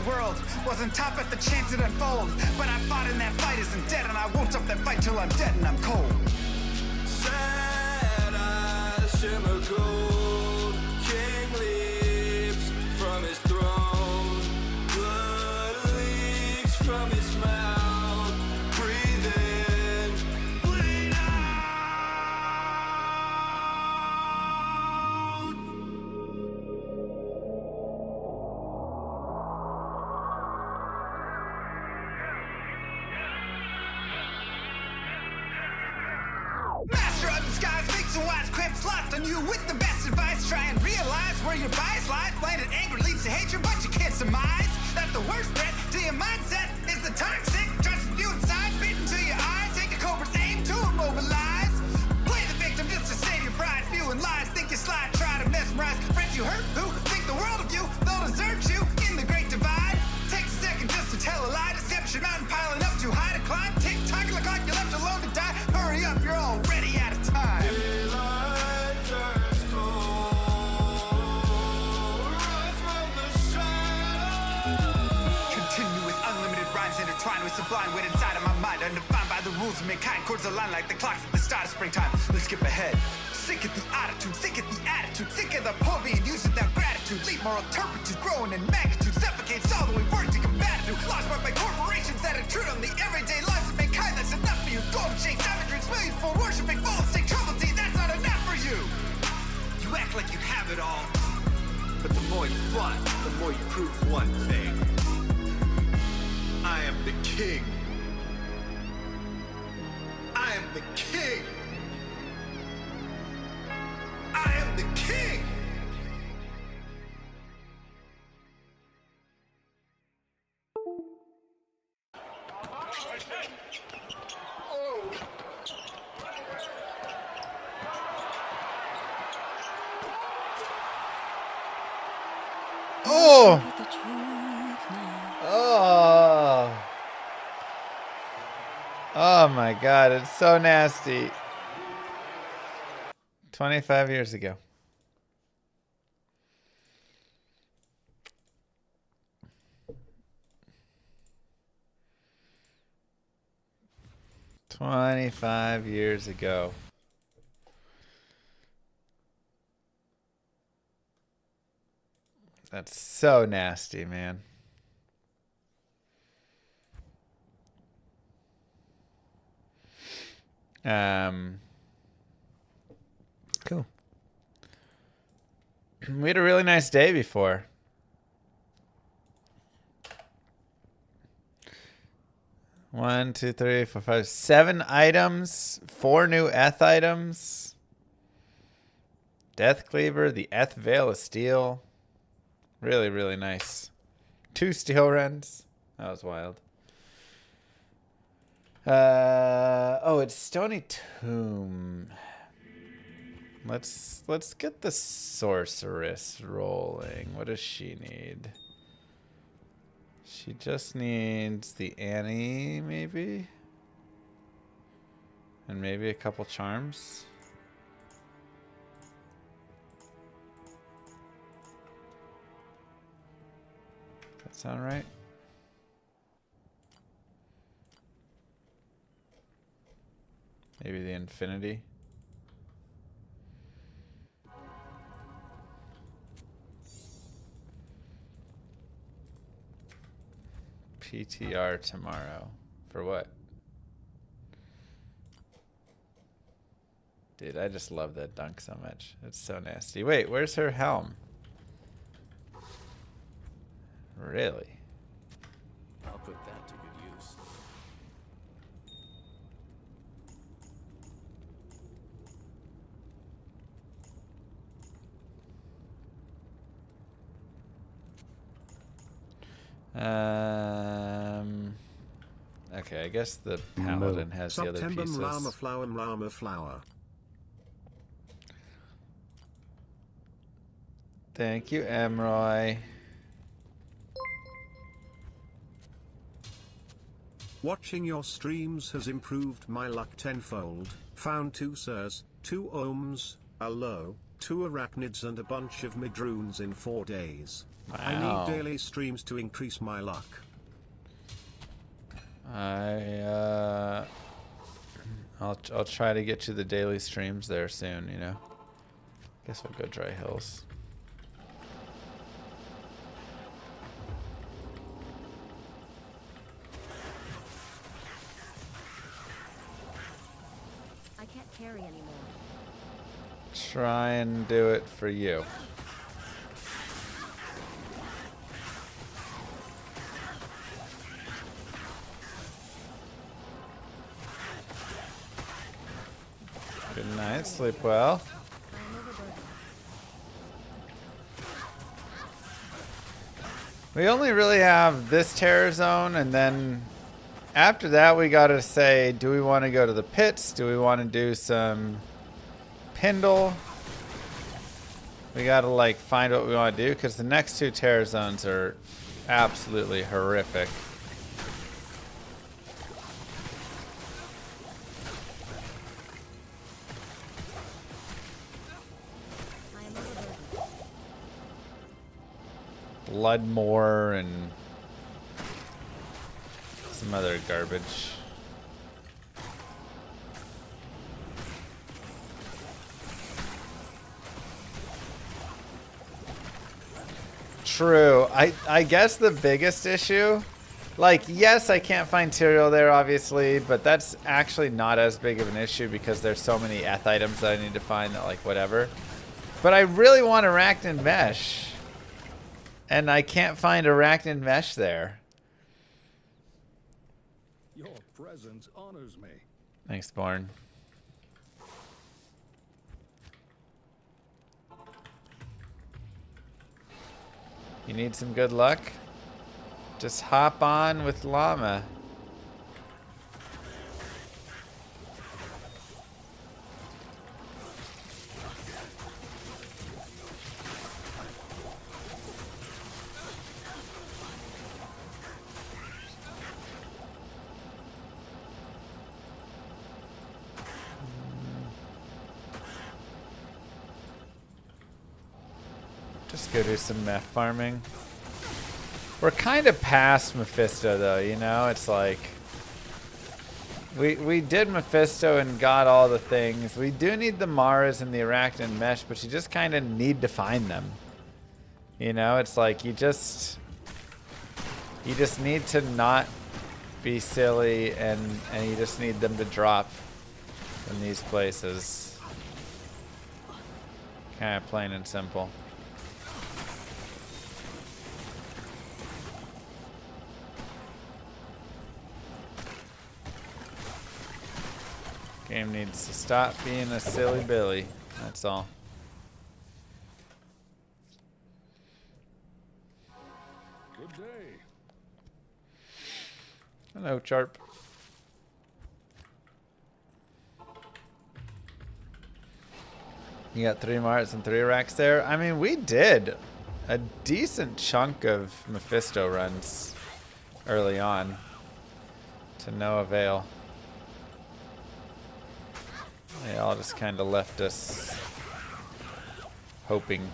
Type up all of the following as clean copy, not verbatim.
world. Wasn't top at the chance it unfold, but I fought in that fight isn't dead, and I won't stop that fight till I'm dead and I'm cold. Sad eyes shimmer gold. King leaps from his throne. Blood leaks from his mouth. Breathe in, bleed out. Master of the skies, makes a wise quips lost on you with the best advice. Try and realize where your bias lies. Blinded anger leads to hatred, but you can't surmise that the worst threat to your mindset is the toxic trust you inside. Spit into your eyes, take a cobra's aim to immobilize. Play the victim just to save your pride. Spewing lies, think you slide, try to mesmerize friends you hurt who think the world of you. They'll desert you in the great divide. Takes a second just to tell a lie. Deception mountain piling up too high to climb. Tick tock, look like you're left alone to die. Hurry up, you're already out of time. Daylight turns cold. Rise from the shadows. Continue with unlimited rhymes intertwined with sublime wit inside of my mind, undefined by the rules of mankind. Chords align like the clocks at the start of springtime. Let's skip ahead. Sick of the attitude, sick of the attitude, sick of the poor being used without gratitude. Leap moral turpitude, growing in magnitude, suffocates all the way work to combat it. Lost by corporations that intrude on the everyday lives of mankind. That's enough for you. Golden shake, savagery, millions for worshiping, false state, trouble tea. That's not enough for you. You act like you have it all, but the more you fight, the more you prove one thing. I am the king. I am the king. I am the king. Oh! Oh! Oh my god, it's so nasty. 25 years ago. "25 years ago." That's so nasty, man. Cool. We had a really nice day before. One, two, three, four, five, 7 items, 4 new Eth items. Death Cleaver, the Eth Veil of Steel. Really, really nice. 2 Steel Rends. That was wild. Oh, it's Stony Tomb. Let's get the Sorceress rolling. What does she need? She just needs the Annie, maybe? And maybe a couple charms. That sound right? Maybe the Infinity. PTR tomorrow. For what? Dude, I just love that dunk so much. It's so nasty. Wait, where's her helm? Really? I'll put that to good use. Okay, I guess the Paladin has the other pieces. Llama flower, llama flower. Thank you, Emroy. Watching your streams has improved my luck tenfold. Found 2 sirs, 2 ohms, a low, 2 arachnids and a bunch of midrunes in 4 days. I Wow. need daily streams to increase my luck. I'll try to get you the daily streams there soon, you know. Guess we'll go Dry Hills. I can't carry anymore. Try and do it for you. Good night, sleep well. I'm overburdened. We only really have this terror zone, and then after that we gotta say, do we want to go to the pits? Do we want to do some Pindle? We gotta like find what we want to do, because the next 2 terror zones are absolutely horrific. I am overburdened. Bloodmore and some other garbage. True. I guess the biggest issue, like, yes, I can't find Tyrael there, obviously, but that's actually not as big of an issue because there's so many eth items that I need to find that, like, whatever. But I really want Arachnid Mesh. And I can't find Arachnid Mesh there. Your presence honors me. Thanks, Born. You need some good luck? Just hop on with Llama. Just go do some meth farming. We're kind of past Mephisto though, you know? It's like we did Mephisto and got all the things. We do need the Maras and the Arachnid Mesh, but you just kind of need to find them. You know, it's like you just need to not be silly, and you just need them to drop in these places. Kind of plain and simple. Game needs to stop being a silly Billy. That's all. Good day. Hello, Charp. You got 3 Marts and 3 racks there. I mean, we did a decent chunk of Mephisto runs early on to no avail. They all just kind of left us hoping.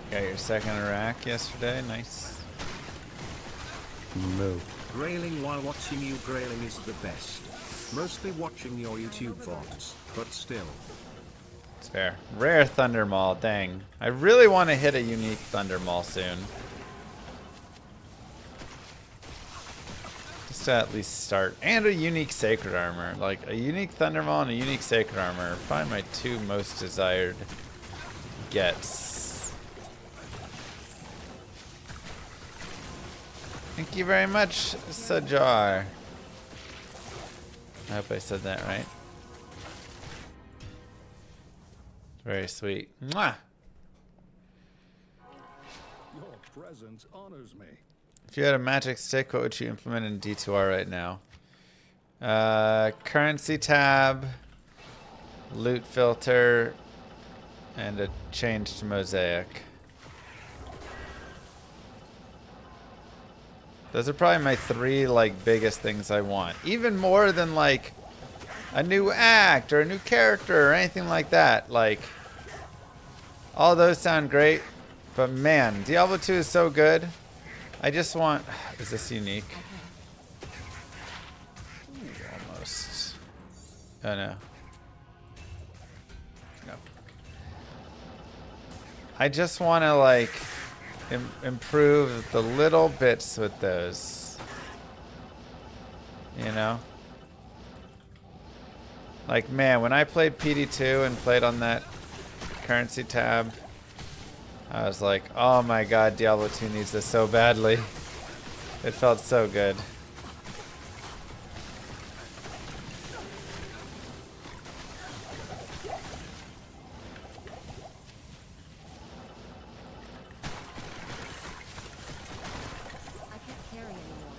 Got your second rack yesterday. Nice. No. Grailing while watching you grailing is the best. Mostly watching your YouTube VODs, but still. It's fair. Rare Thunder Maul. Dang. I really want to hit a unique Thunder Maul soon. Just to at least start. And a unique Sacred Armor. Like, a unique Thunder Maul and a unique Sacred Armor are probably my 2 most desired gets. Thank you very much, Sajar. I hope I said that right. Very sweet. Mwah! Your presence honors me. If you had a magic stick, what would you implement in D2R right now? Currency tab, loot filter, and a change to mosaic. Those are probably my three like biggest things I want. Even more than like a new act or a new character or anything like that. Like all those sound great, but man, Diablo 2 is so good. I just want... Is this unique? Ooh, almost. Oh no. No. I just want to like improve the little bits with those. You know? Like man, when I played PD2 and played on that currency tab, I was like, oh my god, Diablo 2 needs this so badly. It felt so good. I can't carry anymore.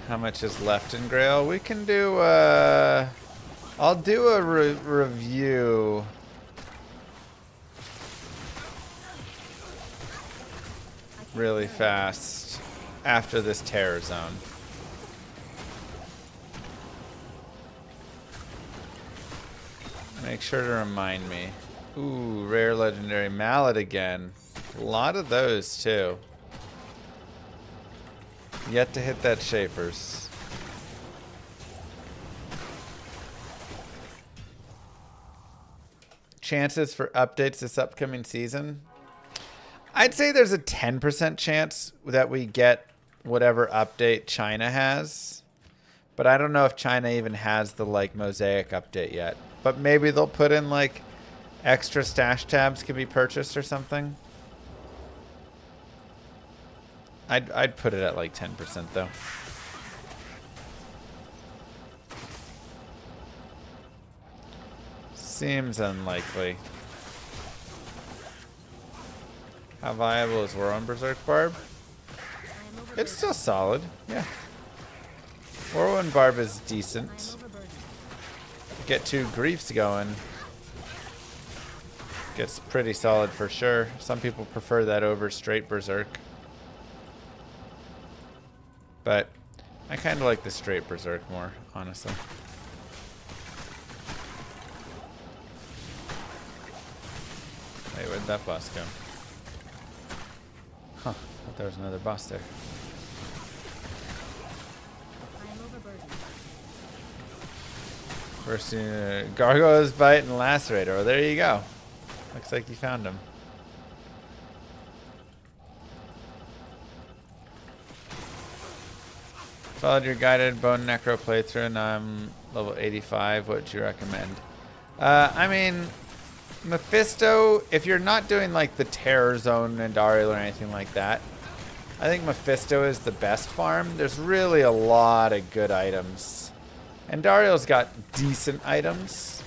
How much is left in Grail? We can do, I'll do a review. Really fast after this terror zone. Make sure to remind me. Ooh, rare legendary mallet again. A lot of those too. Yet to hit that Schaefer's. Chances for updates this upcoming season? I'd say there's a 10% chance that we get whatever update China has. But I don't know if China even has the like mosaic update yet. But maybe they'll put in like extra stash tabs can be purchased or something. I'd put it at like 10% though. Seems unlikely. How viable is War on Berserk Barb? It's still solid, yeah. War on Barb is decent. Get 2 griefs going. Gets pretty solid for sure. Some people prefer that over straight Berserk. But I kind of like the straight Berserk more, honestly. Wait, where'd that boss go? Huh, thought there was another boss there. I am overburdened. First, Gargoyles Bite and Lacerator. Well, there you go. Looks like you found him. Followed your guided Bone Necro playthrough, and I'm level 85. What would you recommend? I mean, Mephisto, if you're not doing like the Terror Zone and Ariel or anything like that, I think Mephisto is the best farm. There's really a lot of good items. And Dariel's got decent items.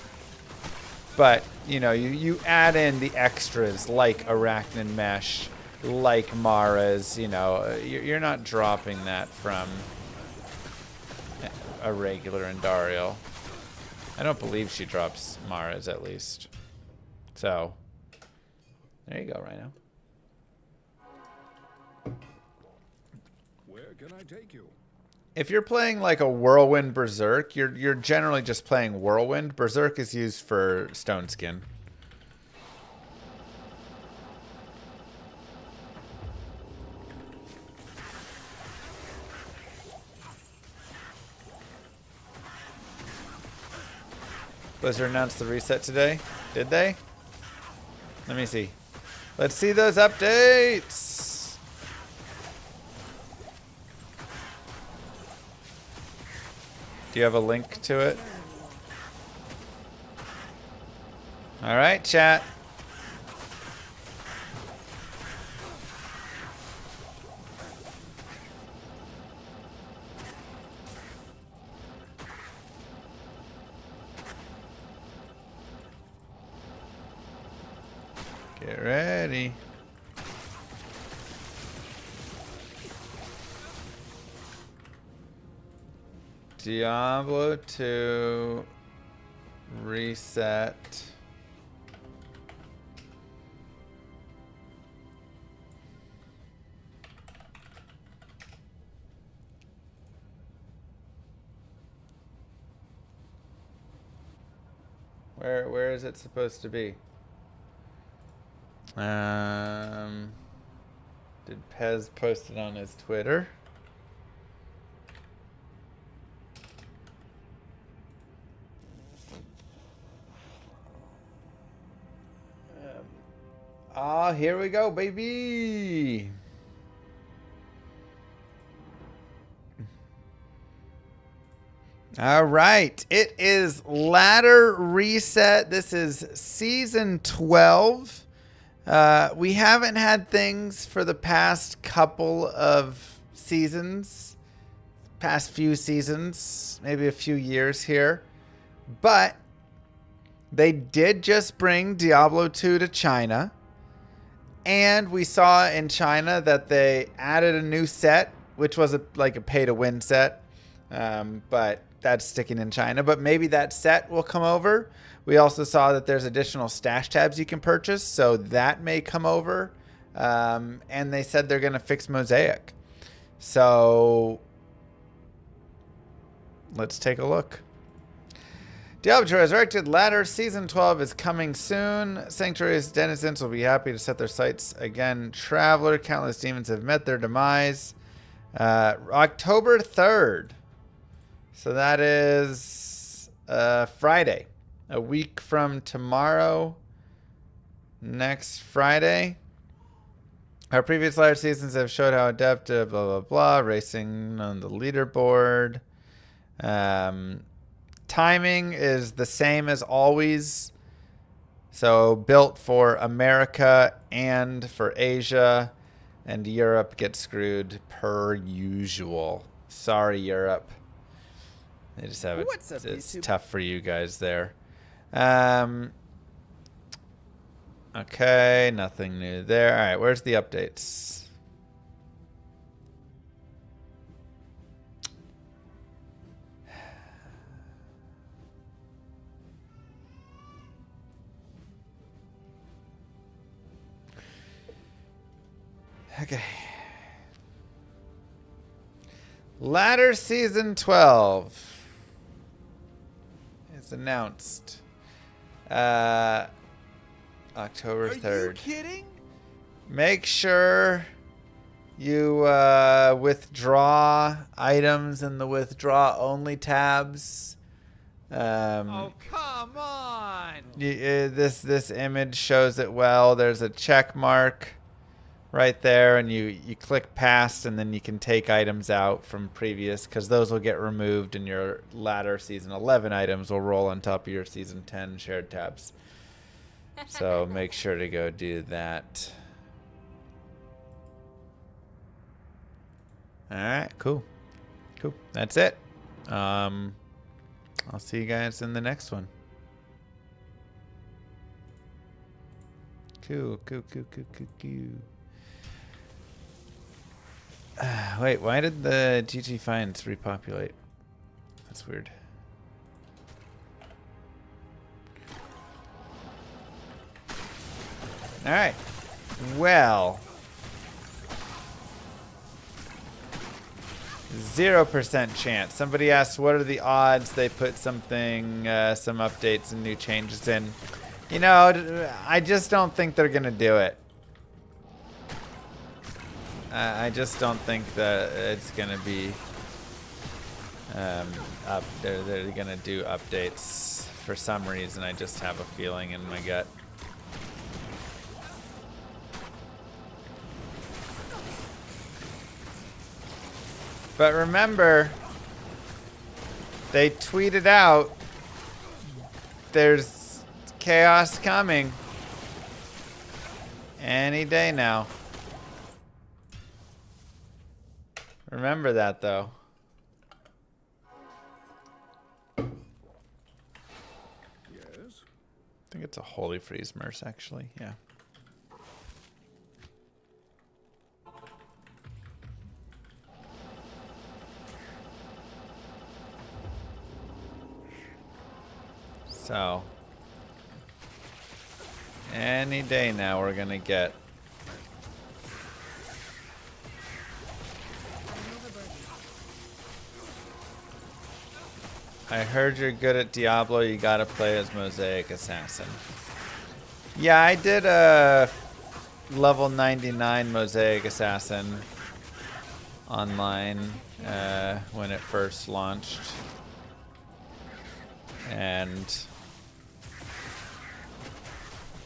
But, you know, you add in the extras like Arachnid Mesh, like Mara's, you know, you're not dropping that from a regular Andariel. I don't believe she drops Mara's at least. So, there you go, Rhino. Where can I take you? If you're playing like a Whirlwind Berserk, you're generally just playing Whirlwind. Berserk is used for Stone Skin. Blizzard announced the reset today. Did they? Let me see. Let's see those updates. Do you have a link to it? All right, chat. Get ready. Diablo 2 reset. Where is it supposed to be? Did Pez post it on his Twitter? Here we go, baby. All right. It is Ladder Reset. This is season 12. We haven't had things for the past couple of seasons. Past few seasons. Maybe a few years here. But they did just bring Diablo 2 to China. And we saw in China that they added a new set, which was like a pay-to-win set. But that's sticking in China. But maybe that set will come over. We also saw that there's additional stash tabs you can purchase. So that may come over. And they said they're going to fix Mosaic. So let's take a look. Diablo 2 Resurrected Ladder Season 12 is coming soon. Sanctuary's denizens will be happy to set their sights again. Traveler, countless demons have met their demise. October 3rd. So that is Friday. A week from tomorrow. Next Friday. Our previous ladder seasons have showed how adept, blah, blah, blah. Racing on the leaderboard. Timing is the same as always. So built for America and for Asia. And Europe gets screwed per usual. Sorry, Europe. They just have it. What's up, it's YouTube? tough for you guys there. Okay, nothing new there. All right, where's the updates? Okay. Ladder Season 12 is announced. October 3rd. Are you kidding? Make sure you withdraw items in the withdraw only tabs. Oh, come on! This image shows it well. There's a check mark right there, and you click past, and then you can take items out from previous, because those will get removed, and your ladder season 11 items will roll on top of your season 10 shared tabs. So make sure to go do that. All right, cool. That's it. I'll see you guys in the next one. Cool. Wait, why did the GG finds repopulate? That's weird. Alright. Well. 0% chance. Somebody asked what are the odds they put something, some updates and new changes in. You know, I just don't think they're going to do it. I just don't think that it's going to be up. They're going to do updates for some reason. I just have a feeling in my gut. But remember, they tweeted out there's chaos coming any day now. Remember that, though. Yes? I think it's a Holy Freeze Merce, actually. Yeah. So, any day now we're gonna get. I heard you're good at Diablo, you gotta play as Mosaic Assassin. Yeah, I did a level 99 Mosaic Assassin online when it first launched. And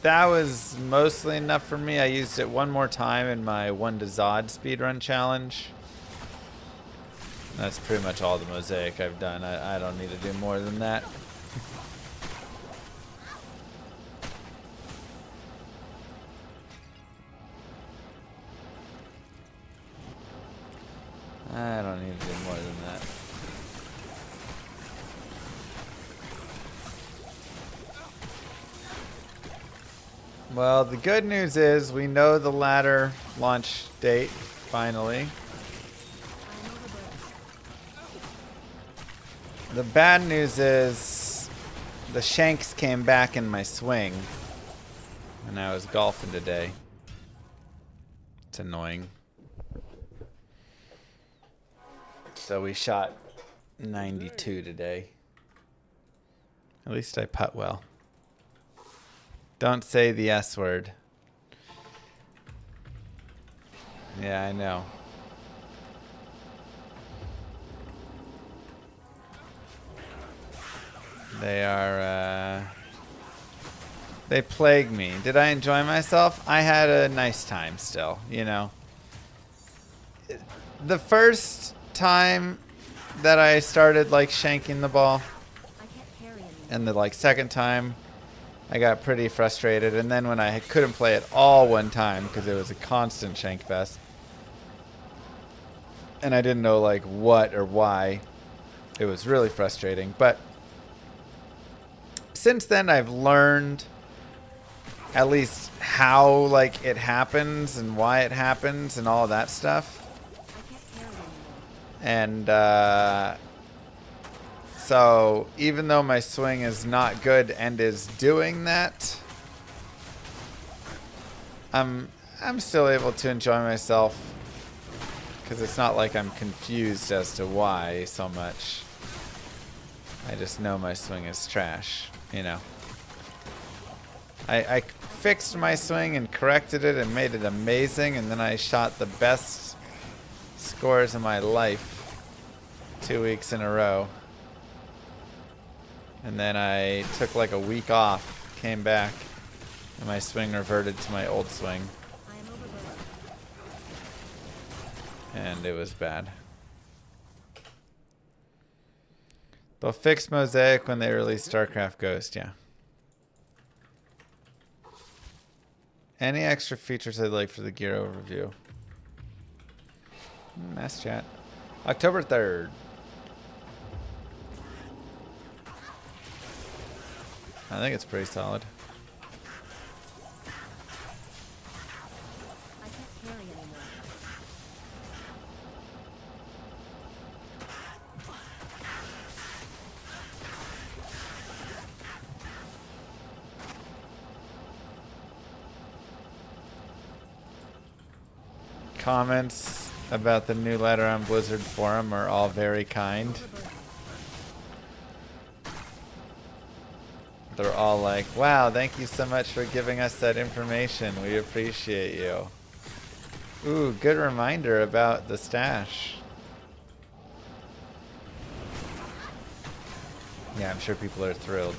that was mostly enough for me. I used it one more time in my 1 to Zod speedrun challenge. That's pretty much all the Mosaic I've done. I don't need to do more than that. I don't need to do more than that. Well, the good news is we know the ladder launch date, finally. The bad news is the shanks came back in my swing. And I was golfing today. It's annoying. So we shot 92 today. At least I putt well. Don't say the S word. Yeah, I know. They are, they plague me. Did I enjoy myself? I had a nice time still, you know. The first time that I started, like, shanking the ball, and the, like, second time, I got pretty frustrated. And then when I couldn't play it all one time, because it was a constant shank fest, and I didn't know, like, what or why, it was really frustrating. But since then, I've learned at least how, like, it happens and why it happens and all of that stuff. And so even though my swing is not good and is doing that, I'm still able to enjoy myself, because it's not like I'm confused as to why so much. I just know my swing is trash, you know. I fixed my swing and corrected it and made it amazing, and then I shot the best scores of my life 2 weeks in a row. And then I took like a week off, came back, and my swing reverted to my old swing. And it was bad. They'll fix Mosaic when they release StarCraft Ghost, yeah. Any extra features I'd like for the gear overview? Mass chat. October 3rd. I think it's pretty solid. I can't carry anymore. Comments about the new letter on Blizzard forum are all very kind. They're all like, wow, thank you so much for giving us that information. We appreciate you. Ooh, good reminder about the stash. Yeah, I'm sure people are thrilled.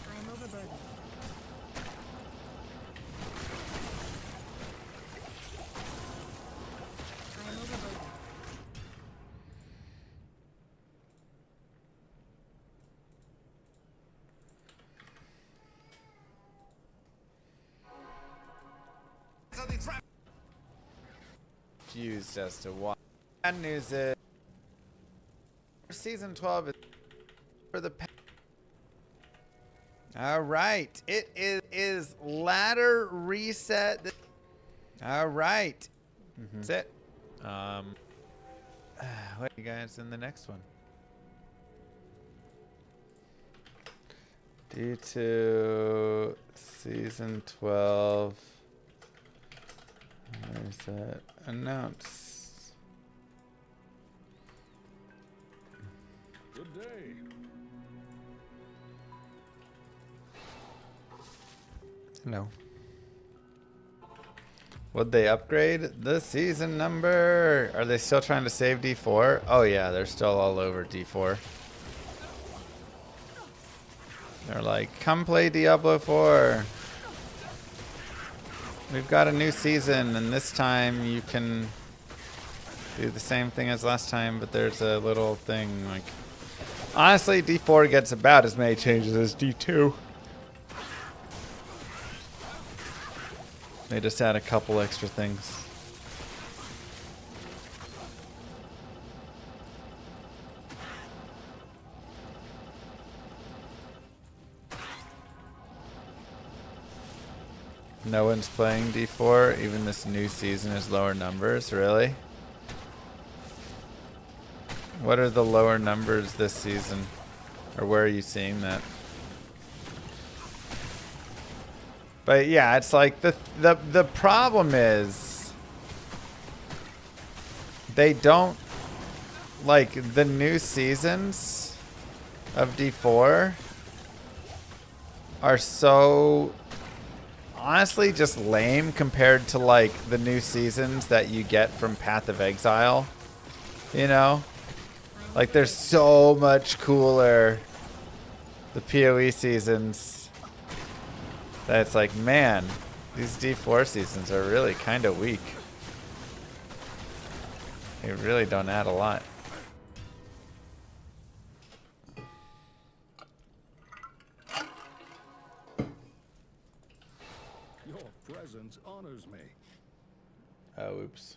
I'm overburdened. confused as to why. Bad news is season 12 is for the. All right, it is ladder reset. All right, that's it. What you guys in the next one? Due to season 12, where's that announced? Good day. No. Would they upgrade the season number? Are they still trying to save D4? Oh yeah, they're still all over D4. They're like, come play Diablo 4. We've got a new season, and this time you can do the same thing as last time, but there's a little thing like... Honestly, D4 gets about as many changes as D2. They just add a couple extra things. No one's playing D4. Even this new season is lower numbers. Really? What are the lower numbers this season? Or where are you seeing that? But yeah, it's like the problem is they don't like the new seasons of D4 are so honestly just lame compared to like the new seasons that you get from Path of Exile. You know? Like they're so much cooler, the PoE seasons. That it's like, man, these D4 seasons are really kind of weak. They really don't add a lot. Your presence honors me. Oh, oops.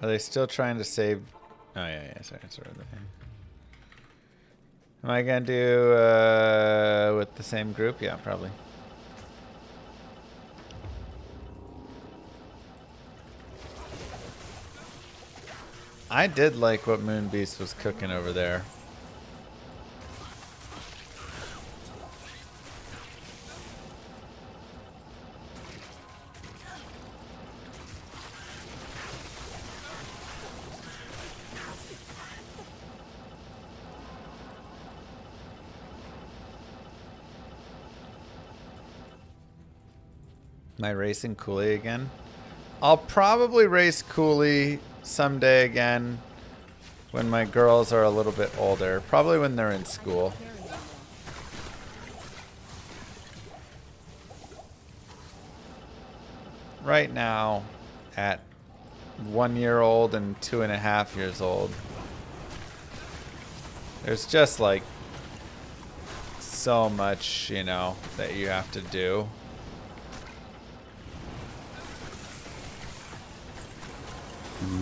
Are they still trying to save? Oh yeah, sorry, it's right there. Am I gonna do with the same group? Yeah, probably. I did like what Moonbeast was cooking over there. Am I racing Cooley again? I'll probably race Cooley someday again when my girls are a little bit older. Probably when they're in school. Right now, at 1 year old and 2.5 years old, there's just like so much, you know, that you have to do.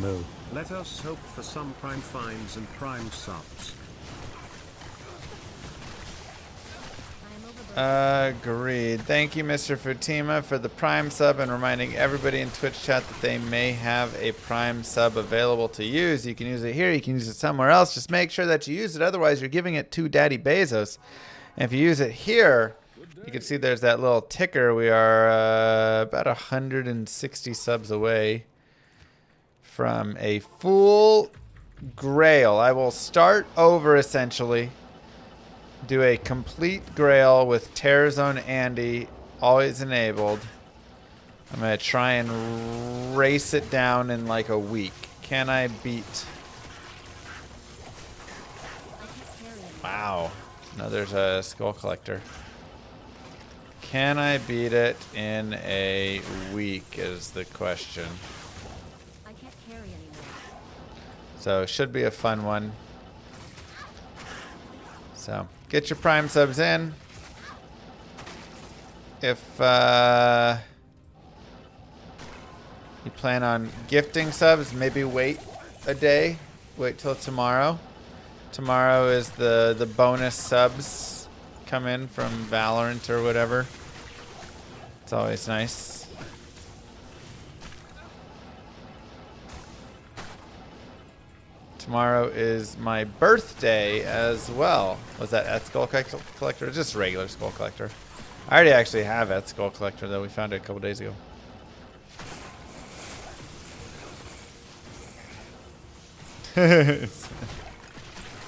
No. Let us hope for some prime finds and prime subs. Agreed. Thank you, Mr. Futima, for the Prime sub and reminding everybody in Twitch chat that they may have a Prime sub available to use. You can use it here. You can use it somewhere else. Just make sure that you use it. Otherwise, you're giving it to Daddy Bezos. And if you use it here, you can see there's that little ticker. We are about 160 subs away from a full Grail. I will start over, essentially. Do a complete Grail with Terror Zone Andy always enabled. I'm going to try and race it down in like a week. Can I beat Wow. No, there's a skull collector. Can I beat it in a week is the question. I can't carry anymore. So should be a fun one. So get your Prime subs in. If you plan on gifting subs, maybe wait a day. Wait till tomorrow. Tomorrow is the bonus subs come in from Valorant or whatever. It's always nice. Tomorrow is my birthday as well. Was that Skull Collector? It's just regular Skull Collector. I already actually have Skull Collector though. We found it a couple days ago.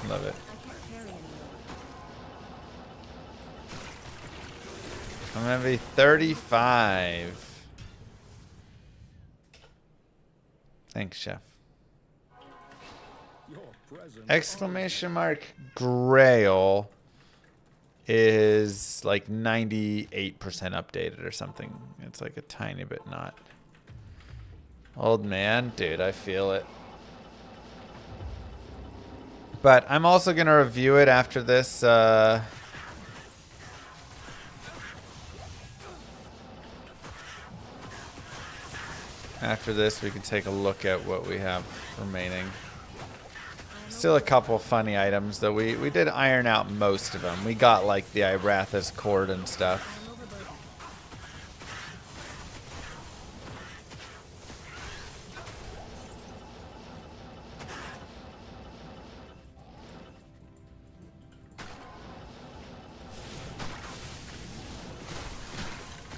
Love it. I can't carry anymore. I'm gonna be 35. Thanks, Chef. Your present Exclamation mark Grail is like 98% updated or something. It's like a tiny bit not. Old man, dude, I feel it. But I'm also gonna review it after this. After this, we can take a look at what we have remaining. Still a couple funny items, though. We did iron out most of them. We got like the Iratha's cord and stuff. I'm overburdened.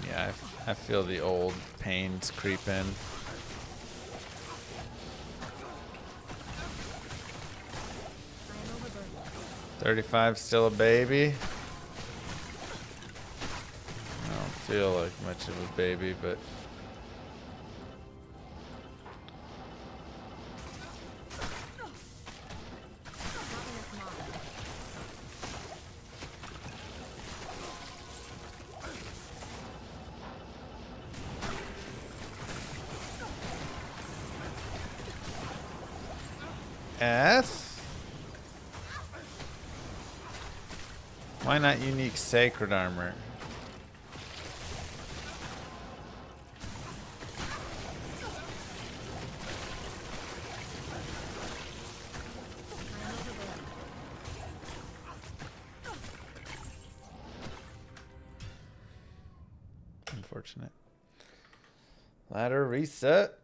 Yeah, I feel the old pains creep in. I am overburdened. 35 still a baby. I don't feel like much of a baby, but Happiness mine. F. Why not unique sacred armor? I am overburdened. Unfortunate. Ladder reset.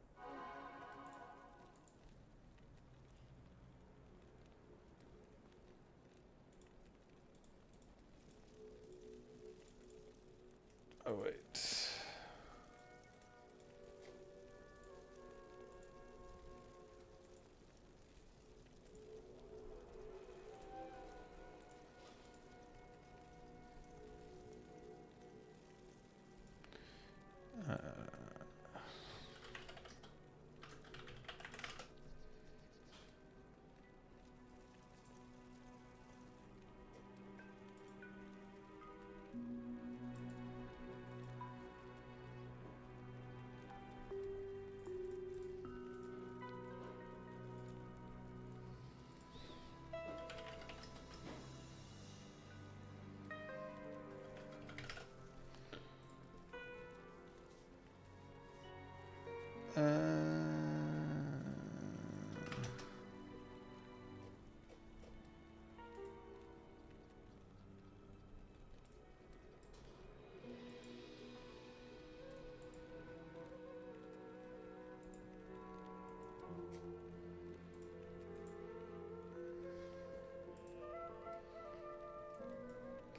Oh, wait.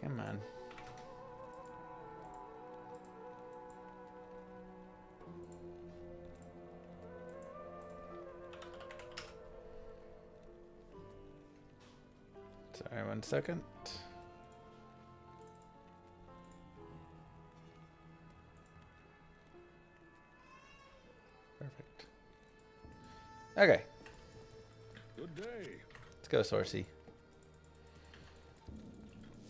Come on. Sorry, 1 second. Perfect. Okay, Good day. let's go, Sourcey.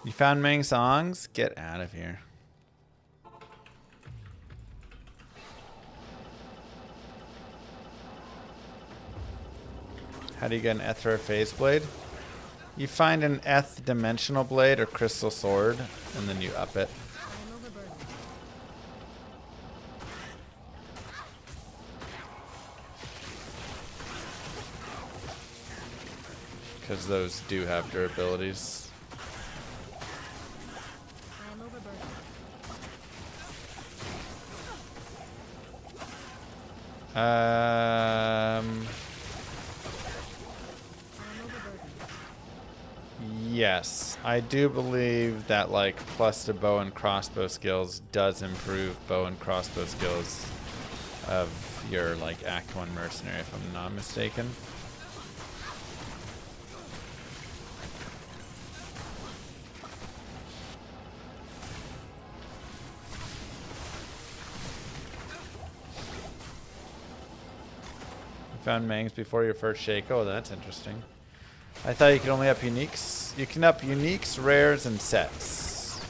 You found Ming songs? Get out of here. How do you get an Ethra phase blade? You find an Eth dimensional blade or crystal sword, and then you up it. I am overburdened. Because those do have durabilities. I am overburdened. Um, I am overburdened. yes, I do believe that like plus to bow and crossbow skills does improve bow and crossbow skills of your like Act 1 mercenary, if I'm not mistaken. Found Mangs before your first shake. Oh, that's interesting. I thought you could only up uniques. You can up uniques, rares, and sets.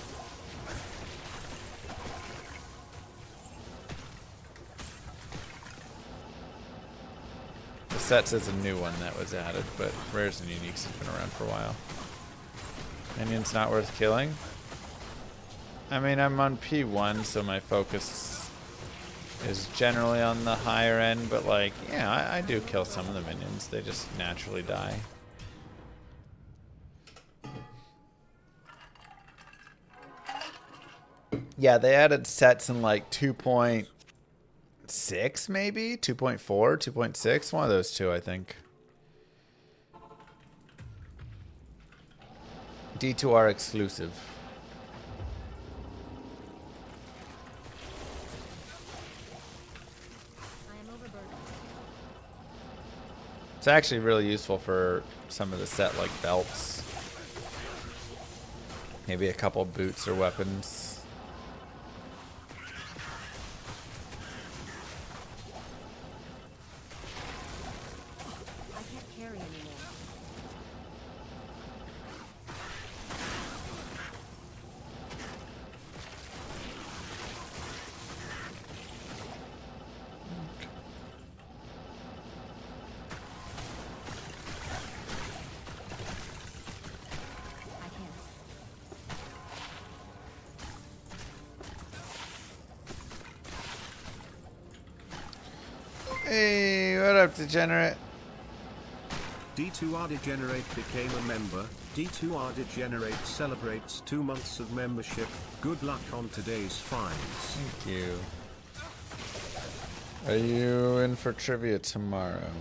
The sets is a new one that was added, but rares and uniques has been around for a while. Minion's not worth killing. I mean, I'm on P1, so my focus is generally on the higher end, but like, yeah, I do kill some of the minions. They just naturally die. Yeah, they added sets in like 2.6 maybe? 2.4, 2.6? One of those two, I think. D2R exclusive. It's actually really useful for some of the set like belts. Maybe a couple boots or weapons. I can't carry anymore. I can't. Hey, what up, degenerate? D2R Degenerate became a member. D2R Degenerate celebrates 2 months of membership. Good luck on today's finds. Thank you. Are you in for trivia tomorrow?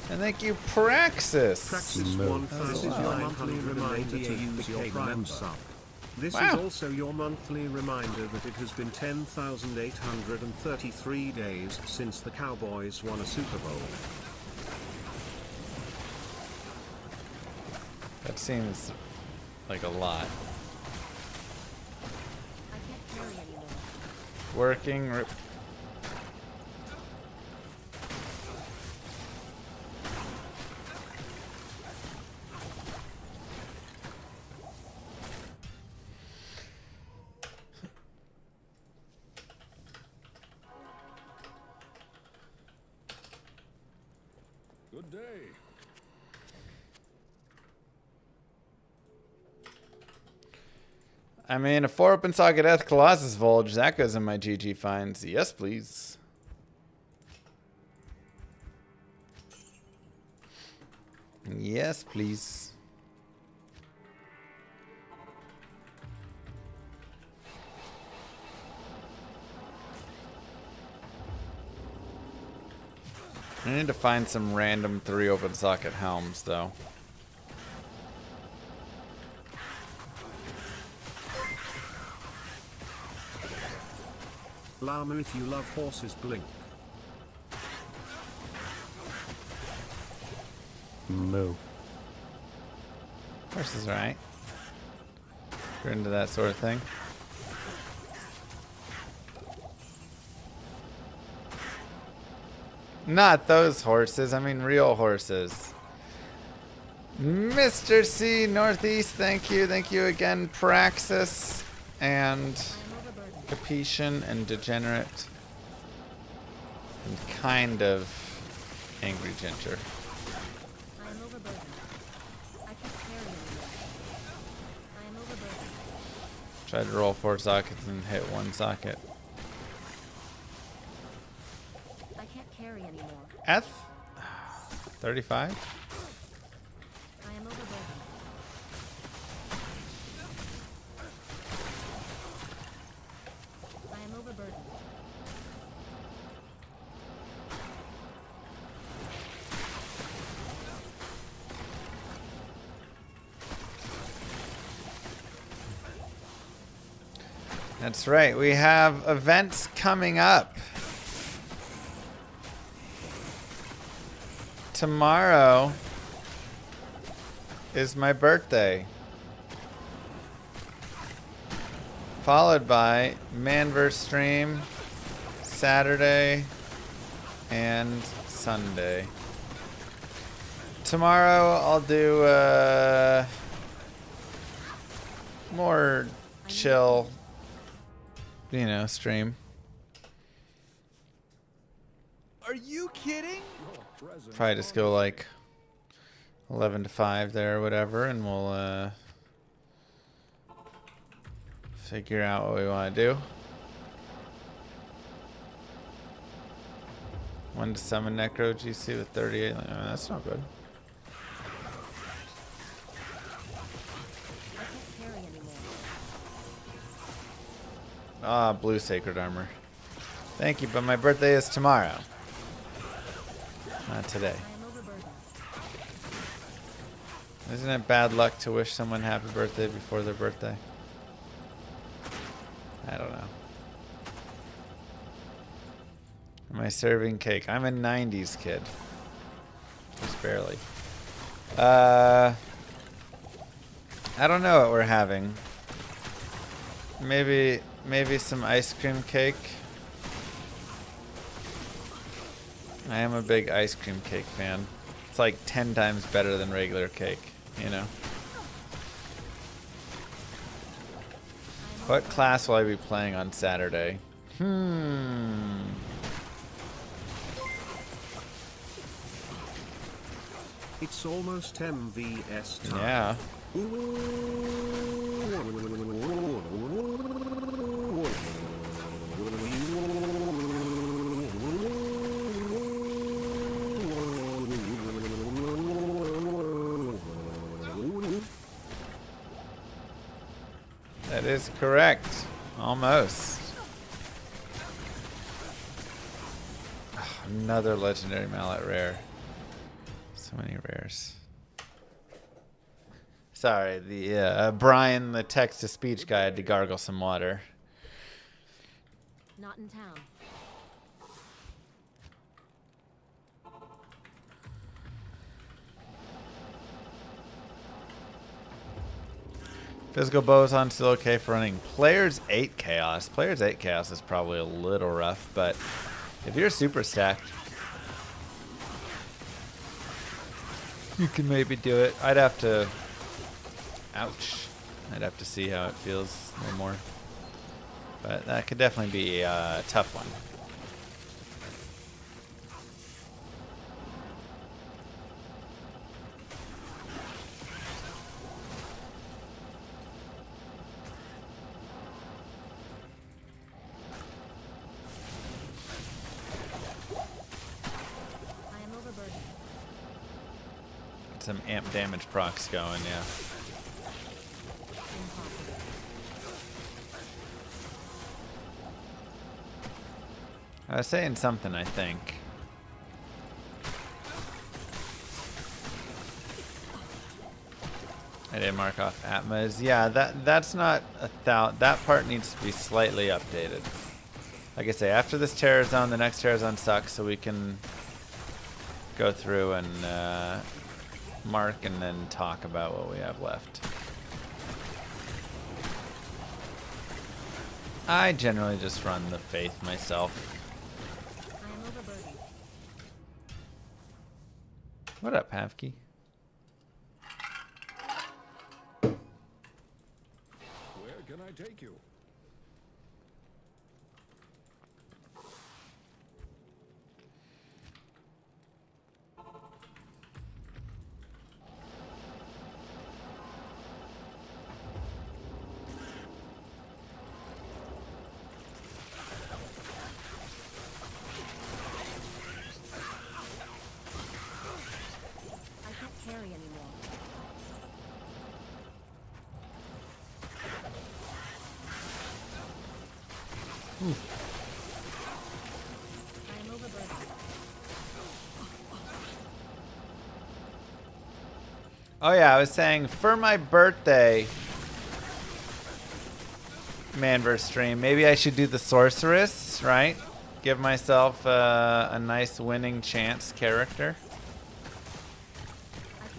And thank you, Praxis. Praxis 1000 is your monthly reminder to use your Prime sub. This Wow. is also your monthly reminder that it has been 10,833 days since the Cowboys won a Super Bowl. That seems like a lot. I can't carry anymore. Working. Good day. I mean, a 4 open socket Eth Colossus Volge, that goes in my GG finds. Yes, please. Yes, please. I need to find some random 3 open socket helms, though. Llama, if you love horses, blink. Moo. Horse is right. You're into that sort of thing. Not those horses, I mean real horses. Mr. C Northeast, thank you. Thank you again, Praxis and I am overburdened. Capetian and Degenerate. And kind of Angry Ginger. I am overburdened. I can't carry anymore. I am overburdened. Tried to roll 4 sockets and hit 1 socket. I can't carry anymore. F 35? I am overburdened. I am overburdened. That's right. We have events coming up. Tomorrow is my birthday. Followed by Manverse stream Saturday and Sunday. Tomorrow I'll do more chill, stream. Are you kidding? Probably just go like 11 to 5 there or whatever, and we'll figure out what we want to do. 1 to 7 Necro GC with 38. That's not good. I can't carry anymore. Ah, blue sacred armor. Thank you, but my birthday is tomorrow. Not today. I am overburdened. Isn't it bad luck to wish someone happy birthday before their birthday? I don't know. Am I serving cake? I'm a 90s kid. Just barely. I don't know what we're having. Maybe some ice cream cake. I am a big ice cream cake fan. It's like 10 times better than regular cake, What class will I be playing on Saturday? It's almost MVS time. Yeah. That is correct. Almost. Another legendary mallet rare. So many rares. Sorry, the Brian, the text-to-speech guy, had to gargle some water. Not in town. Physical boson still okay for running. Players 8 chaos. Players 8 chaos is probably a little rough, but if you're super stacked, you can maybe do it. I'd have to... Ouch. I'd have to see how it feels a little more. But that could definitely be a tough one. I am overburdened. Some amp damage procs going, yeah. Impossible. I was saying something, I think. I did mark off Atmas. Yeah, that's not that part needs to be slightly updated. Like I say, after this Terror Zone, the next Terror Zone sucks, so we can go through and mark and then talk about what we have left. I generally just run the Faith myself. I am overburdened. What up, Havki? I take you? I can't carry anymore. I am overburdened. Oh yeah, I was saying for my birthday, Manverse stream, maybe I should do the sorceress, right? Give myself a nice winning chance character.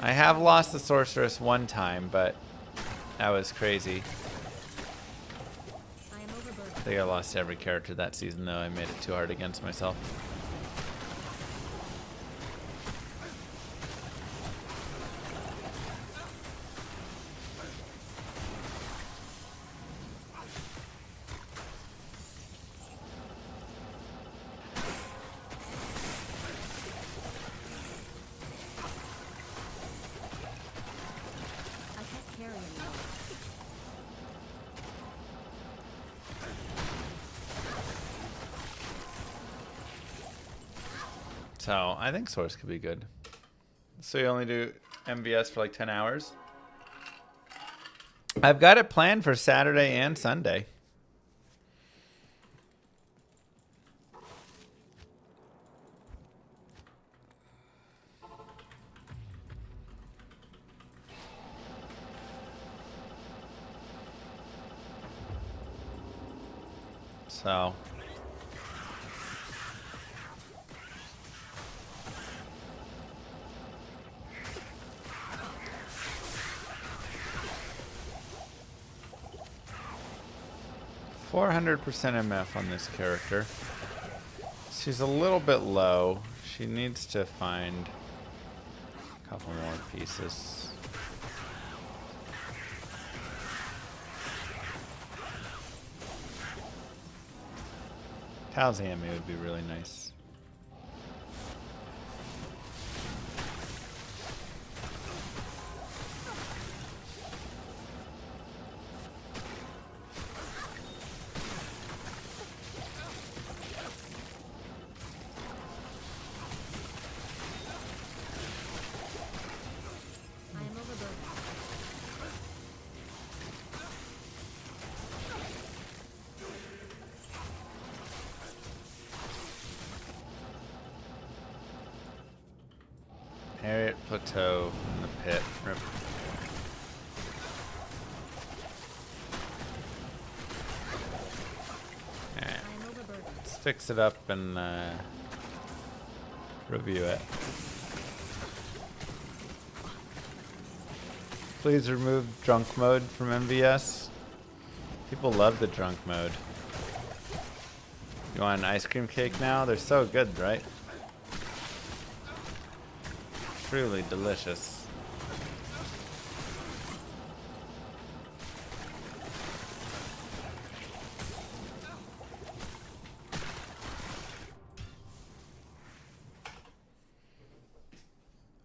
I have lost the sorceress one time, but that was crazy. I am overburdened. I think I lost every character that season, though. I made it too hard against myself. I can't carry anymore. So I think Source could be good. So you only do MVS for like 10 hours? I've got it planned for Saturday and Sunday. So 400% MF on this character. She's a little bit low. She needs to find a couple more pieces. Talzami would be really nice. I am overburdened. Harriet Plateau in the pit. Rip. Alright, I am overburdened. let's fix it up and review it. Please remove drunk mode from MVS. People love the drunk mode. You want an ice cream cake now? They're so good, right? Truly delicious.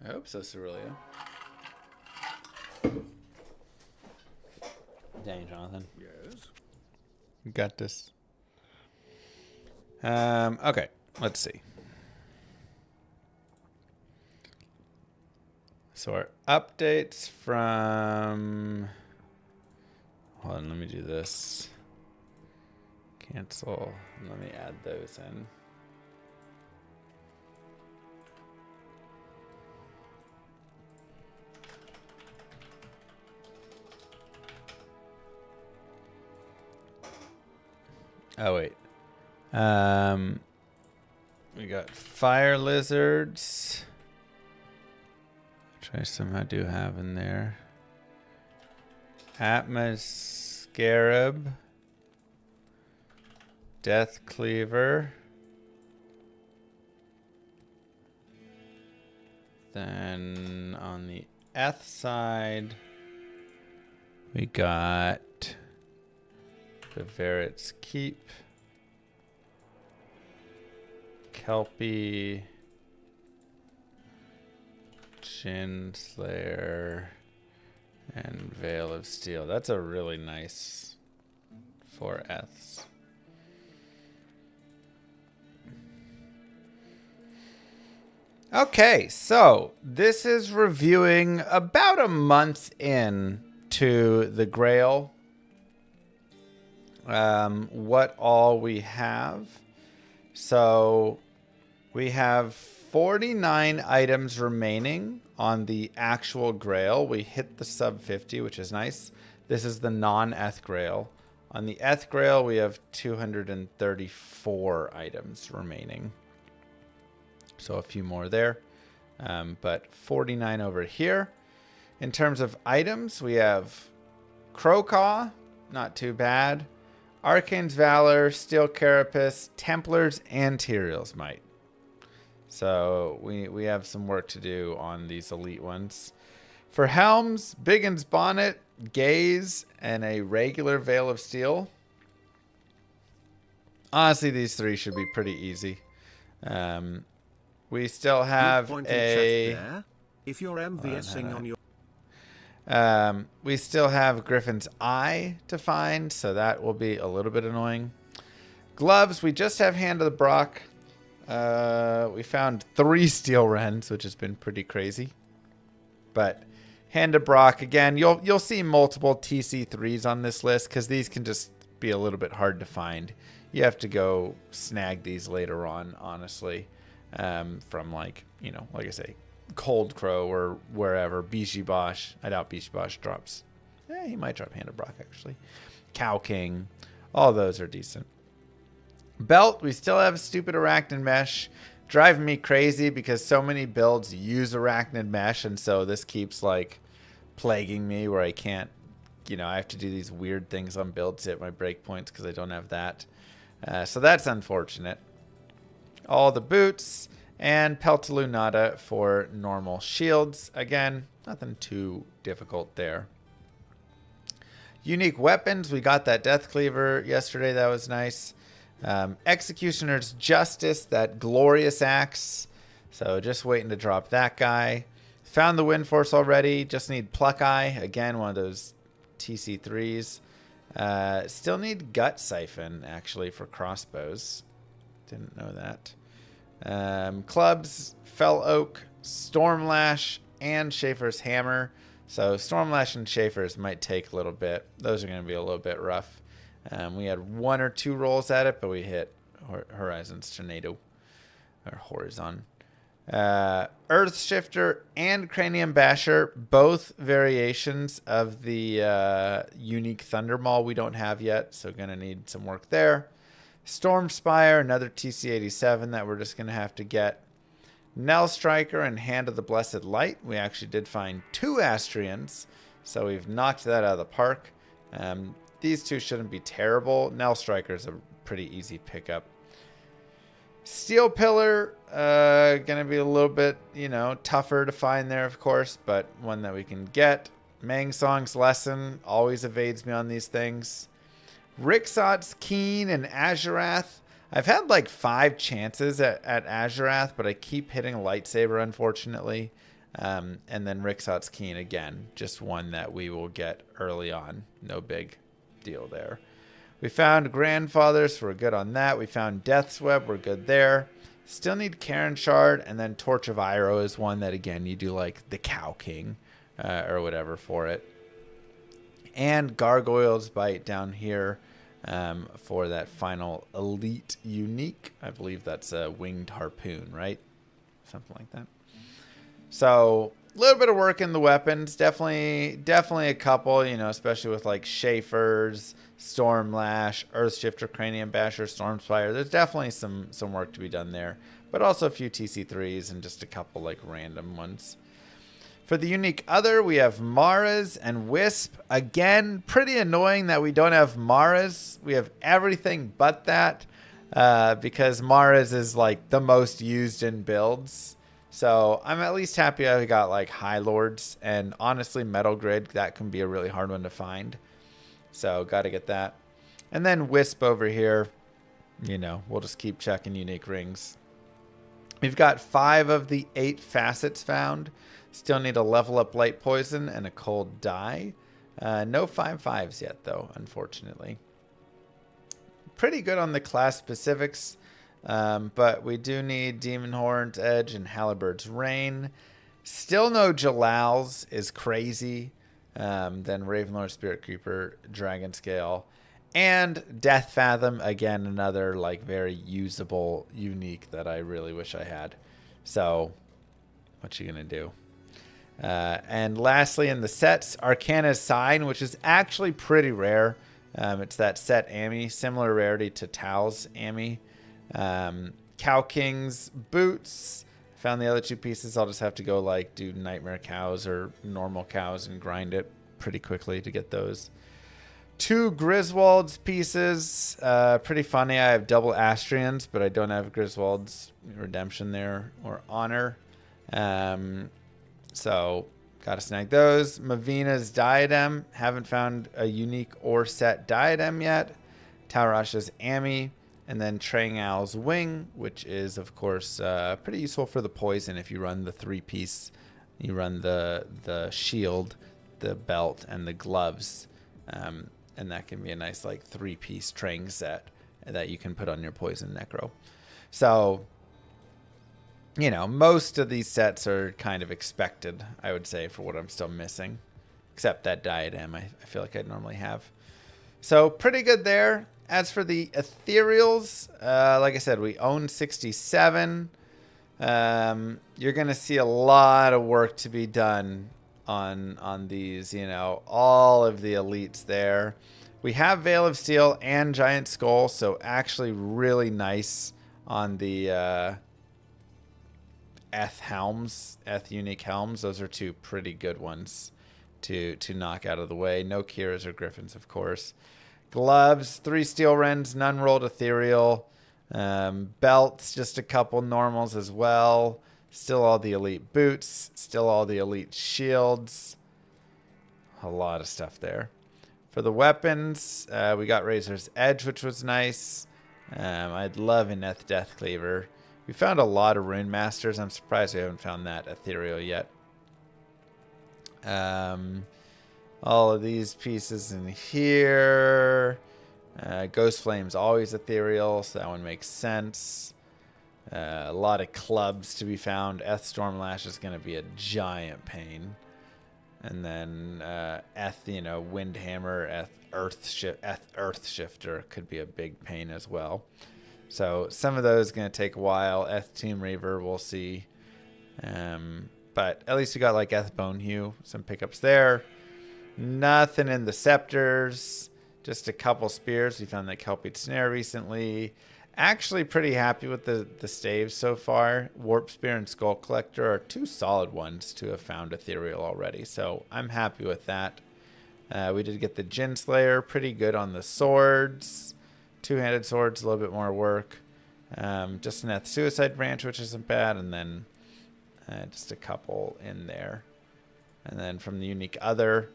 I hope so, Cerulean. Dang, Jonathan. Yes. You got this. Okay, let's see. So our updates from... Hold on, let me do this. Cancel. Let me add those in. Oh, wait. We got fire lizards, which I somehow do have in there. Atmos scarab. Death cleaver. Then on the Eth side, we got Viverit's Keep. Kelpie. Chin Slayer. And Veil of Steel. That's a really nice 4Fs. Okay, so this is reviewing about a month in to the Grail. What all we have. So we have 49 items remaining on the actual Grail. We hit the sub 50, which is nice. This is the non-Eth Grail. On the Eth Grail, we have 234 items remaining. So a few more there, but 49 over here. In terms of items, we have Crocaw, not too bad. Arcane's Valor, Steel Carapace, Templar's, and Tyrael's Might. So we have some work to do on these elite ones. For Helms, Biggin's Bonnet, Gaze, and a regular Veil of Steel. Honestly, these three should be pretty easy. We still have if you're MVSing on your we still have Griffin's Eye to find, so that will be a little bit annoying. Gloves, we just have Hand of the Brock. We found 3 Steel Wrens, which has been pretty crazy. But Hand of Brock, again, you'll see multiple TC3s on this list because these can just be a little bit hard to find. You have to go snag these later on, honestly. From like I say, Cold Crow or wherever. Bishi Bosch. I doubt Bishi Bosch drops. He might drop Hand of Brock, actually. Cow King. All those are decent. Belt, we still have stupid Arachnid Mesh. Driving me crazy because so many builds use Arachnid Mesh, and so this keeps like plaguing me where I can't, I have to do these weird things on builds to hit my breakpoints because I don't have that. So that's unfortunate. All the boots, and Peltalunata for normal shields. Again, nothing too difficult there. Unique weapons, we got that Death Cleaver yesterday, that was nice. Executioner's Justice, that glorious axe. So just waiting to drop that guy. Found the Wind Force already, just need Pluck Eye. Again, one of those TC3s. Still need Gut Siphon, actually, for crossbows. Didn't know that. Clubs, Fell Oak, Stormlash, and Schaefer's Hammer. So Stormlash and Schaefer's might take a little bit. Those are going to be a little bit rough. We had 1 or 2 rolls at it, but we hit Horizon's Tornado. Or Horizon. Earth Shifter and Cranium Basher, both variations of the unique Thunder Maul we don't have yet, so going to need some work there. Storm Spire, another TC-87 that we're just going to have to get. Nell Striker and Hand of the Blessed Light. We actually did find 2 Astrians, so we've knocked that out of the park. These 2 shouldn't be terrible. Nell Striker is a pretty easy pickup. Steel Pillar, going to be a little bit, tougher to find there, of course, but one that we can get. Mang Song's Lesson always evades me on these things. Rixot's Keen and Azurath. I've had like 5 chances at Azurath, but I keep hitting a lightsaber, unfortunately. And then Rixot's Keen again, just one that we will get early on. No big deal there. We found Grandfathers, so we're good on that. We found Death's Web, we're good there. Still need Karen Shard, and then Torch of Iroh is one that, again, you do like the Cow King or whatever for it. And Gargoyle's Bite down here for that final elite unique. I believe that's a Winged Harpoon, right? Something like that. So a little bit of work in the weapons. Definitely a couple, especially with like Schaefer's, Stormlash, Earthshifter, Cranium Basher, Stormspire. There's definitely some work to be done there. But also a few TC3s and just a couple like random ones. For the unique other, we have Maras and Wisp. Again, pretty annoying that we don't have Maras. We have everything but that because Maras is like the most used in builds. So I'm at least happy I got like High Lords, and honestly Metal Grid, that can be a really hard one to find. So got to get that. And then Wisp over here, you know, we'll just keep checking unique rings. We've got 5 of the 8 facets found. Still need a level up light poison and a cold dye. No 5/5s yet, though, unfortunately. Pretty good on the class specifics, but we do need Demon Horn's Edge and Halberd's Rain. Still no Jalal's is crazy. Then Ravenlord, Spirit Creeper, Dragon Scale, and Death Fathom. Again, another like very usable unique that I really wish I had. So, what you gonna do? And lastly, in the sets, Arcana's Sign, which is actually pretty rare. It's that set Ami, similar rarity to Tao's Ami. Cow King's Boots. Found the other 2 pieces. I'll just have to go like do Nightmare Cows or normal cows and grind it pretty quickly to get those. 2 Griswold's pieces. Pretty funny. I have double Astrians, but I don't have Griswold's Redemption there or Honor. So gotta snag those. Mavina's Diadem. Haven't found a unique or set diadem yet. Taurash's Ami. And then Trangal's Wing, which is, of course, pretty useful for the poison if you run the 3-piece. You run the shield, the belt, and the gloves. And that can be a nice, like, 3-piece Trang set that you can put on your poison necro. So, you know, most of these sets are kind of expected, I would say, for what I'm still missing. Except that diadem I feel like I'd normally have. So, pretty good there. As for the ethereals, like I said, we own 67. You're going to see a lot of work to be done on these, you know, all of the elites there. We have Veil of Steel and Giant Skull, so actually really nice on the Eth helms, Eth unique helms. Those are 2 pretty good ones to knock out of the way. No Kiras or Griffins, of course. Gloves, 3 Steel Rends, none rolled ethereal. Belts, just a couple normals as well. Still all the elite boots. Still all the elite shields. A lot of stuff there. For the weapons, we got Razor's Edge, which was nice. I'd love an Eth Death Cleaver. We found a lot of Rune Masters. I'm surprised we haven't found that ethereal yet. All of these pieces in here. Ghost Flame's always ethereal, so that one makes sense. A lot of clubs to be found. Eth Stormlash is going to be a giant pain. And then Eth, you know, Windhammer, Eth Earth Shifter could be a big pain as well. So some of those going to take a while. Eth Tomb Reaver, we'll see. But at least we got like Eth Bonehew, some pickups there. Nothing in the scepters. Just a couple spears. We found that Kelpie Snare recently. Actually pretty happy with the staves so far. Warp Spear and Skull Collector are 2 solid ones to have found ethereal already. So I'm happy with that. We did get the Jin Slayer. Pretty good on the swords. 2-handed swords, a little bit more work. Just an Eth Suicide Branch, which isn't bad. And then just a couple in there. And then from the unique other,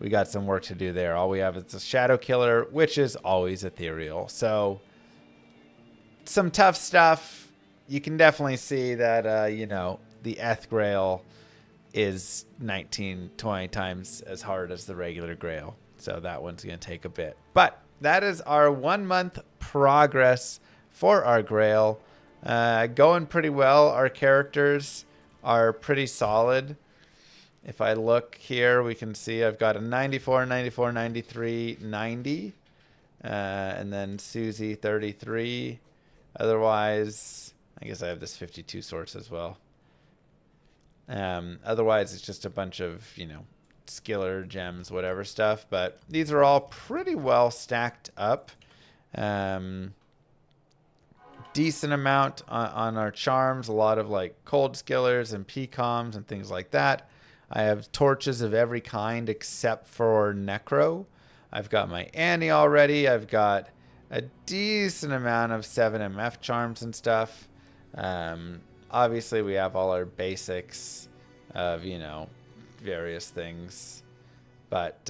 we got some work to do there. All we have is the Shadow Killer, which is always ethereal. So some tough stuff. You can definitely see that, you know, the Eth Grail is 19, 20 times as hard as the regular Grail. So that one's going to take a bit. But that is our 1 month progress for our Grail. Going pretty well. Our characters are pretty solid. If I look here, we can see I've got a 94, 94, 93, 90. And then Susie, 33. Otherwise, I guess I have this 52 source as well. Otherwise, it's just a bunch of, you know, skiller, gems, whatever stuff. But these are all pretty well stacked up. Decent amount on our charms. A lot of, like, cold skillers and PCOMs and things like that. I have torches of every kind except for Necro. I've got my Annie already. I've got a decent amount of 7MF charms and stuff. Obviously, we have all our basics of, you know, various things. But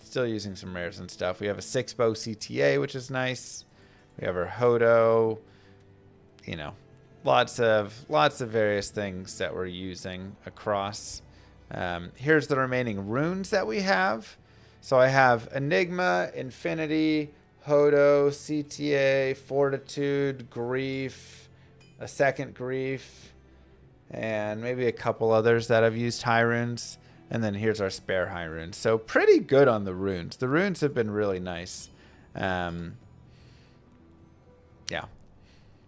Still using some rares and stuff. We have a 6-bow CTA, which is nice. We have our Hodo. You know, lots of various things that we're using across. Here's the remaining runes that we have. So I have Enigma, Infinity, Hodo, CTA, Fortitude, Grief, a second Grief, and maybe a couple others that I've used high runes. And then here's our spare high runes. So pretty good on the runes. The runes have been really nice. Yeah.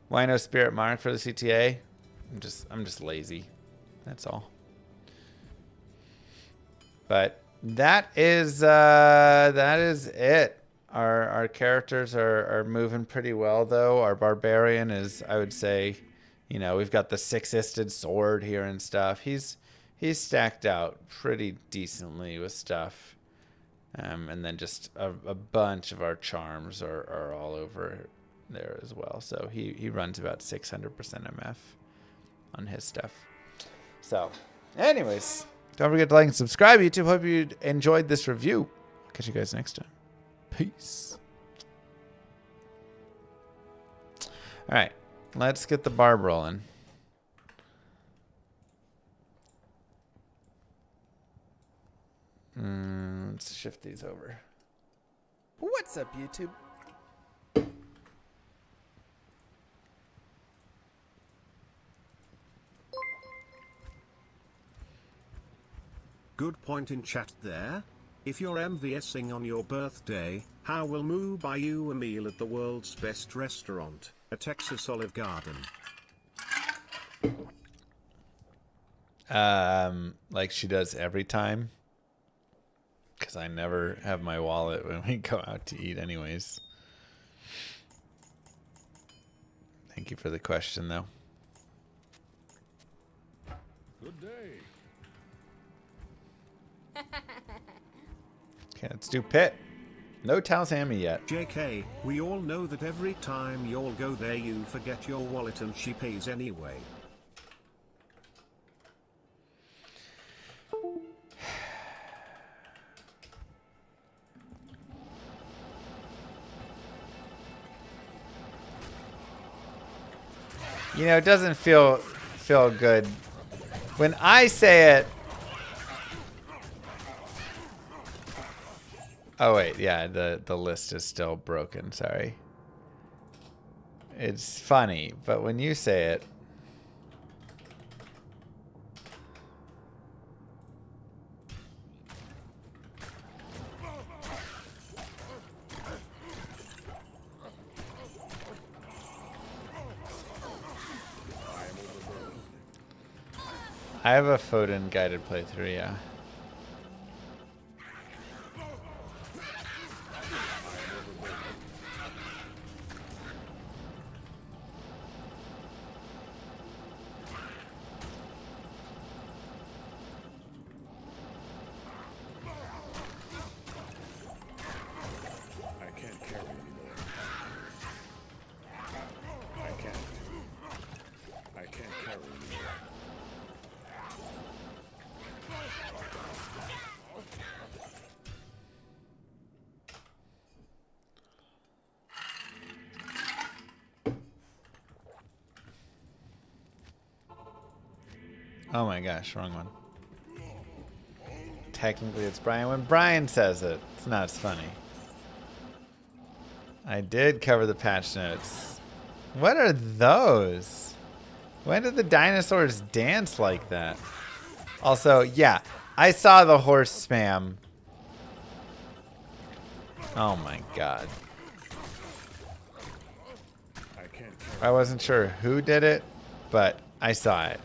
Why no Spirit Mark for the CTA? I'm just lazy. That's all. But that is it. Our characters are moving pretty well though. Our barbarian is, I would say, you know, we've got the 6-isted sword here and stuff. He's stacked out pretty decently with stuff. And then just a bunch of our charms are all over there as well. So he runs about 600% MF on his stuff. So, anyways, don't forget to like and subscribe, YouTube. Hope you enjoyed this review. Catch you guys next time. Peace. All right, let's get the barb rolling. Let's shift these over. What's up, YouTube? Good point in chat there. If you're MVSing on your birthday, how will Moo buy you a meal at the world's best restaurant, a Texas Olive Garden? Like she does every time. Because I never have my wallet when we go out to eat anyways. Thank you for the question, though. Good day. Okay, let's do pit. No Talsammy yet. JK, we all know that every time you'll go there you forget your wallet and she pays anyway. You know, it doesn't feel good. When I say it... Oh, wait. Yeah, the list is still broken. Sorry. It's funny, but when you say it... I have a Foden guided playthrough, yeah. I can't carry anymore. I can't carry anymore. Oh my gosh, wrong one. Technically it's Brian. When Brian says it, it's not as funny. I did cover the patch notes. What are those? When did the dinosaurs dance like that? Also, yeah, I saw the horse spam. Oh my god. I wasn't sure who did it, but I saw it.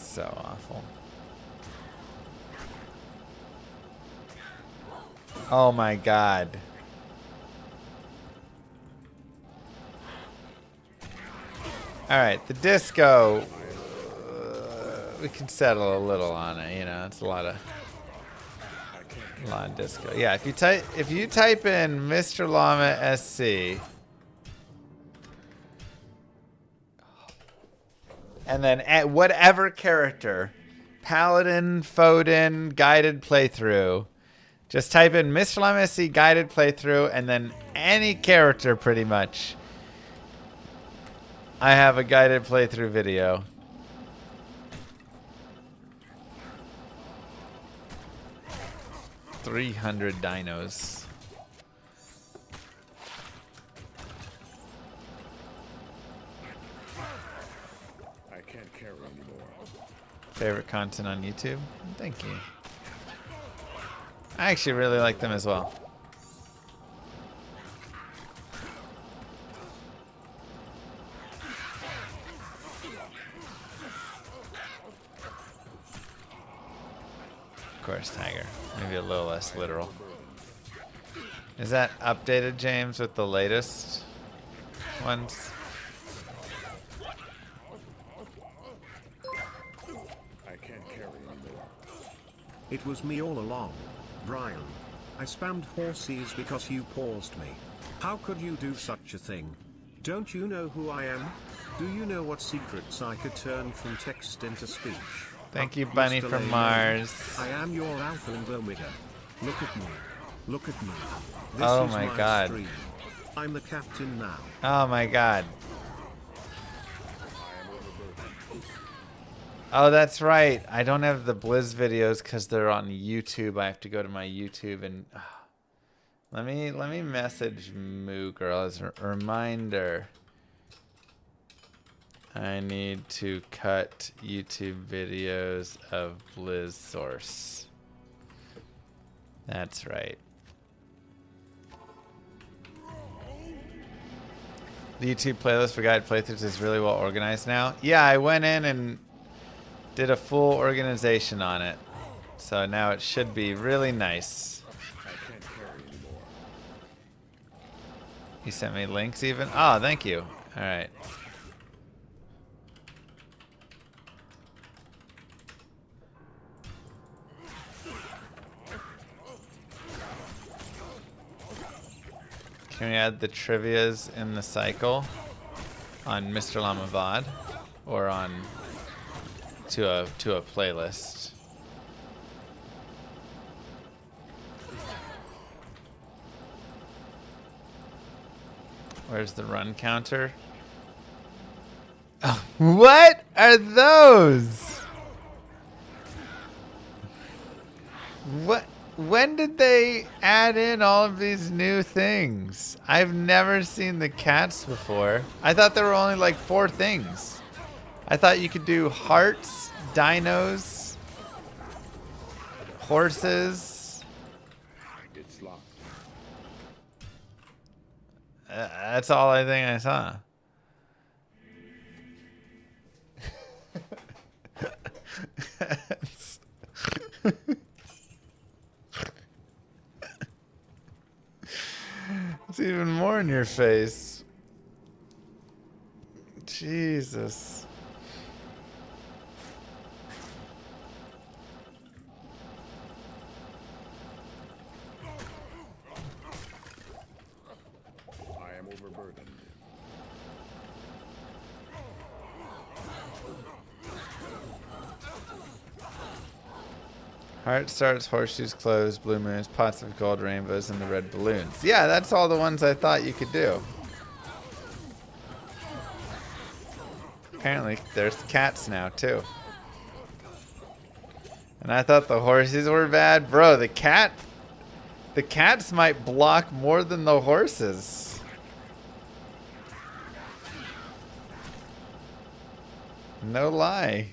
So awful. Oh my god. Alright, the disco. We can settle a little on it, you know, it's a lot of disco. Yeah, if you type in Mr. Llama SC, And then at whatever character, Paladin, Foden, guided playthrough. Just type in Mr. Llama SC guided playthrough, and then any character pretty much. I have a guided playthrough video. $300 dinos. I can't carry anymore. Favorite content on YouTube? Thank you. I actually really like them as well. Of course, Tiger. Maybe a little less literal. Is that updated, James, with the latest ones? I can't carry anymore. It was me all along, Brian. I spammed horses because you paused me. How could you do such a thing? Don't you know who I am? Do you know what secrets I could turn from text into speech? Thank you, Bunny Mr. from Lane. Mars. I am your alpha and omega. Look at me. Look at me. This Oh is my God. stream. I'm the captain now. Oh my god. Oh, that's right. I don't have the Blizz videos because they're on YouTube. I have to go to my YouTube and let me message Moo Girl as a reminder. I need to cut YouTube videos of Blizz source. That's right. The YouTube playlist for guided playthroughs is really well organized now. Yeah, I went in and did a full organization on it. So now it should be really nice. I can't carry anymore. You sent me links even? Oh, thank you. All right. Can we add the trivias in the cycle on Mr. Llama VOD or on to a playlist? Where's the run counter? Oh, what are those? What? When did they add in all of these new things? I've never seen the cats before. I thought there were only like 4 things. I thought you could do hearts, dinos, horses. It's locked. That's all I think I saw. It's even more in your face. Jesus. I am overburdened. Heart stars, horseshoes, clothes, blue moons, pots of gold, rainbows, and the red balloons. Yeah, that's all the ones I thought you could do. Apparently, there's cats now, too. And I thought the horses were bad. Bro, the cats might block more than the horses. No lie.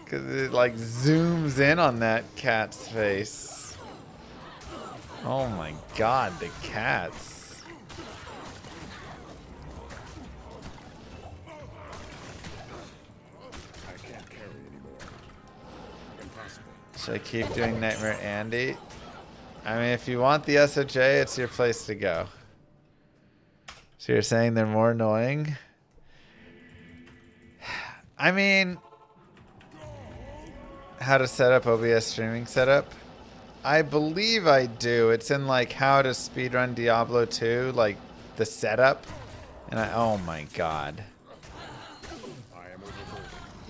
Because it like zooms in on that cat's face. Oh my god, the cats. I can't carry anymore. Impossible. Should I keep doing Nightmare Andy? I mean, if you want the SOJ, it's your place to go. So you're saying they're more annoying? I mean, how to set up OBS streaming setup? I believe I do. It's in like how to speedrun Diablo 2, like the setup. And oh my god.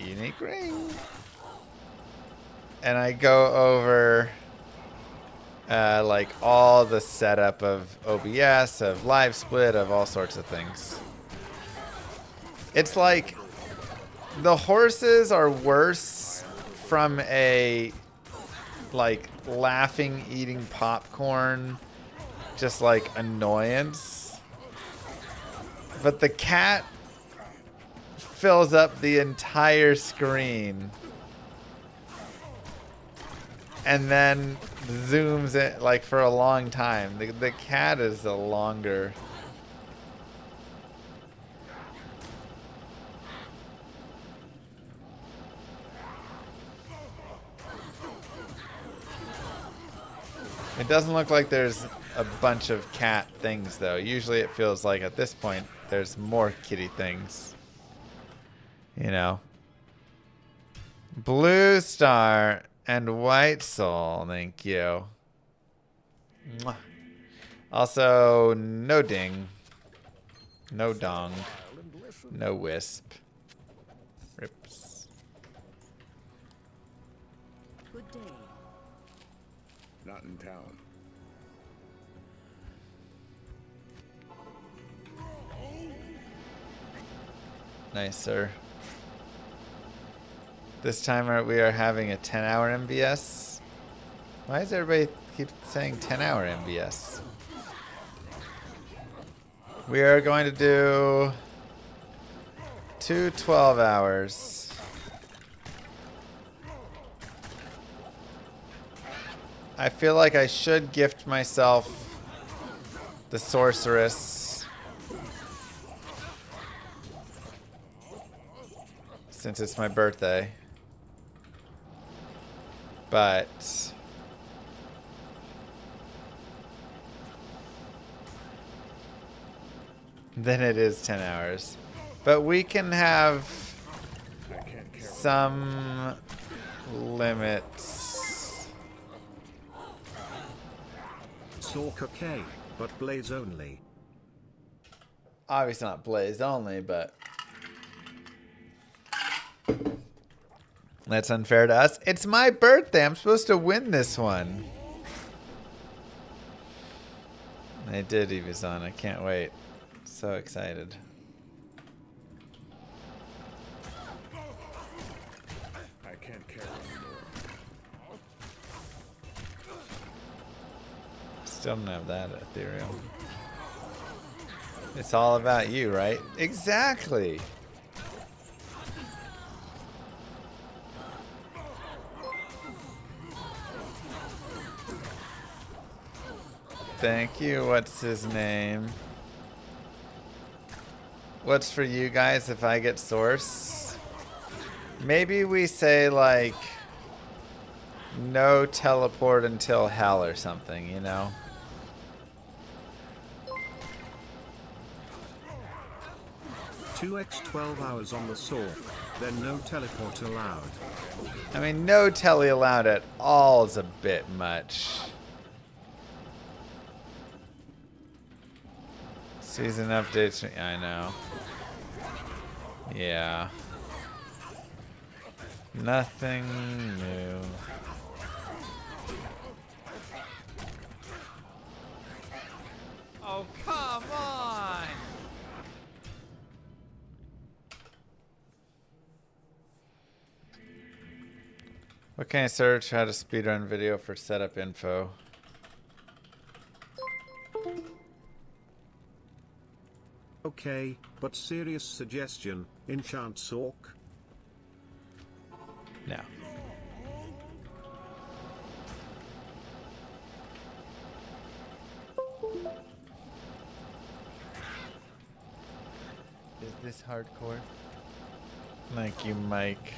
unique ring. And I go over like all the setup of OBS, of live split, of all sorts of things. It's like the horses are worse from a like laughing, eating popcorn, just like annoyance. But the cat fills up the entire screen and then zooms in like for a long time. The cat is a longer. It doesn't look like there's a bunch of cat things though. Usually it feels like at this point there's more kitty things. You know. Blue Star and White Soul, thank you. Mwah. Also, no ding. No dong. No wisp. Rips. Good day. Not in town. Nice, sir. This time we are having a 10-hour MBS. Why does everybody keep saying 10-hour MBS? We are going to do 2 12 hours. I feel like I should gift myself the Sorceress, since it's my birthday. But then it is 10 hours. But we can have some limits. Sork okay, but Blaze only. Obviously not Blaze only, but that's unfair to us. It's my birthday. I'm supposed to win this one. I did, Evazon. I can't wait. So excited. I can't carry anymore. Still don't have that Ethereum. It's all about you, right? Exactly. Thank you. What's his name? What's for you guys if I get source? Maybe we say like no teleport until hell or something, you know? 2x 12 hours on the Sork, then no teleport allowed. I mean, no telly allowed at all is a bit much. Season updates, I know. Yeah. Nothing new. Oh, come on! What can I search? How to speedrun video for setup info. Okay, but serious suggestion, enchant Sork? No. Is this hardcore? Thank you, Mike.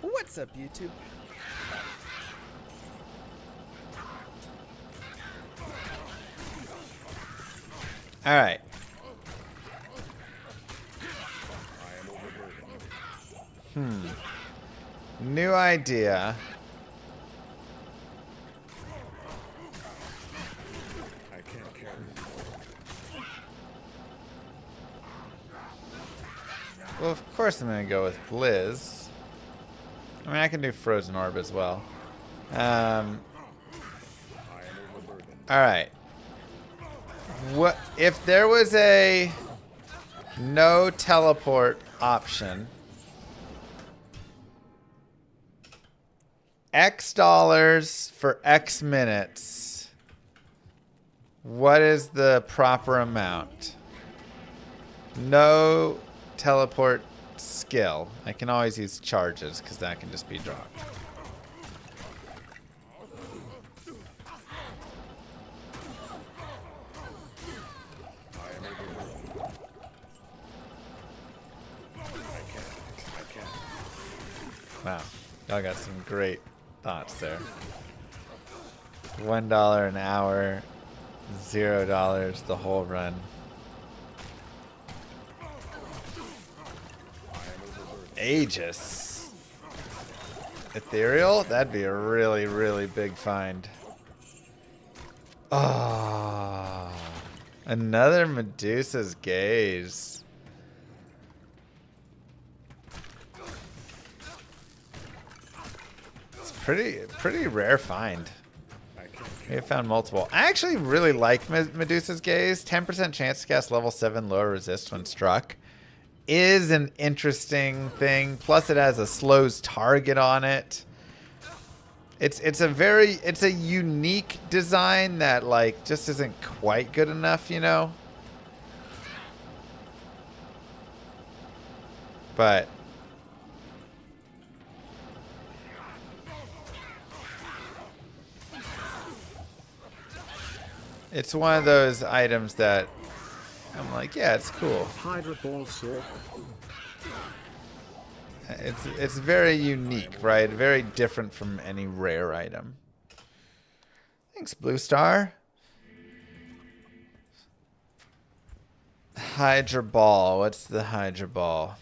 What's up, YouTube? All right. New idea. I can't Well, of course I'm going to go with Blizz. I mean, I can do Frozen Orb as well. Alright. What if there was a no teleport option? X dollars for X minutes. What is the proper amount? No teleport skill. I can always use charges because that can just be dropped. Wow, y'all got some great thoughts there. $1 an hour, $0 the whole run. Aegis. Ethereal? That'd be a really, really big find. Oh, another Medusa's Gaze. It's pretty rare find. We have found multiple. I actually really like Medusa's Gaze. 10% chance to cast level 7 lower resist when struck is an interesting thing. Plus it has a slows target on it. It's a unique design that like just isn't quite good enough, you know? But it's one of those items that I'm like, yeah, it's cool. Hydra ball sword. It's very unique, right? Very different from any rare item. Thanks, Blue Star. Hydra ball. What's the Hydra ball?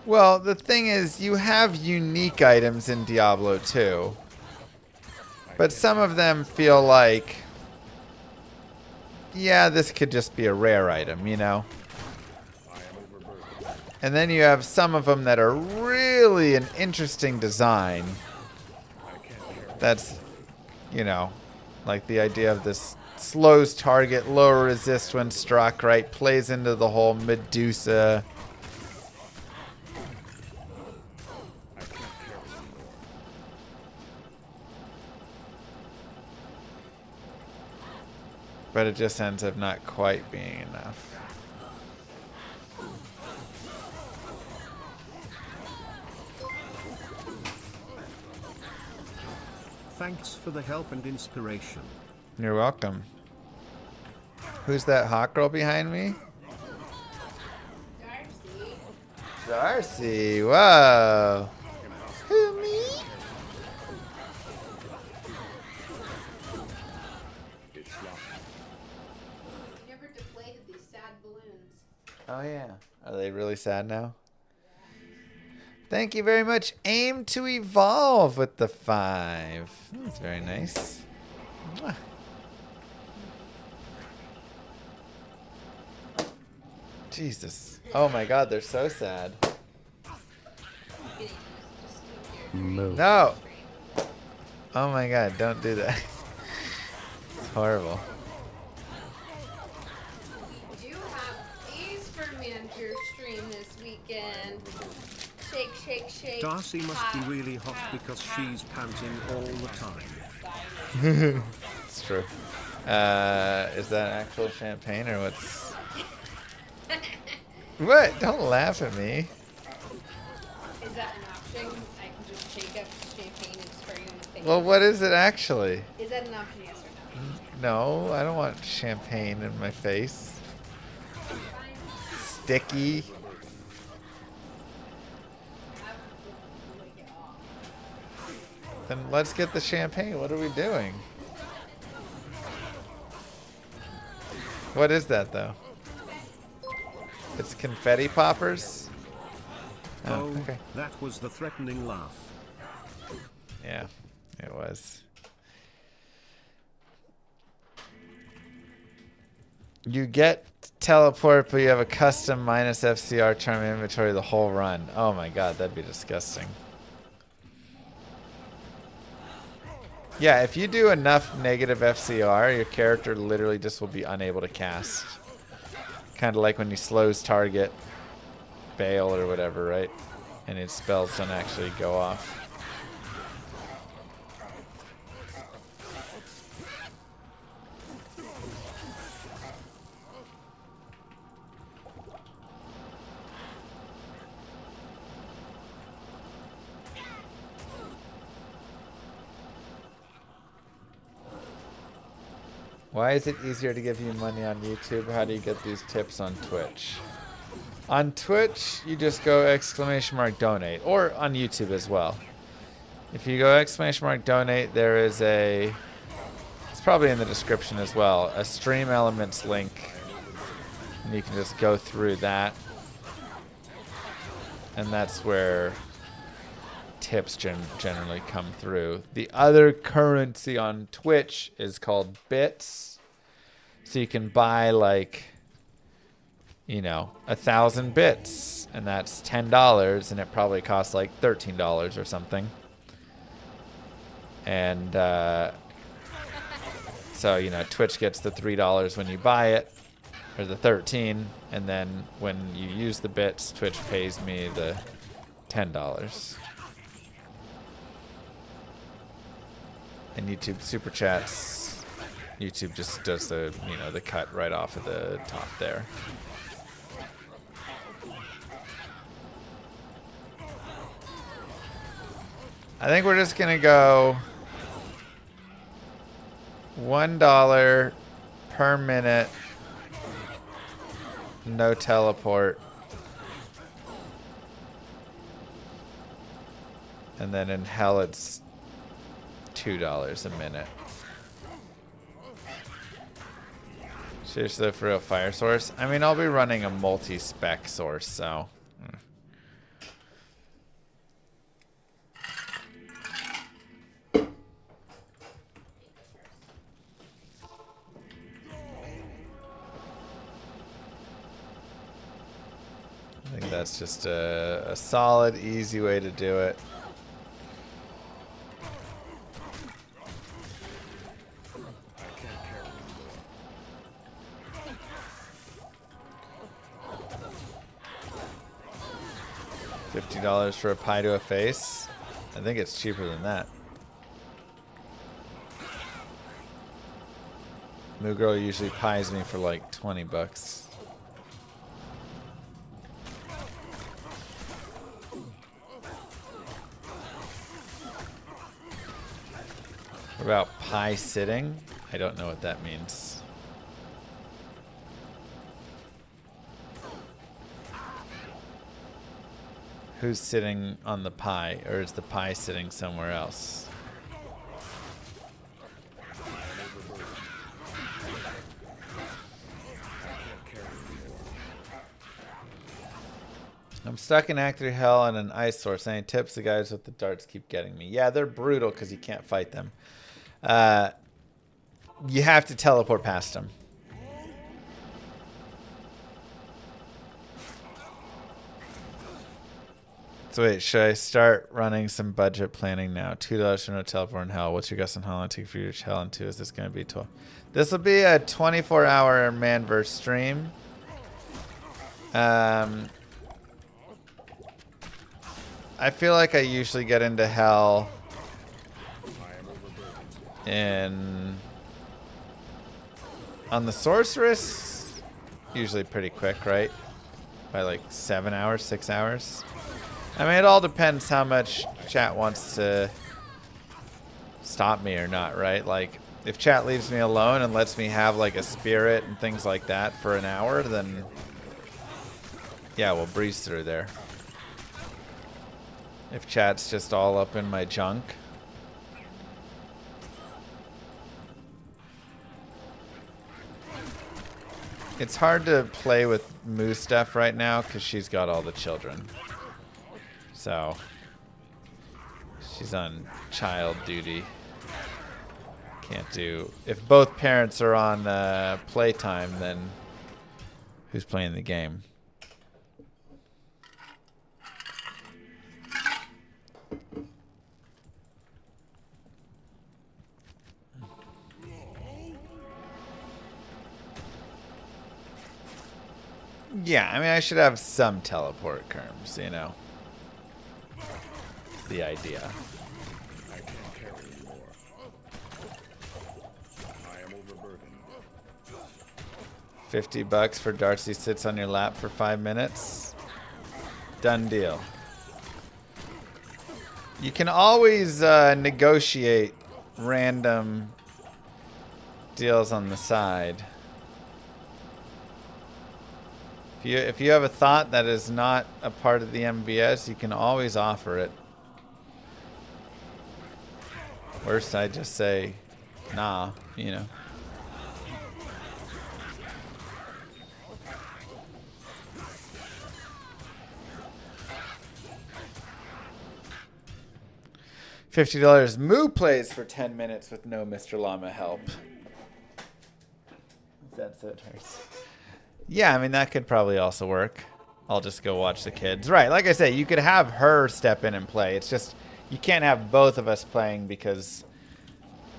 Well, the thing is, you have unique items in Diablo 2. But some of them feel like, yeah, this could just be a rare item, you know? And then you have some of them that are really an interesting design. That's, you know, like the idea of this slows target, lower resist when struck, right? Plays into the whole Medusa. But it just ends up not quite being enough. Thanks for the help and inspiration. You're welcome. Who's that hot girl behind me? Darcy. Whoa. Who, me? Oh yeah. Are they really sad now? Thank you very much. Aim to evolve with the 5. That's very nice. Mwah. Jesus. Oh my god, they're so sad. No. Oh my god, don't do that. It's horrible. Shake, shake. Darcy must be really hot because she's panting all the time. It's true. Is that actual champagne or what's... What? Don't laugh at me. Is that an option? I can just shake up champagne and spray you in the face. Well, what is it actually? Is that an option, yes or no? No, I don't want champagne in my face. Sticky. Then let's get the champagne. What are we doing? What is that, though? It's confetti poppers? Oh, okay. That was the threatening laugh. Yeah, it was. You get teleport, but you have a custom minus FCR charm inventory the whole run. Oh my god, that'd be disgusting. Yeah, if you do enough negative FCR, your character literally just will be unable to cast. Kind of like when you slows target Bail or whatever, right? And its spells don't actually go off. Why is it easier to give you money on YouTube? How do you get these tips on Twitch? On Twitch, you just go !donate, or on YouTube as well. If you go !donate, there is a, it's probably in the description as well, a Stream Elements link. And you can just go through that. And that's where tips generally come through. The other currency on Twitch is called bits. So you can buy like, you know, 1,000 bits, and that's $10, and it probably costs like $13 or something. And so, you know, Twitch gets the $3 when you buy it, or the 13, and then when you use the bits, Twitch pays me the $10. And YouTube super chats, YouTube just does the, you know, the cut right off of the top there. I think we're just gonna go $1 per minute, no teleport. And then in hell it's $2 a minute. Seriously, for a fire source? I mean, I'll be running a multi-spec source, so. I think that's just a solid, easy way to do it. $50 for a pie to a face? I think it's cheaper than that. Moo Girl usually pies me for like 20 bucks. What about pie sitting? I don't know what that means. Who's sitting on the pie, or is the pie sitting somewhere else? I'm stuck in Actor Hell and an ice source. Any tips? The guys with the darts keep getting me. Yeah, they're brutal because you can't fight them. You have to teleport past them. So wait, should I start running some budget planning now? $2 for no teleport in hell. What's your guess on how long it takes for you to hell in 2? Is this going to be 12? This will be a 24-hour Manverse stream. I feel like I usually get into hell in on the sorceress, usually pretty quick, right? By like 7 hours, 6 hours. I mean, it all depends how much chat wants to stop me or not, right? Like, if chat leaves me alone and lets me have like a spirit and things like that for an hour, then yeah, we'll breeze through there. If chat's just all up in my junk. It's hard to play with Moo stuff right now because she's got all the children. So she's on child duty. Can't do. If both parents are on playtime, then who's playing the game? Yeah, I mean, I should have some teleport kerms, you know. It's the idea. I can't carry anymore. I am overburdened. $50 for Darcy sits on your lap for 5 minutes. Done deal. You can always negotiate random deals on the side. If you have a thought that is not a part of the MVS, you can always offer it. Worst, I just say, nah, you know. $50. Moo plays for 10 minutes with no Mr. Llama help. That's it. Yeah, I mean, that could probably also work. I'll just go watch the kids. Right, like I say, you could have her step in and play. It's just, you can't have both of us playing because,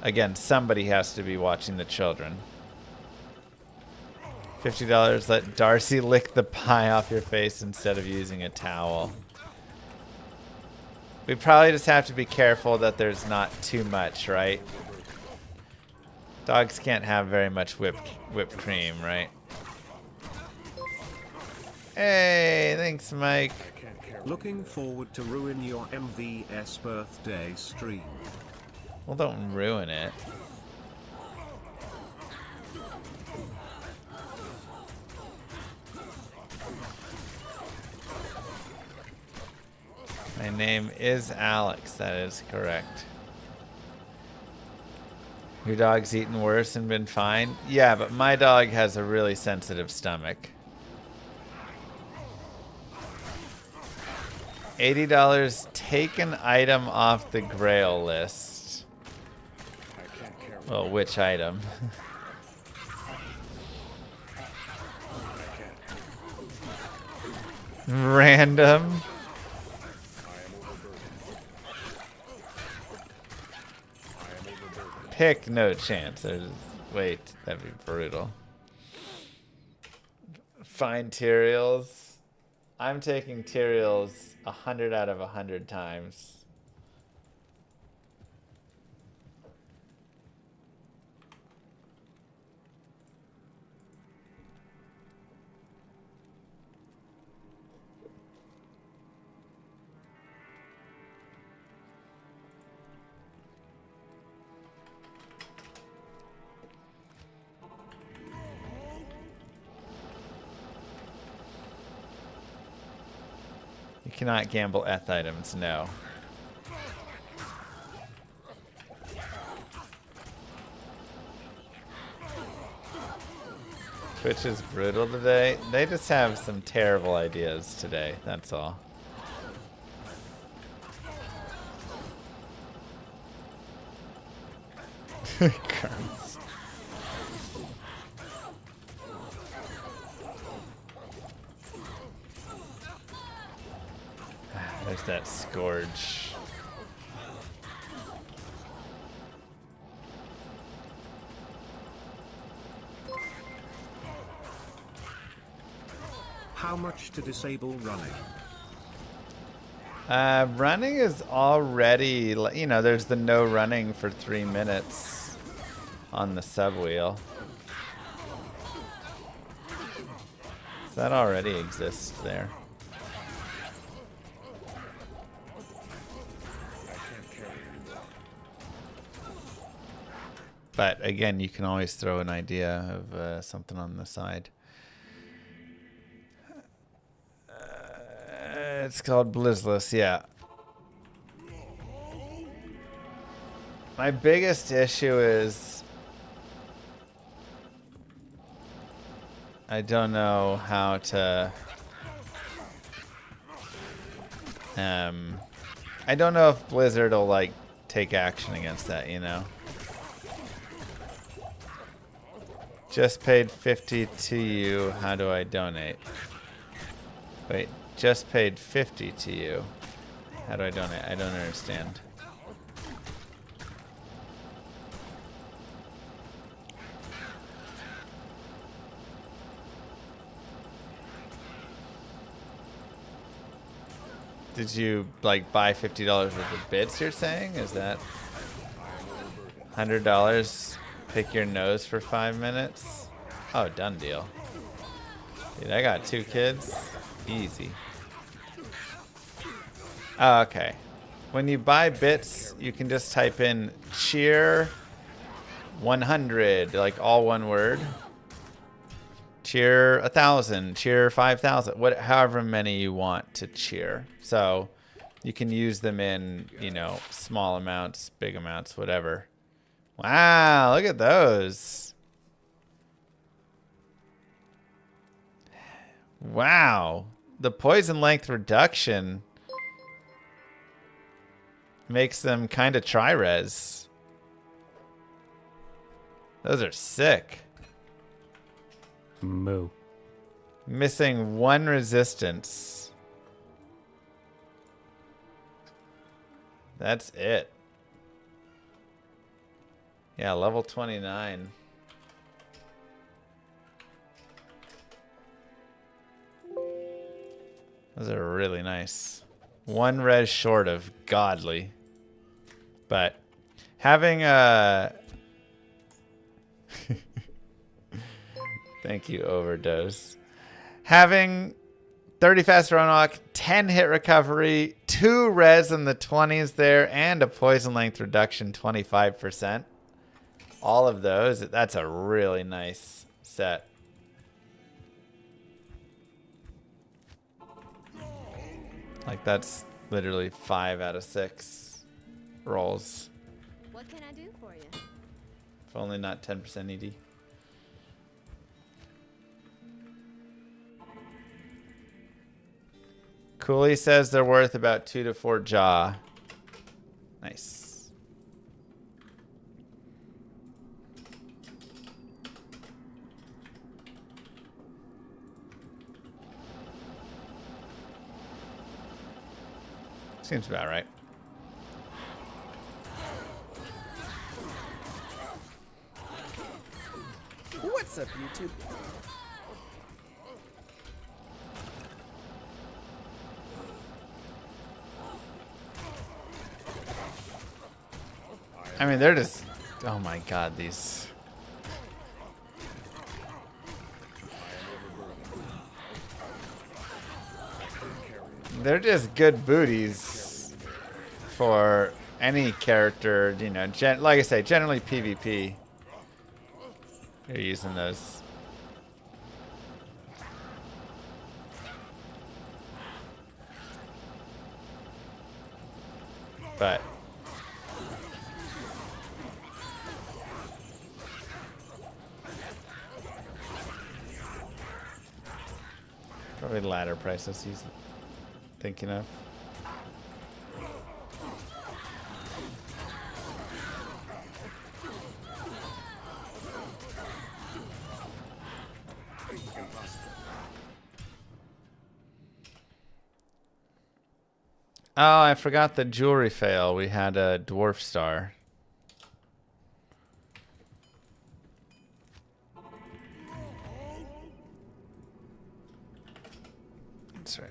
again, somebody has to be watching the children. $50, let Darcy lick the pie off your face instead of using a towel. We probably just have to be careful that there's not too much, right? Dogs can't have very much whipped cream, right? Hey, thanks, Mike. Looking forward to ruin your MVS birthday stream. Well, don't ruin it. My name is Alex, that is correct. Your dog's eaten worse and been fine? Yeah, but my dog has a really sensitive stomach. $80, take an item off the Grail list. Well, which item? Random. Pick no chance. Wait, that'd be brutal. Find Tyraels. I'm taking Tyraels 100 out of 100 times. You cannot gamble eth items, no. Twitch is brutal today. They just have some terrible ideas today, that's all. Crumbs. There's that Scourge. How much to disable running? Running is already, you know, there's the no running for 3 minutes on the sub wheel. So that already exists there. But again, you can always throw an idea of something on the side. It's called Blizzless, yeah. My biggest issue is I don't know how to I don't know if Blizzard will like take action against that, you know. Just paid 50 to you. How do I donate? Wait, just paid 50 to you. How do I donate? I don't understand. Did you like buy $50 worth of bits, you're saying? Is that $100? Pick your nose for 5 minutes? Oh, done deal. Dude, I got 2 kids. Easy. Oh, okay. When you buy bits, you can just type in cheer 100, like all one word. Cheer 1,000, cheer 5,000, however many you want to cheer. So you can use them in, you know, small amounts, big amounts, whatever. Wow, look at those. Wow. The poison length reduction makes them kind of tri-res. Those are sick. Moo. Missing 1 resistance. That's it. Yeah, level 29. Those are really nice. 1 res short of godly. But having a... Thank you, Overdose. Having 30 faster unlock, 10 hit recovery, 2 res in the 20s there, and a poison length reduction 25%. All of those, that's a really nice set. Like that's literally 5 out of 6 rolls. What can I do for you? If only not 10% ED. Cooley says they're worth about 2 to 4 jaw. Nice. Seems about right. What's up, YouTube? I mean, they're just... Oh my god, these... They're just good booties for any character, you know, like I say, generally PvP. You're using those. But probably ladder prices he's thinking of. Oh, I forgot the jewelry fail. We had a dwarf star. That's right.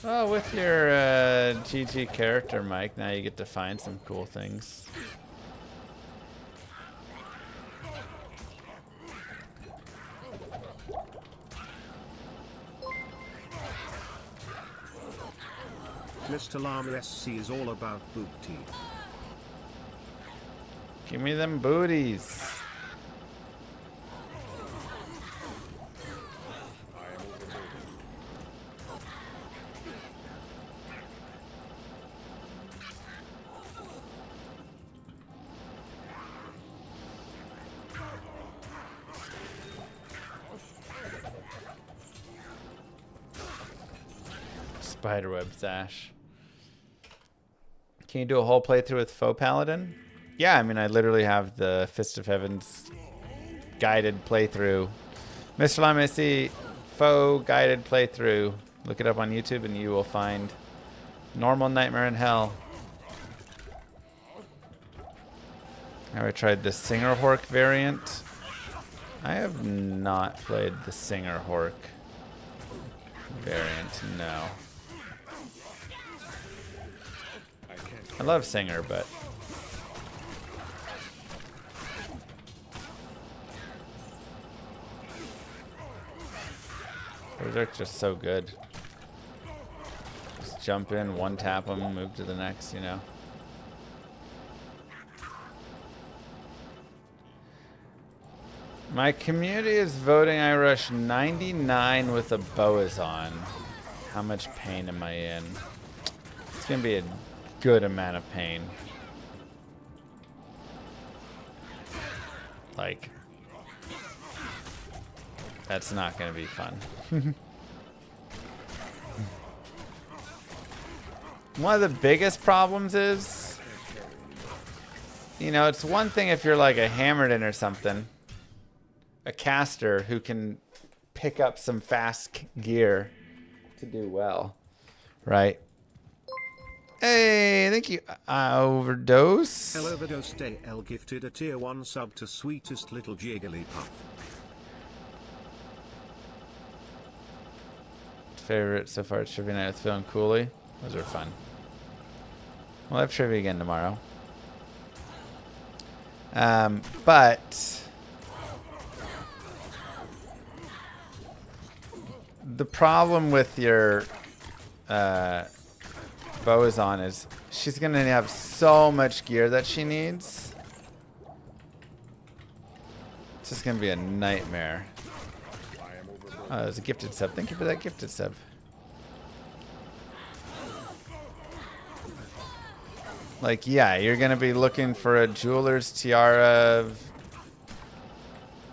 Oh, with your GG character, Mike, now you get to find some cool things. Mr. Llama SC is all about booty. Give me them booties. Spiderweb Sash. Can you do a whole playthrough with Faux Paladin? Yeah, I mean, I literally have the Fist of Heaven's guided playthrough. Mr. Llama, I see Faux guided playthrough. Look it up on YouTube and you will find Normal Nightmare in Hell. Have I tried the Singer Hork variant? I have not played the Singer Hork variant, no. I love Singer, but they're just so good. Just jump in, one tap them, move to the next, you know. My community is voting I rush 99 with a Boazon. How much pain am I in? It's gonna be a good amount of pain. Like, that's not gonna be fun. One of the biggest problems is, you know, it's one thing if you're like a Hammerden or something, a caster who can pick up some fast gear to do well, right? Hey, thank you, Overdose. El Overdose Day L gifted a tier 1 sub to Sweetest Little Jigglypuff. Favorite so far, Trivia Night with Phil and Cooley. Those are fun. We'll have trivia again tomorrow. But the problem with your Boazon is she's going to have so much gear that she needs. It's just going to be a nightmare. Oh, there's a gifted sub. Thank you for that gifted sub. Like, yeah, you're going to be looking for a jeweler's tiara of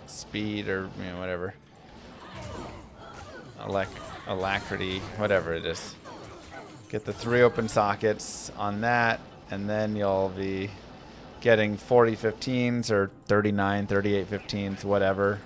speed or, you know, whatever. Alacrity, whatever it is. Get the 3 open sockets on that, and then you'll be getting 40 15s or 39, 38 15s, whatever,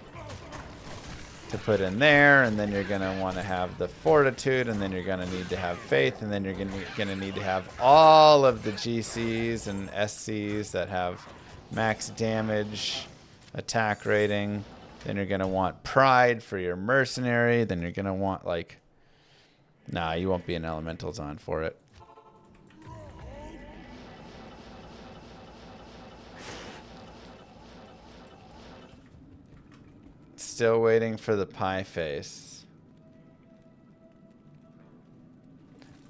to put in there, and then you're going to want to have the fortitude, and then you're going to need to have faith, and then you're going to need to have all of the GCs and SCs that have max damage, attack rating. Then you're going to want pride for your mercenary. Then you're going to want, like, nah, you won't be an elementals on for it. Still waiting for the pie face.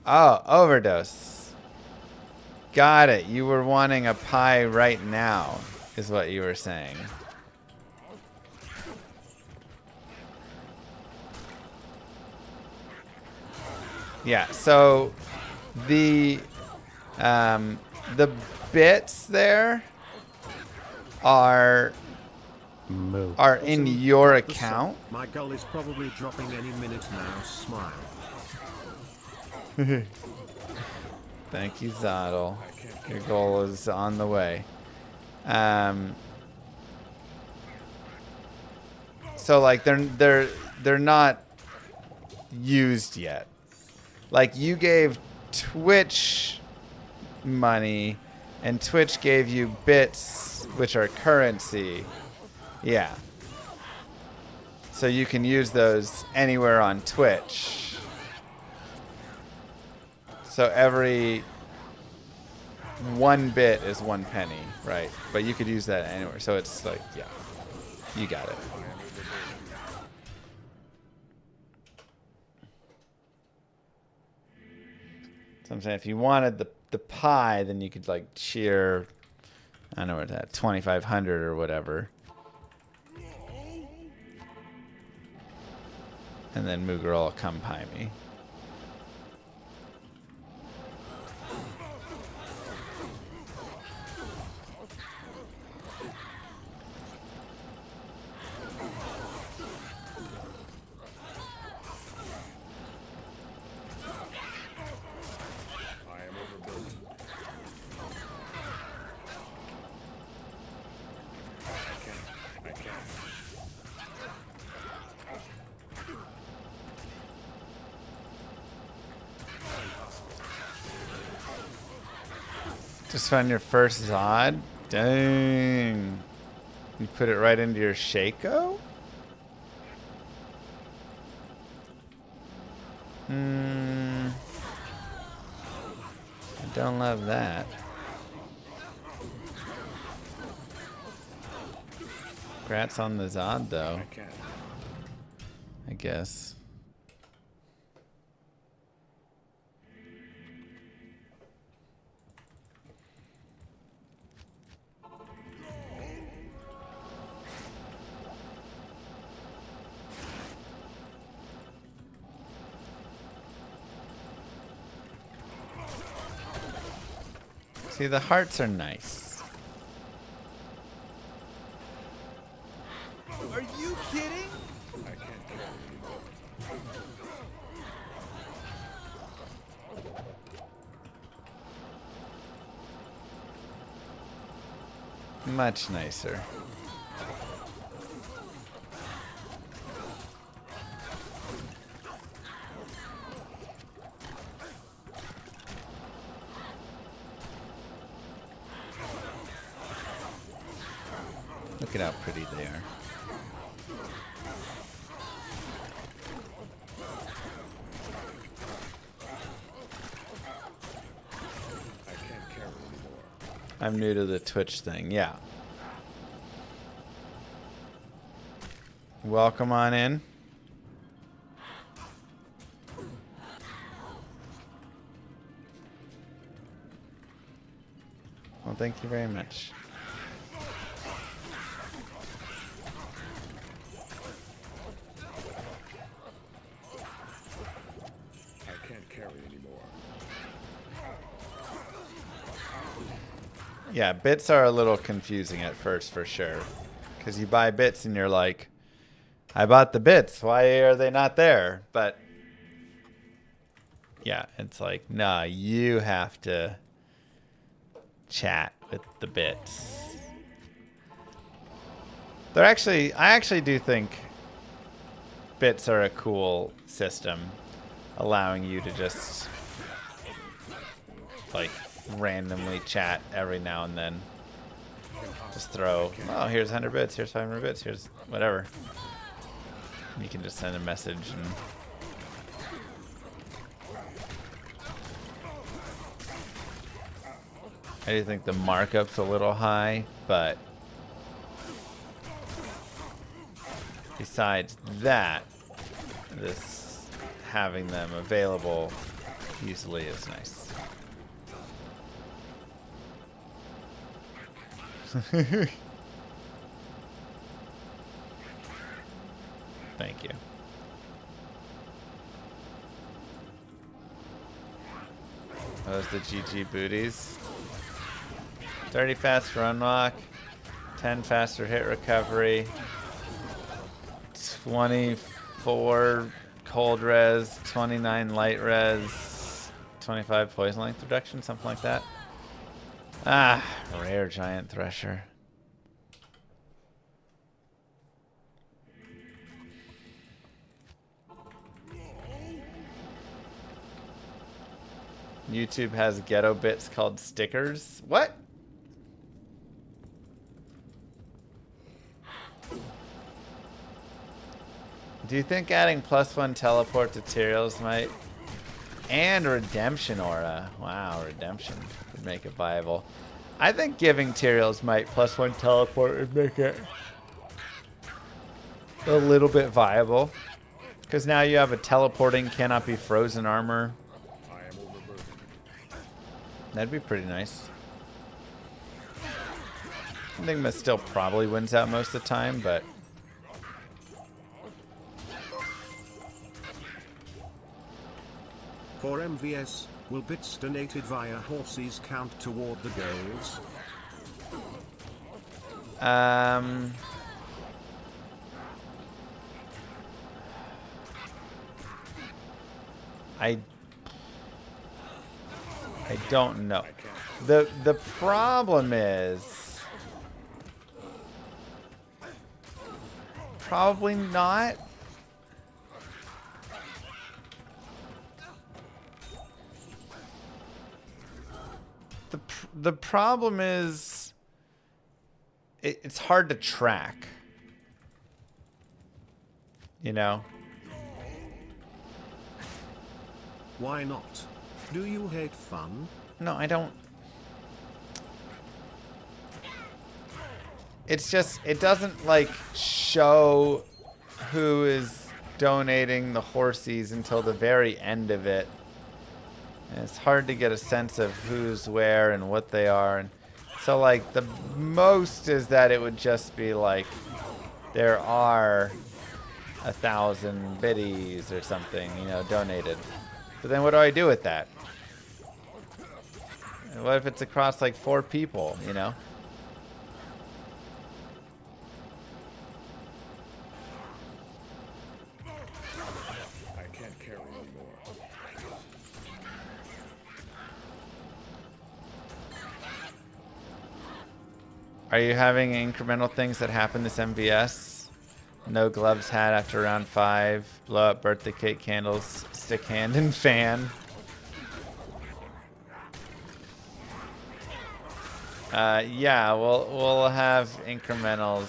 Oh, Overdose. Got it. You were wanting a pie right now, is what you were saying. Yeah, so the bits there are in your account. My gull is probably dropping any minute now. Smile. Thank you, Zottle. Your goal is on the way. So like they're not used yet. Like, you gave Twitch money, and Twitch gave you bits, which are currency. Yeah. So you can use those anywhere on Twitch. So every 1 bit is 1 penny, right? But you could use that anywhere. So it's like, yeah, you got it. So I'm saying if you wanted the pie, then you could like cheer, I don't know what that, 2,500 or whatever. And then Mooger will come pie me. Just found your first Zod? Dang. You put it right into your Shaco? I don't love that. Congrats on the Zod, though. I guess. See, the hearts are nice. Are you kidding? I can't carry anymore. Much nicer. Look at how pretty they are. I can't carry anymore. I'm new to the Twitch thing, yeah. Welcome on in. Well, thank you very much. I can't carry anymore. Yeah, bits are a little confusing at first for sure. Because you buy bits and you're like, I bought the bits. Why are they not there? But yeah, it's like, nah, you have to chat with the bits. I actually do think bits are a cool system, allowing you to just like randomly chat every now and then. Just throw, oh, here's 100 bits, here's 500 bits, here's whatever. You can just send a message and I do think the markup's a little high, but besides that, this having them available easily is nice. Thank you. Those the GG booties. 30 fast run lock, 10 faster hit recovery, 24 cold res, 29 light res, 25 poison length reduction, something like that. Ah, rare giant thresher. YouTube has ghetto bits called stickers. What? Do you think adding +1 teleport to Tyrael's might? And redemption aura. Wow, redemption would make it viable. I think giving Tyrael's might +1 teleport would make it a little bit viable. Because now you have a teleporting, cannot be frozen armor. I am overburdened. That'd be pretty nice. I think Miss still probably wins out most of the time, but For MVS, will bits donated via horses count toward the goals? I don't know. The problem is probably not. The the problem is it's hard to track. You know? Why not? Do you hate fun? No, I don't. It's just, it doesn't like show who is donating the horsies until the very end of it. And it's hard to get a sense of who's where and what they are. And so like the most is that it would just be like there are 1,000 biddies or something, you know, donated. But then what do I do with that? And what if it's across like 4 people, you know? I can't carry anymore. Are you having incremental things that happen this MVS? No gloves hat after round 5. Blow up birthday cake candles. Stick hand and fan. Yeah, we'll have incrementals.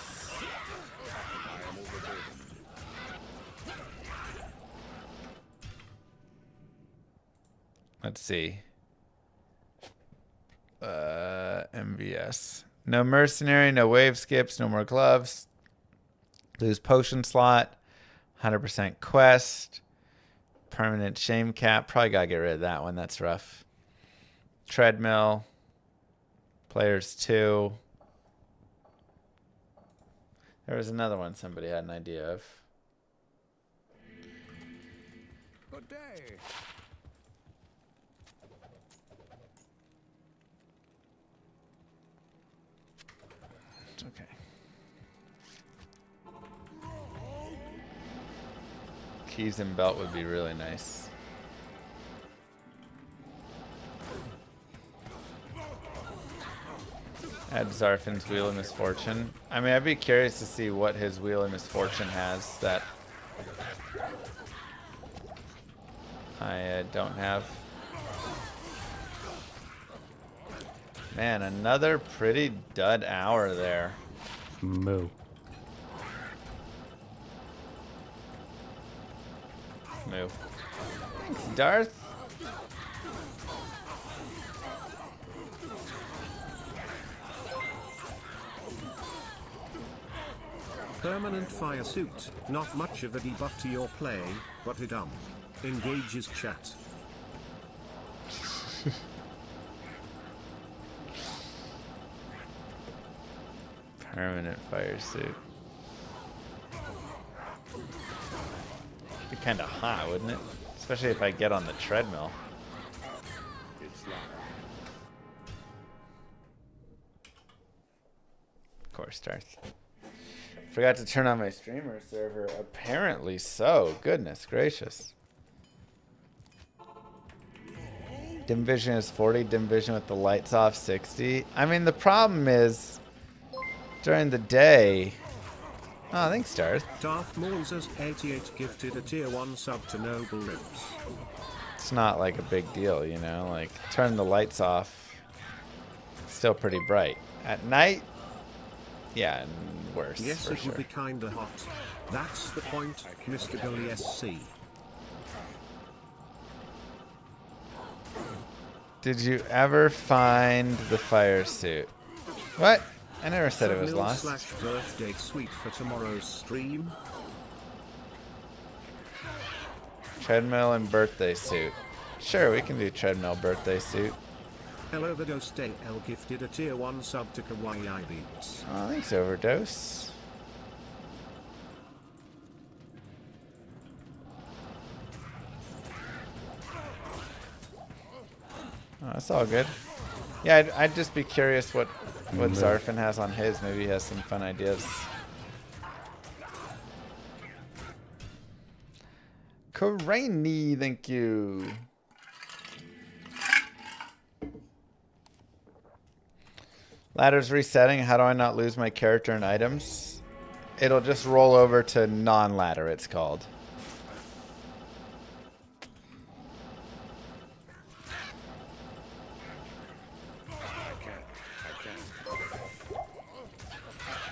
Let's see. MVS. No mercenary, no wave skips, no more gloves. Lose potion slot. 100% quest. Permanent shame cap. Probably gotta get rid of that one. That's rough. Treadmill. Players 2. There was another one somebody had an idea of. Good day. It's okay. Keys and belt would be really nice. Add Zarfin's Wheel of Misfortune. I mean, I'd be curious to see what his Wheel of Misfortune has that I don't have. Man, another pretty dud hour there. Moo. Move. Thanks, Darth. Permanent fire suit. Not much of a debuff to your play, but it engages chat. Permanent fire suit. Be kind of hot, wouldn't it? Especially if I get on the treadmill. It's Llama. Of course, Darth. Forgot to turn on my streamer server. Apparently so. Goodness gracious. Dim vision is 40. Dim vision with the lights off 60. I mean, the problem is during the day. Oh, thanks, Darth. Darth Maul's 88 gifted a tier 1 sub to Noble Lips. It's not like a big deal, you know? Like, turn the lights off. Still pretty bright. At night, yeah, and worse. Yes, for it sure. would be kinda hot. That's the point, Mr. Gully SC. Did you ever find the fire suit? What? I never said it was lost. / birthday suite for tomorrow's stream. Treadmill and birthday suit. Sure, we can do treadmill birthday suit. Hello, the Dose Day L gifted a tier 1 sub to Kawaii Beats. Oh, thanks, Overdose. Oh, that's all good. Yeah, I'd just be curious what Zarfin has on his. Maybe he has some fun ideas. Karaini, thank you. Ladder's resetting. How do I not lose my character and items? It'll just roll over to non-ladder, it's called.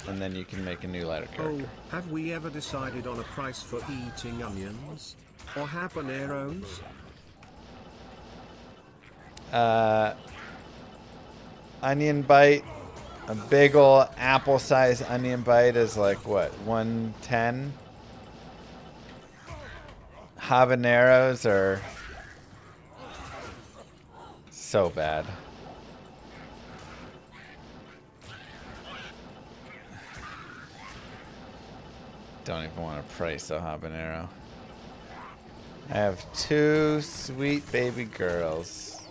and then you can make a new ladder Oh, character. have we ever decided on a price for eating onions? Or habaneros? Onion bite, a big ol' apple-sized onion bite is like what, 110? Habaneros are so bad. Don't even want to price a habanero. I have 2 sweet baby girls.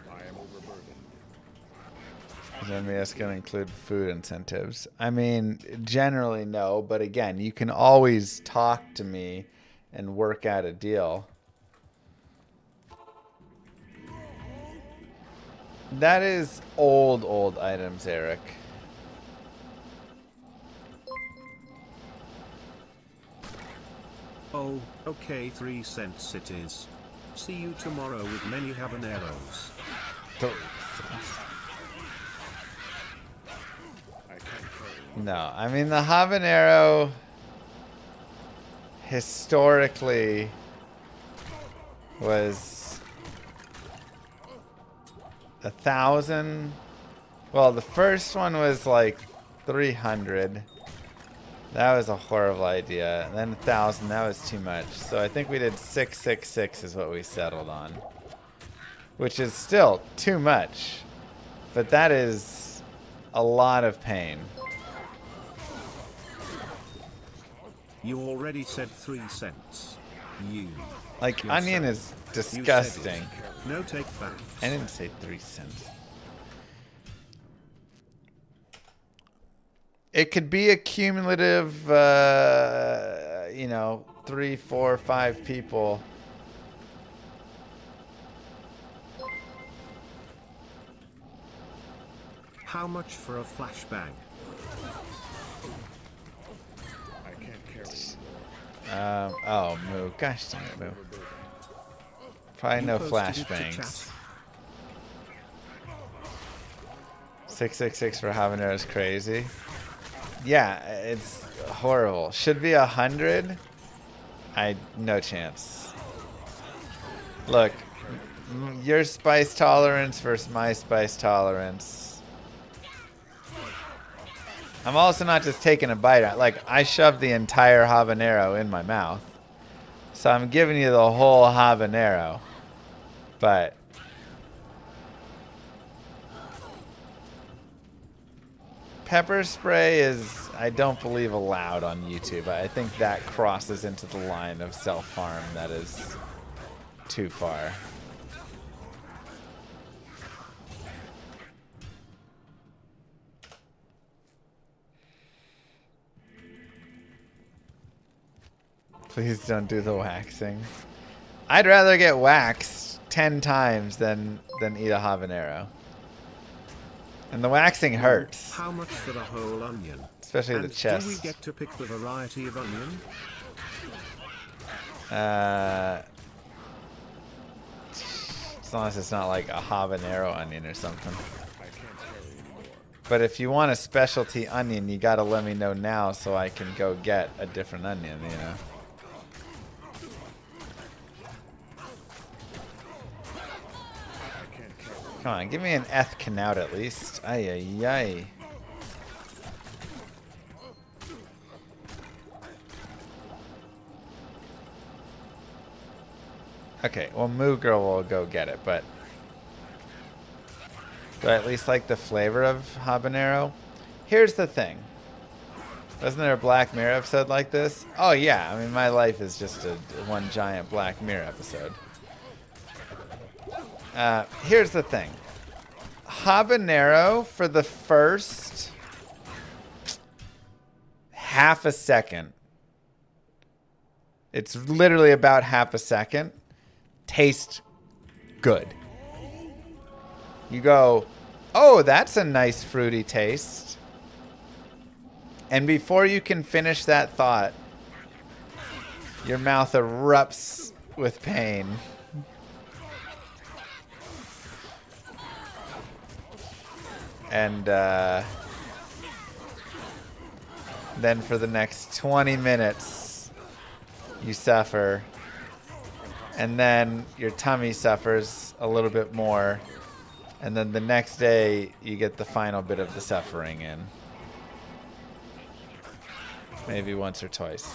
I am overburdened. Is MBS going to include food incentives? I mean, generally no, but again, you can always talk to me and work out a deal. That is old items, Eric. Oh, okay, 3 cents it is. See you tomorrow with many habaneros. No, I mean the habanero historically was 1,000. Well, the first one was like 300. That was a horrible idea. And then 1,000, that was too much. So I think we did 666 is what we settled on. Which is still too much. But that is a lot of pain. You already said 3 cents. You. Like, Yourself. onion is You said disgusting. it. No take back. I didn't say 3 cents. It could be a cumulative, you know, 3, 4, 5 people. How much for a flashbang? I can't carry anymore. Oh, Moo. Gosh dang it, Moo. Probably no You posted it to flashbangs. chat. 666 for habanero is crazy. Yeah, it's horrible. Should be 100. No chance. Look, your spice tolerance versus my spice tolerance. I'm also not just taking a bite out. Like, I shoved the entire habanero in my mouth. So I'm giving you the whole habanero. But pepper spray is, I don't believe, allowed on YouTube. I think that crosses into the line of self-harm that is too far. Please don't do the waxing. I'd rather get waxed 10 times than eat a habanero. And the waxing hurts, How much for the whole onion? especially And the chest. do we get to pick the variety of onion? As long as it's not like a habanero onion or something. I can't carry anymore. But if you want a specialty onion, you gotta let me know now so I can go get a different onion, you know? I can't carry. Come on, give me an eth canout at least. Ay, ay, ay. Okay, well, Moo Girl will go get it, but do I at least like the flavor of habanero? Here's the thing. Wasn't there a Black Mirror episode like this? Oh, yeah. I mean, my life is just one giant Black Mirror episode. Here's the thing. Habanero for the first half a second. It's literally about half a second. Tastes good. You go, oh, that's a nice fruity taste. And before you can finish that thought, your mouth erupts with pain. And then for the next 20 minutes, you suffer. And then your tummy suffers a little bit more. And then the next day, you get the final bit of the suffering in. Maybe once or twice.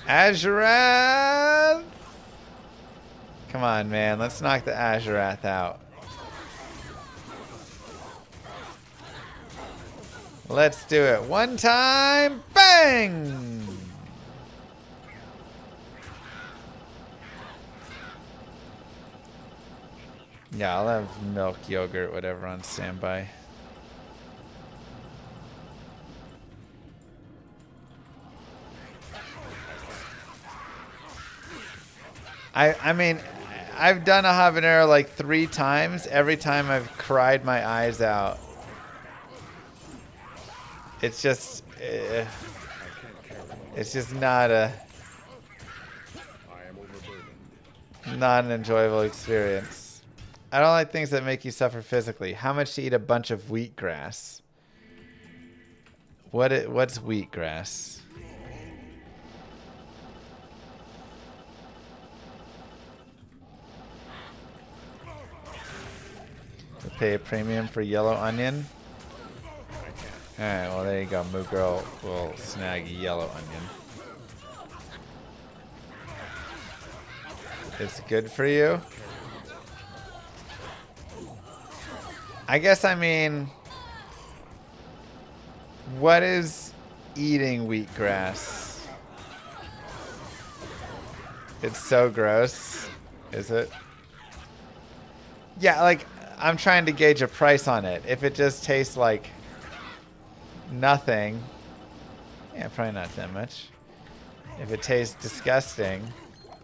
Azurath! Come on, man. Let's knock the Azurath out. Let's do it. One time. Bang! Yeah, I'll have milk, yogurt, whatever on standby. I mean, I've done a habanero like 3 times. Every time I've cried my eyes out. It's just not an enjoyable experience. I don't like things that make you suffer physically. How much to eat a bunch of wheatgrass? What's wheatgrass? To pay a premium for yellow onion? Alright, well there you go. Moo Girl will snag yellow onion. It's good for you? I guess, I mean, what is eating wheatgrass? It's so gross. Is it? Yeah, like, I'm trying to gauge a price on it. If it just tastes like nothing, yeah, probably not that much. If it tastes disgusting,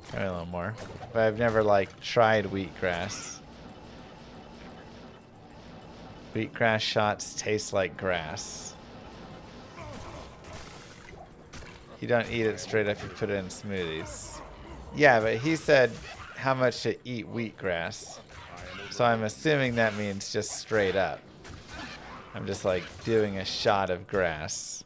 probably a little more. But I've never, like, tried wheatgrass. Wheatgrass shots taste like grass. You don't eat it straight up, you put it in smoothies. Yeah, but he said how much to eat wheatgrass. So I'm assuming that means just straight up. I'm just like doing a shot of grass.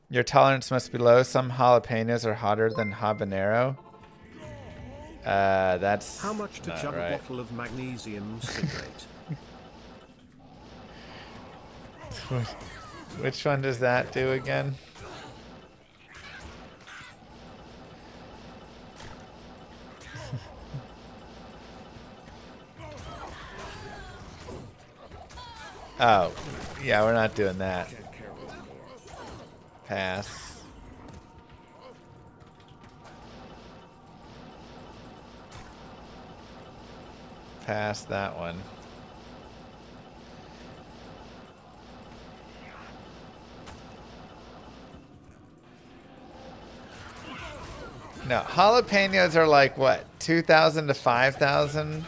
Your tolerance must be low. Some jalapenos are hotter than habanero. That's how much to chug right. a bottle of magnesium citrate? Which one does that do again? Oh, yeah, we're not doing that. Pass. Pass that one. No, jalapenos are like what? 2,000 to 5,000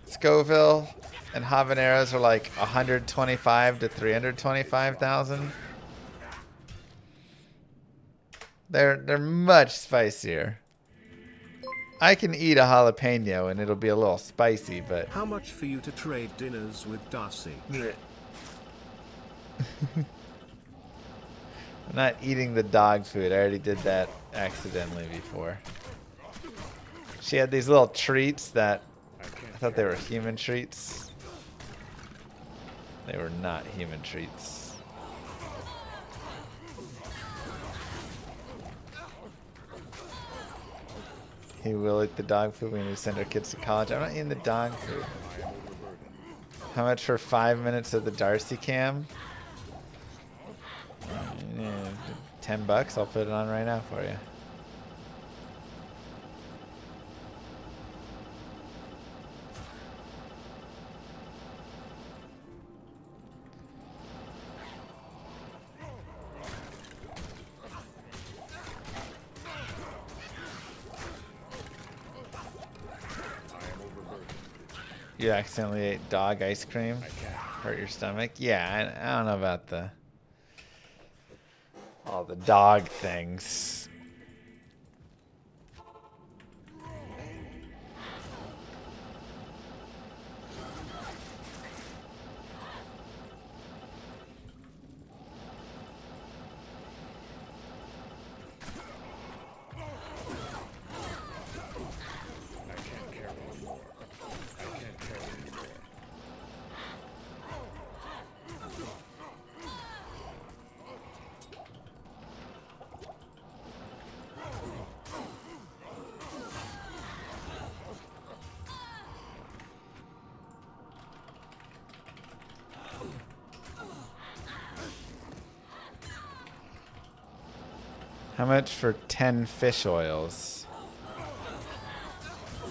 Scoville, and habaneros are like 125 to 325,000. They're much spicier. I can eat a jalapeno and it'll be a little spicy, but how much for you to trade dinners with Darcy? I'm not eating the dog food. I already did that accidentally before. She had these little treats that I thought they were human treats. They were not human treats. He will eat the dog food when we send our kids to college. I'm not eating the dog food. How much for 5 minutes of the Darcy cam? Yeah, $10. I'll put it on right now for you. You accidentally ate dog ice cream? Hurt your stomach? Yeah, I don't know about the... All the dog things. How much for 10 fish oils?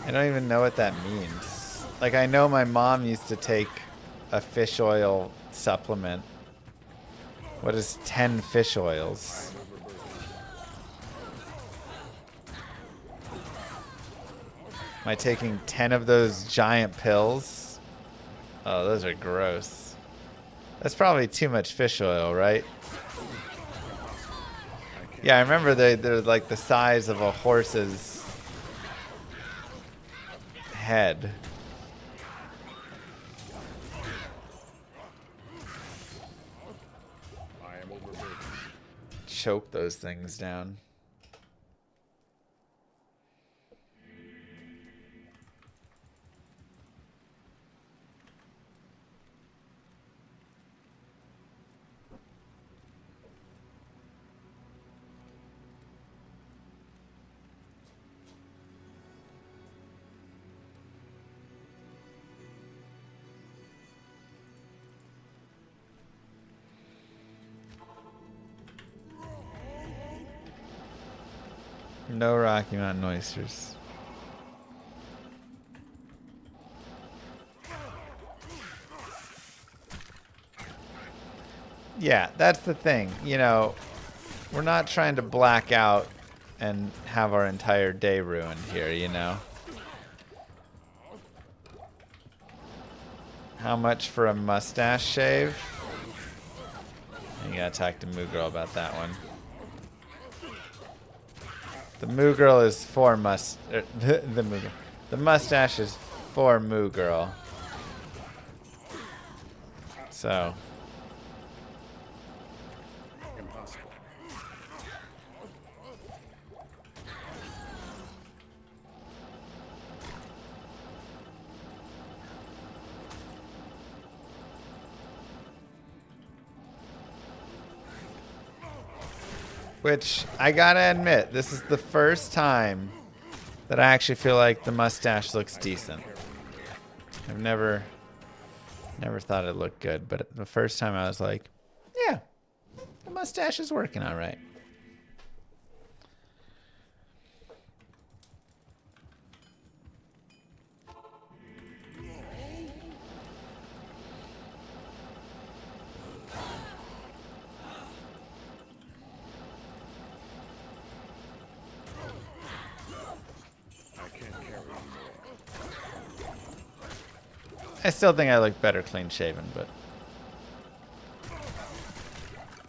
I don't even know what that means. Like, I know my mom used to take a fish oil supplement. What is 10 fish oils? Am I taking 10 of those giant pills? Oh, those are gross. That's probably too much fish oil, right? Yeah, I remember they're like the size of a horse's head. I am overburdened. Choke those things down. No Rocky Mountain oysters. Yeah, that's the thing. You know, we're not trying to black out and have our entire day ruined here, you know? How much for a mustache shave? You gotta talk to Moo Girl about that one. The Moo Girl is for the Moo Girl. The mustache is for Moo Girl. So. Impossible. Which, I gotta admit, this is the first time that I actually feel like the mustache looks decent. I've never thought it looked good, but the first time I was like, yeah, the mustache is working all right. I still think I look better clean shaven, but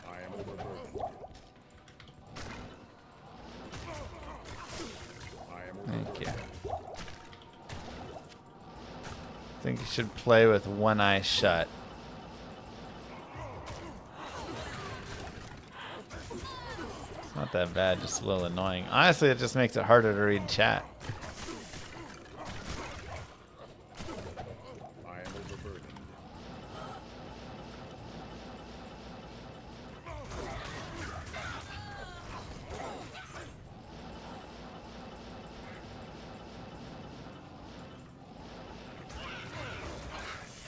I am overburdened. I am overburdened. thank you. I think you should play with one eye shut. It's not that bad, just a little annoying. Honestly, it just makes it harder to read chat. I am overburdened.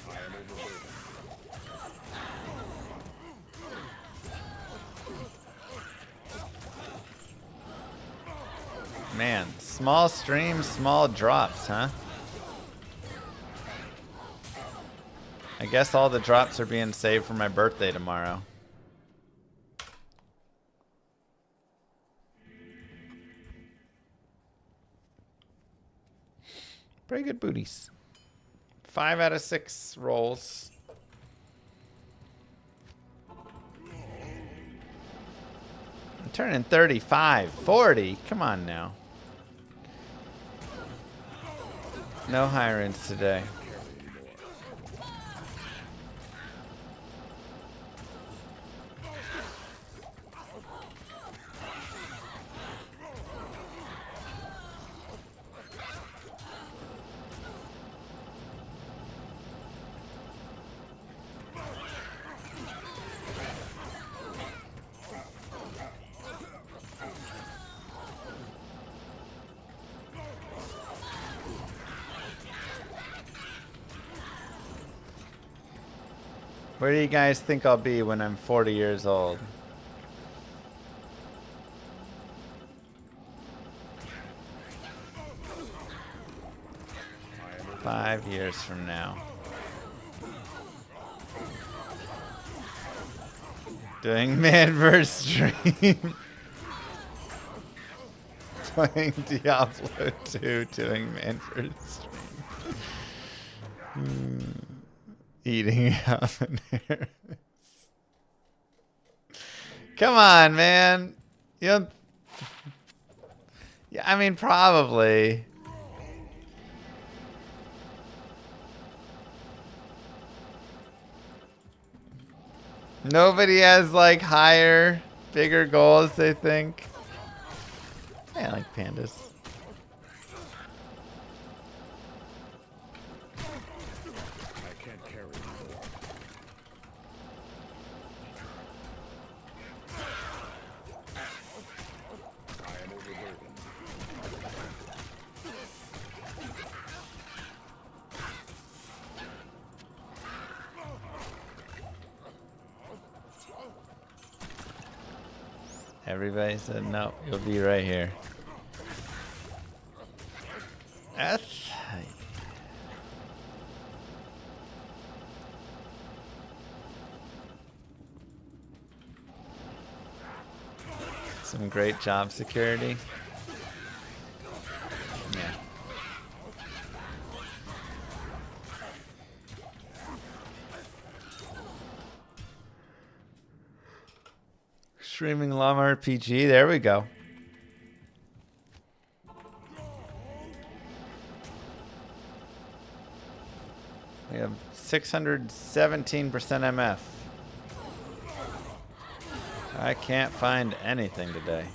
I am overburdened. Man, small streams, small drops, huh? I guess all the drops are being saved for my birthday tomorrow. Pretty good booties. 5 out of 6 rolls. Turning 35, 40. Come on now. No hirings today. Where do you guys think I'll be when I'm 40 years old? Five years from now. Doing Manverse stream. Playing Diablo 2, doing Manverse stream. Eating habaneros. Come on, man. Yeah, I mean, probably. Nobody has like higher, bigger goals, they think. I like pandas. Everybody said no, you'll be right here. That's some great job security. Yeah. Streaming Llama RPG, there we go. We have 617% MF. I can't find anything today.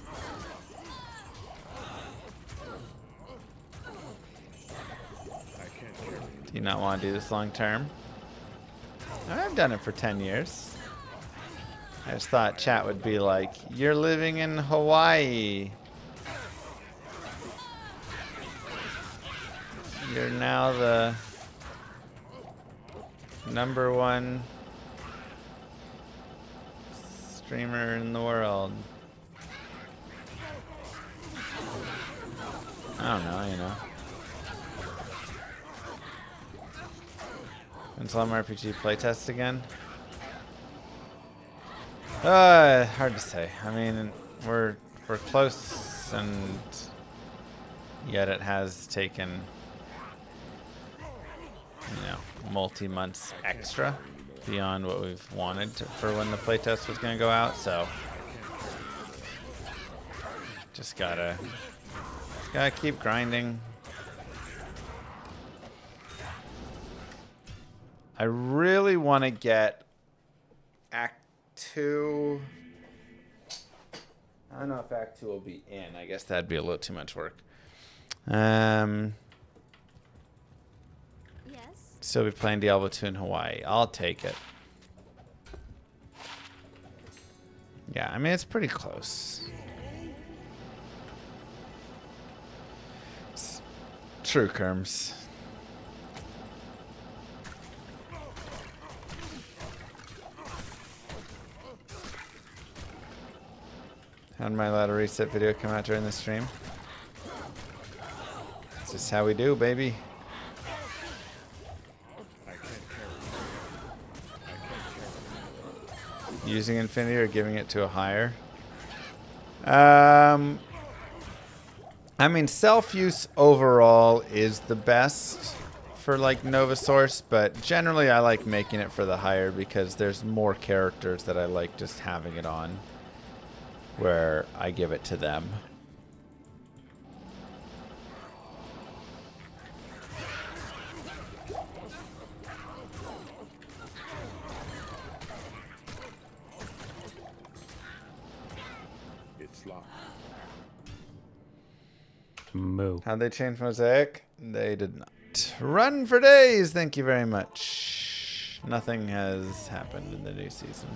Do you not want to do this long term? I've done it for 10 years. I just thought chat would be like, you're living in Hawaii. You're now the #1 streamer in the world. I don't know, you know. When's Llama RPG playtest again? Hard to say. I mean, we're close, and yet it has taken, you know, multi-months extra beyond what we've wanted for when the playtest was going to go out. So just gotta keep grinding. I really want to get Act 2. I don't know if Act 2 will be in. I guess that'd be a little too much work. Yes. Still be playing Diablo 2 in Hawaii. I'll take it. Yeah, I mean, it's pretty close. It's true, Kerms. How did my ladder reset video come out during the stream? It's just how we do, baby. Using infinity or giving it to a higher? I mean, self-use overall is the best for like Nova Source, but generally I like making it for the higher because there's more characters that I like just having it on. where I give it to them. It's locked. Moo. How'd they change Mosaic? They did not. Run for days, thank you very much. Nothing has happened in the new season.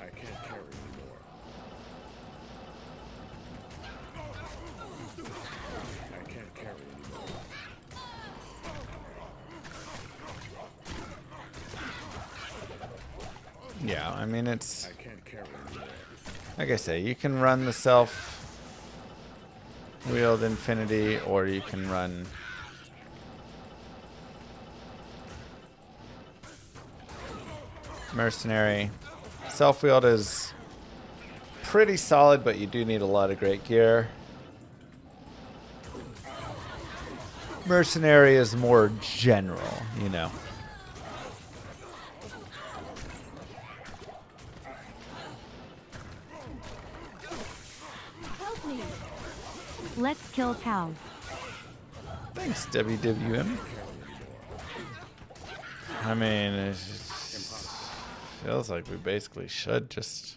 I can't carry anymore. I can't carry anymore. Yeah, I mean, it's... I can't carry anymore. Like I say, you can run the self-wheeled Infinity, or you can run... Mercenary. Self-wheeled is pretty solid, but you do need a lot of great gear. Mercenary is more general, you know. Help me. Let's kill cows. Thanks, WWM. I mean, it feels like we basically should just...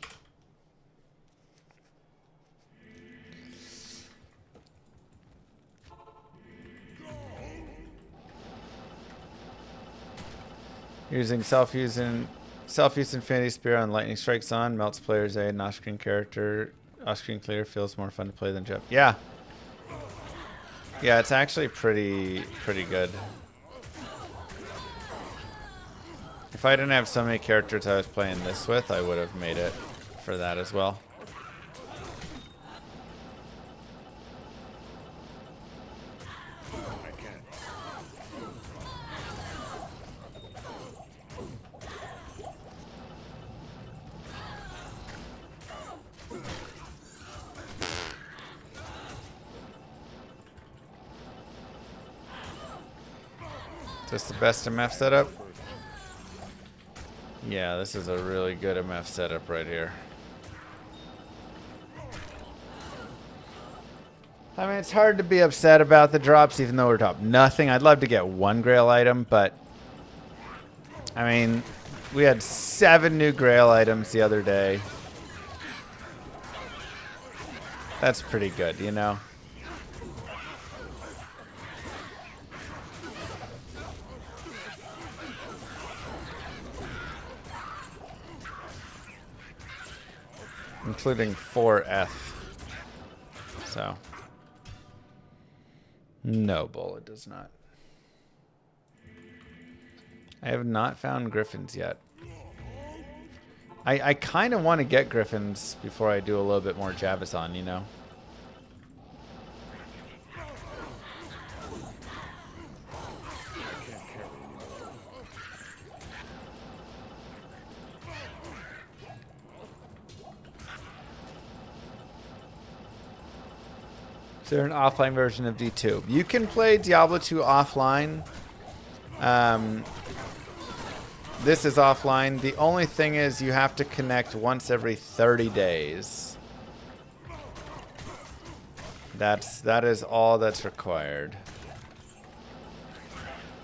Using self-use Infinity Spear on Lightning Strikes on melts players' aid and off-screen character. Off-screen clear feels more fun to play than jump. Yeah. Yeah, it's actually pretty good. If I didn't have so many characters I was playing this with, I would have made it for that as well. I can't. Is this the best MF setup? Yeah, this is a really good MF setup right here. I mean, it's hard to be upset about the drops, even though we're top nothing. I'd love to get one Grail item, but... I mean, we had 7 new Grail items the other day. That's pretty good, you know? Including 4F. So. No, Bull, it does not. I have not found Griffins yet. I kind of want to get Griffins before I do a little bit more Javison, you know? Is there an offline version of D2? You can play Diablo 2 offline. This is offline. The only thing is you have to connect once every 30 days. That is all that's required.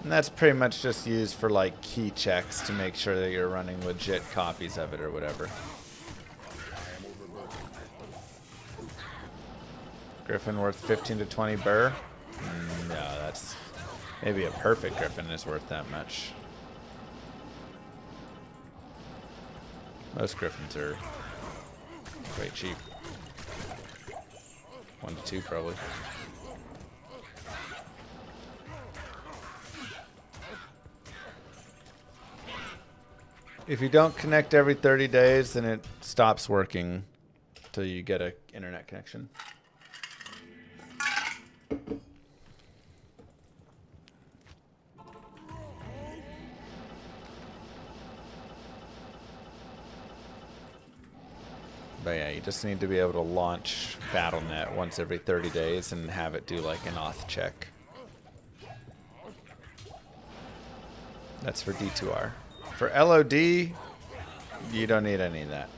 And that's pretty much just used for like key checks to make sure that you're running legit copies of it or whatever. Griffin worth 15 to 20 burr? No, that's... Maybe a perfect Griffin is worth that much. Most Griffins are quite cheap. 1 to 2 probably. If you don't connect every 30 days, then it stops working until you get an internet connection. But yeah, you just need to be able to launch BattleNet once every 30 days and have it do like an auth check. That's for D2R. For LOD, you don't need any of that.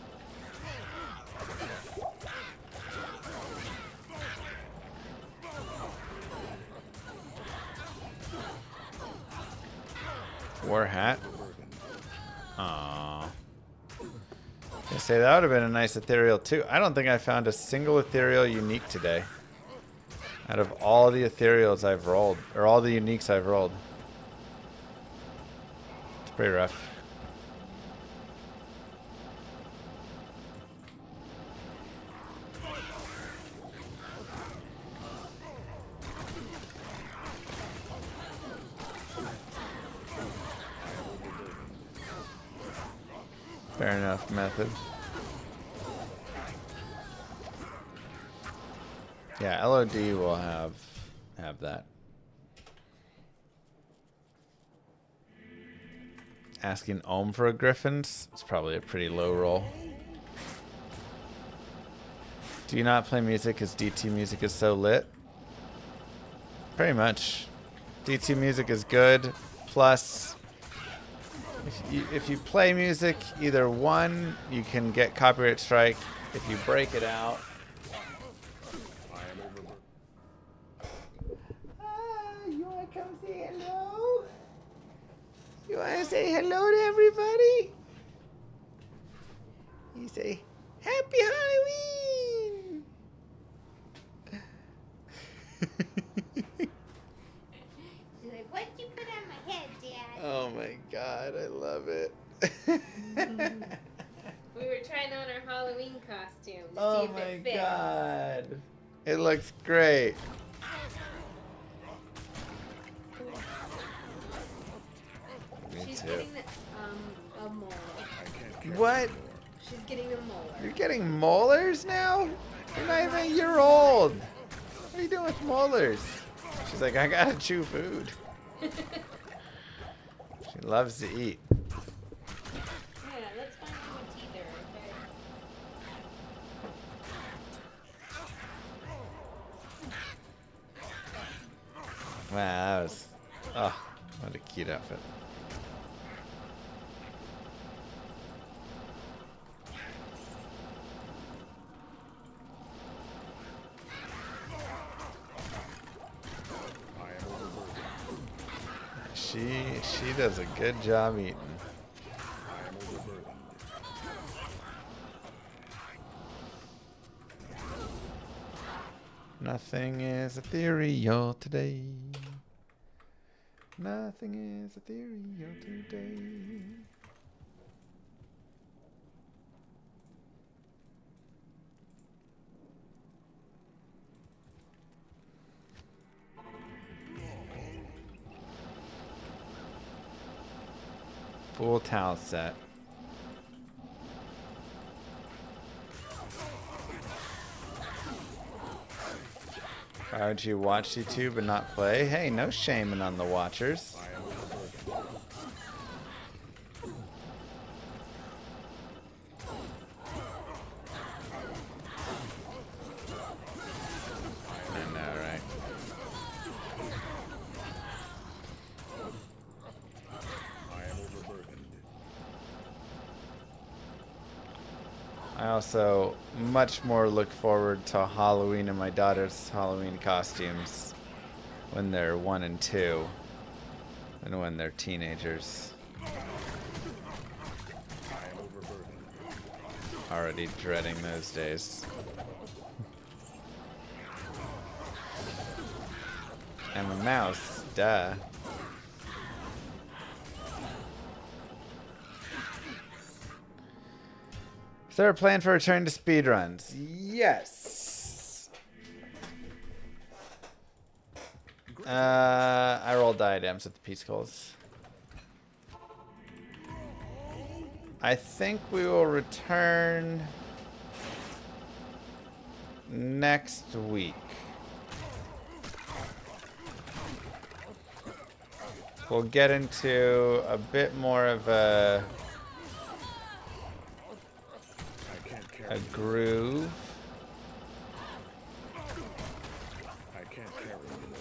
War hat. Aww. I say that would have been a nice ethereal too. I don't think I found a single ethereal unique today. Out of all the ethereals I've rolled, or all the uniques I've rolled. It's pretty rough. Fair enough, method. Yeah, LOD will have that. Asking Ohm for a Griffin's? It's probably a pretty low roll. Do you not play music because DT music is so lit? Pretty much. DT music is good, plus if you play music, either one, you can get copyright strike. If you break it out. You want to come say hello? You want to say hello to everybody? You say, Happy Halloween! She's like, what'd you put on my head, Dad? Oh my god, I love it. We were trying on our Halloween costume to see Oh if my it fits. god. It looks great. Me She's too. getting a molar. What? She's getting a molar. You're getting molars now? You're not even a year old. What are you doing with molars? She's like, I gotta chew food. She loves to eat. Yeah, let's find out what teeth are, okay? Wow, that was... Oh, what a cute outfit. She does a good job eating. Nothing is ethereal today. Nothing is ethereal today. Full towel set. Why would you watch YouTube and not play? Hey, no shaming on the watchers. I know, right? I also much more look forward to Halloween and my daughter's Halloween costumes when they're 1 and 2 than when they're teenagers. Already dreading those days. I'm a mouse, duh. Is there a plan for return to speedruns? Yes. I rolled diadems with the peace calls. I think we will return next week. We'll get into a bit more of a a groove. I can't carry anymore.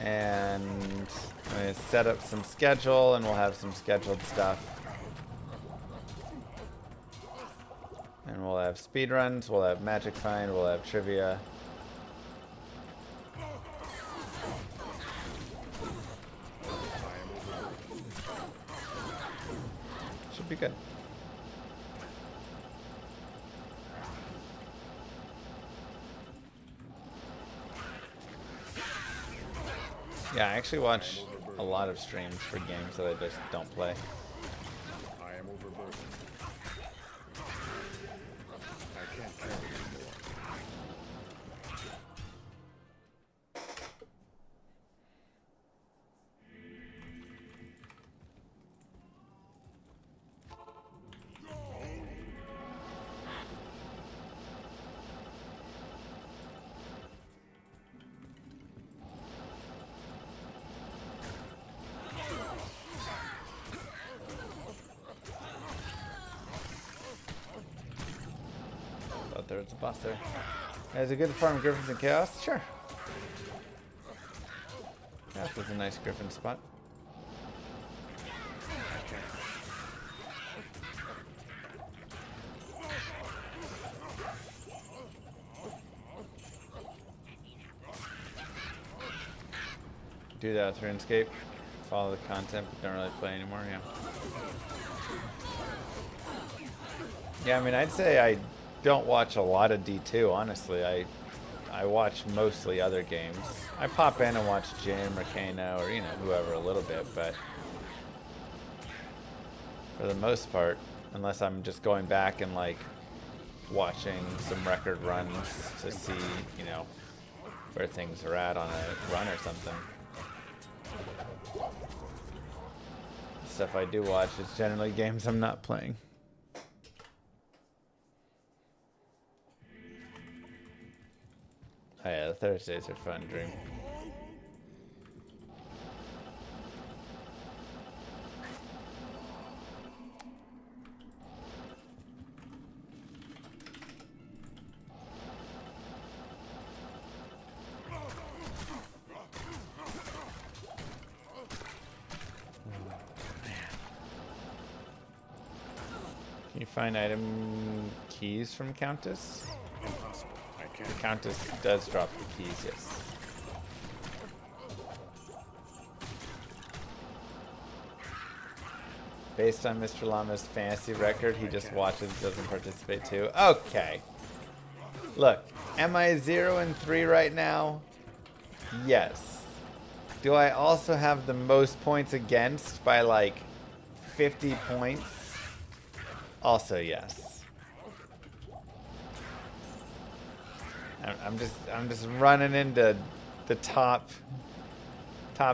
And I'm going to set up some schedule, and we'll have some scheduled stuff. And we'll have speedruns, we'll have magic find, we'll have trivia. Should be good. Yeah, I actually watch a lot of streams for games that I just don't play. I am overburdened. I can't carry anymore. Thought there was a boss there. Is it good to farm griffins and chaos? Sure. That was a nice griffin spot. Do that with RuneScape. Follow the content, but don't really play anymore. Yeah. Yeah, I mean, I'd say I don't watch a lot of D2, honestly. I watch mostly other games. I pop in and watch Jim or Kano or, you know, whoever a little bit, but for the most part, unless I'm just going back and, like, watching some record runs to see, you know, where things are at on a run or something. Stuff I do watch is generally games I'm not playing. Oh yeah, the Thursdays are fun, Dream. Can you find item keys from Countess? Impossible. I can't. The Countess does drop the keys, yes. Based on Mr. Llama's fantasy record, he just watches, doesn't participate too. Okay. Look, am I 0-3 right now? Yes. Do I also have the most points against by like 50 points? Also yes. I'm just running into the top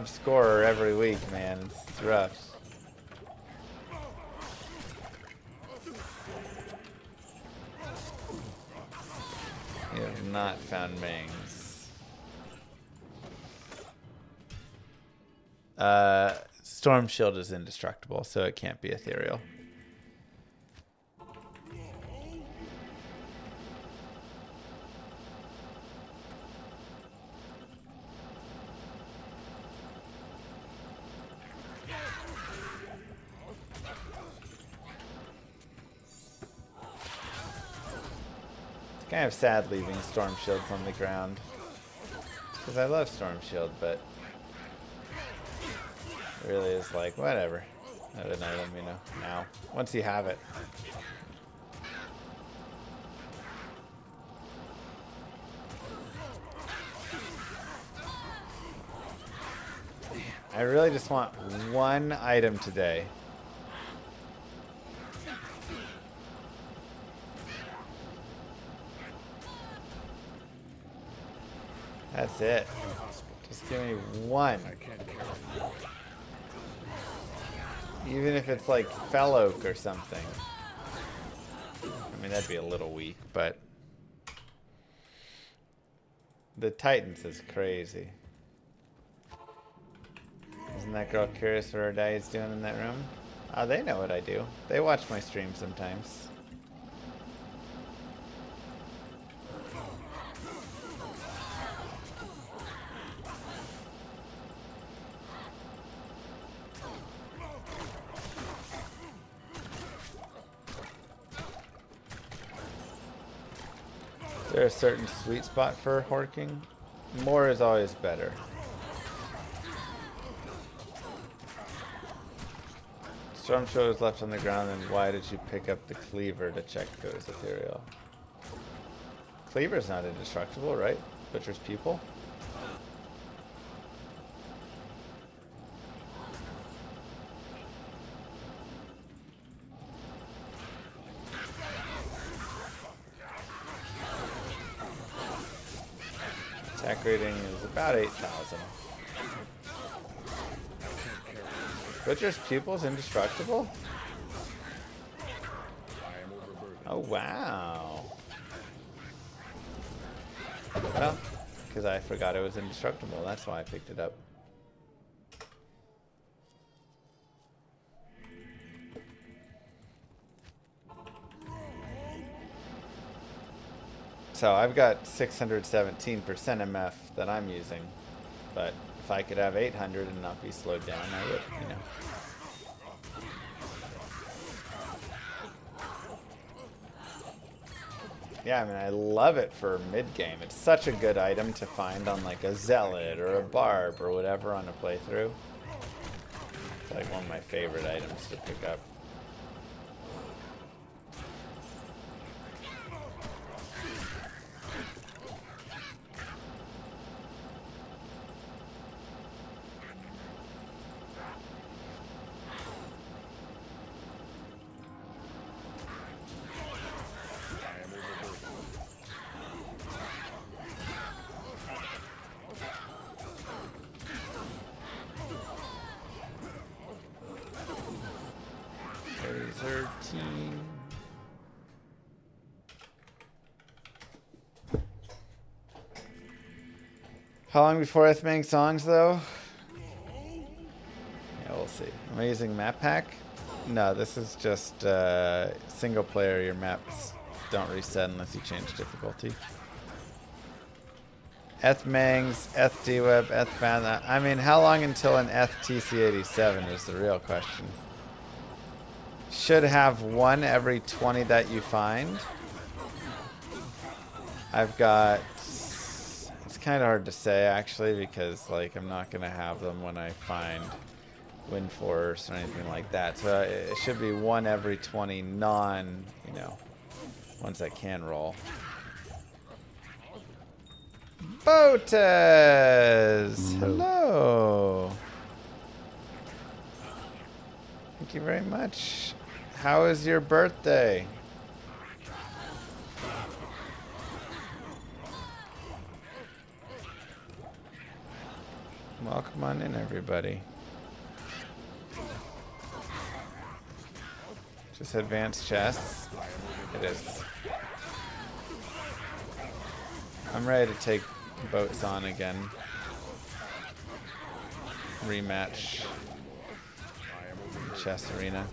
scorer every week, man. It's rough. You have not found Mings. Storm Shield is indestructible, so it can't be ethereal. Kind of sad leaving Storm Shields on the ground. Because I love Storm Shield, but it really is like, whatever. Have an item, you know, now. Once you have it. I really just want one item today. That's it. Just give me one. I can't carry. Even if it's like Fell Oak or something. I mean, that'd be a little weak, but the Titans is crazy. Isn't that girl curious what her daddy's doing in that room? They know what I do. They watch my stream sometimes. Is there a certain sweet spot for horking? More is always better. Storm Show is left on the ground, and why did you pick up the cleaver to check if it was ethereal? Cleaver's not indestructible, right? Butcher's Pupil? Attack rating is about 8,000. Butcher's Pupil's indestructible? Oh, wow. Well, because I forgot it was indestructible. That's why I picked it up. So I've got 617% MF that I'm using, but if I could have 800 and not be slowed down, I would, you know. Yeah, I mean, I love it for mid-game. It's such a good item to find on like a Zealot or a Barb or whatever on a playthrough. It's like one of my favorite items to pick up. How long before Ethmang songs, though? Yeah, we'll see. Am I using map pack? No, this is just single player. Your maps don't reset unless you change difficulty. Ethmangs, Eth-Dweb, Eth-Fan. I mean, how long until an Eth-TC87 is the real question. Should have one every 20 that you find. I've got... It's kind of hard to say, actually, because like I'm not going to have them when I find Wind Force or anything like that. So it should be one every 20 non, you know, ones that can roll. Botes! Hello! Thank you very much. How is your birthday? Welcome on in, everybody. Just advanced chess. It is. I'm ready to take boats on again. Rematch. Chess arena.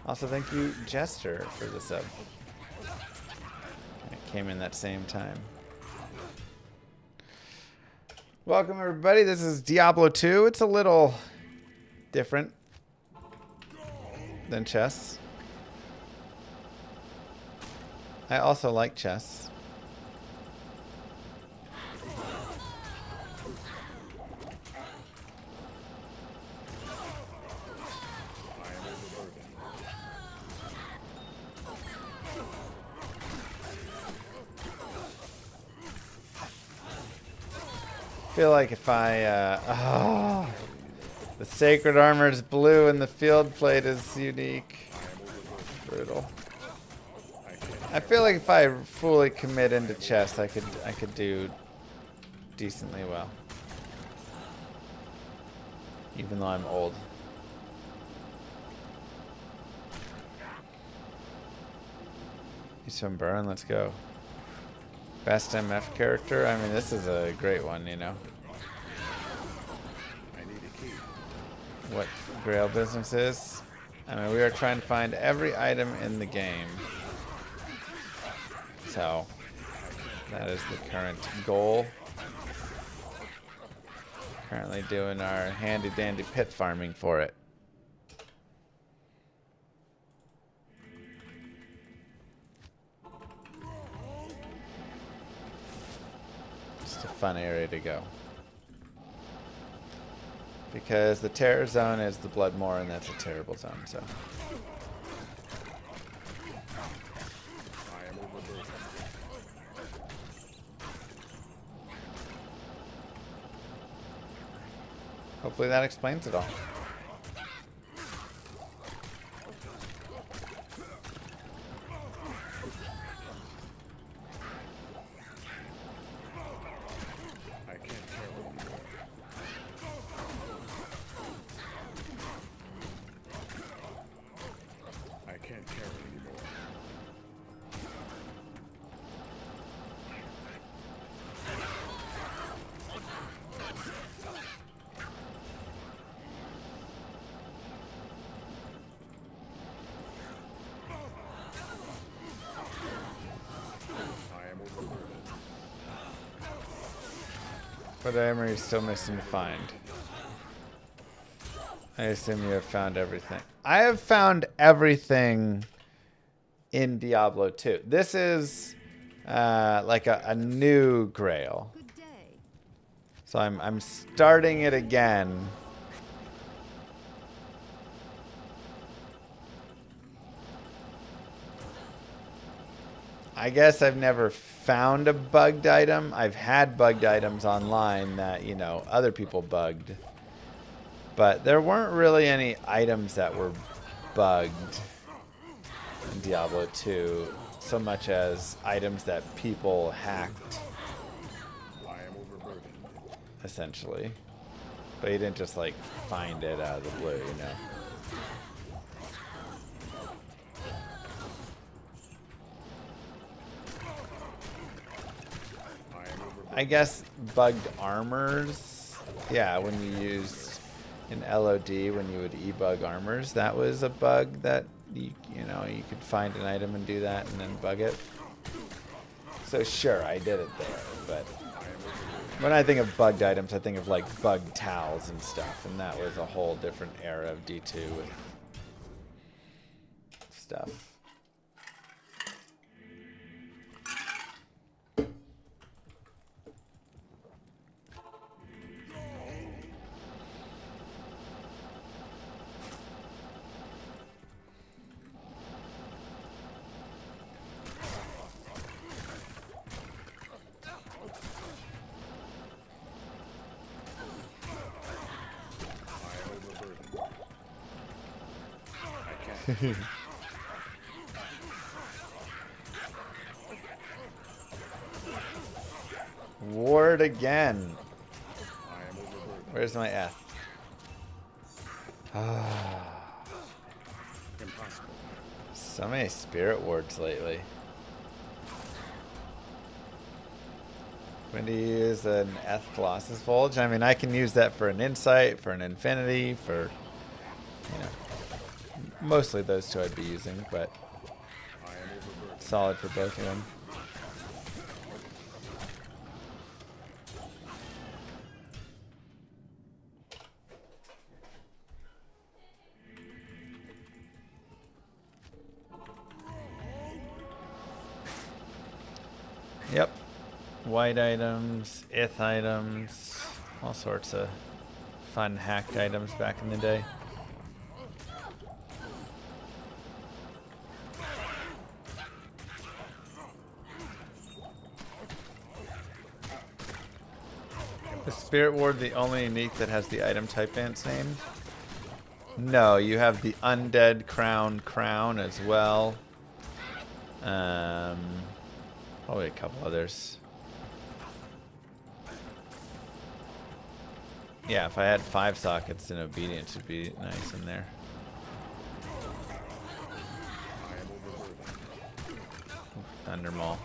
Also, thank you, Jester, for the sub. It came in that same time. Welcome, everybody. This is Diablo 2. It's a little different than chess. I also like chess. I feel like if I, the sacred armor is blue and the field plate is unique. Brutal. I feel like if I fully commit into chess, I could do decently well. Even though I'm old. Some burn, let's go. Best MF character? I mean, this is a great one, you know. what Grail business is. I mean, we are trying to find every item in the game. So, that is the current goal. Currently doing our handy dandy pit farming for it. Just a fun area to go. Because the terror zone is the Bloodmoor, and that's a terrible zone, so. I am overburdened. Hopefully that explains it all. I can't carry anymore. I can't carry anymore. I am overburdened. What item are you still missing to find? I assume you have found everything. I have found everything in Diablo 2. This is like a new Grail. Good day. So I'm starting it again. I guess I've never found a bugged item. I've had bugged items online that, you know, other people bugged. But there weren't really any items that were bugged in Diablo 2 so much as items that people hacked, I am overburdened. essentially. But you didn't just, like, find it out of the blue, you know? I am overburdened. I guess bugged armors. Yeah, when you used an LOD, when you would e-bug armors, that was a bug that you know, you could find an item and do that and then bug it. So sure, I did it there, but when I think of bugged items, I think of like bugged towels and stuff, and that was a whole different era of D2 with stuff. Ward again. I am overburdened. Where's my F? Impossible. So many spirit wards lately. When do you use an Eth Colossus Volge? I mean, I can use that for an Insight, for an Infinity, for, you know, mostly those two I'd be using, but I am overburdened. solid for both of them. Yep. White items, ith items, all sorts of fun hacked items back in the day. Is Spirit Ward the only unique that has the item type ants name? No, you have the Undead Crown as well. Probably a couple others. Yeah, if I had 5 sockets, then Obedience would be nice in there. I am overburdened. Thundermaw.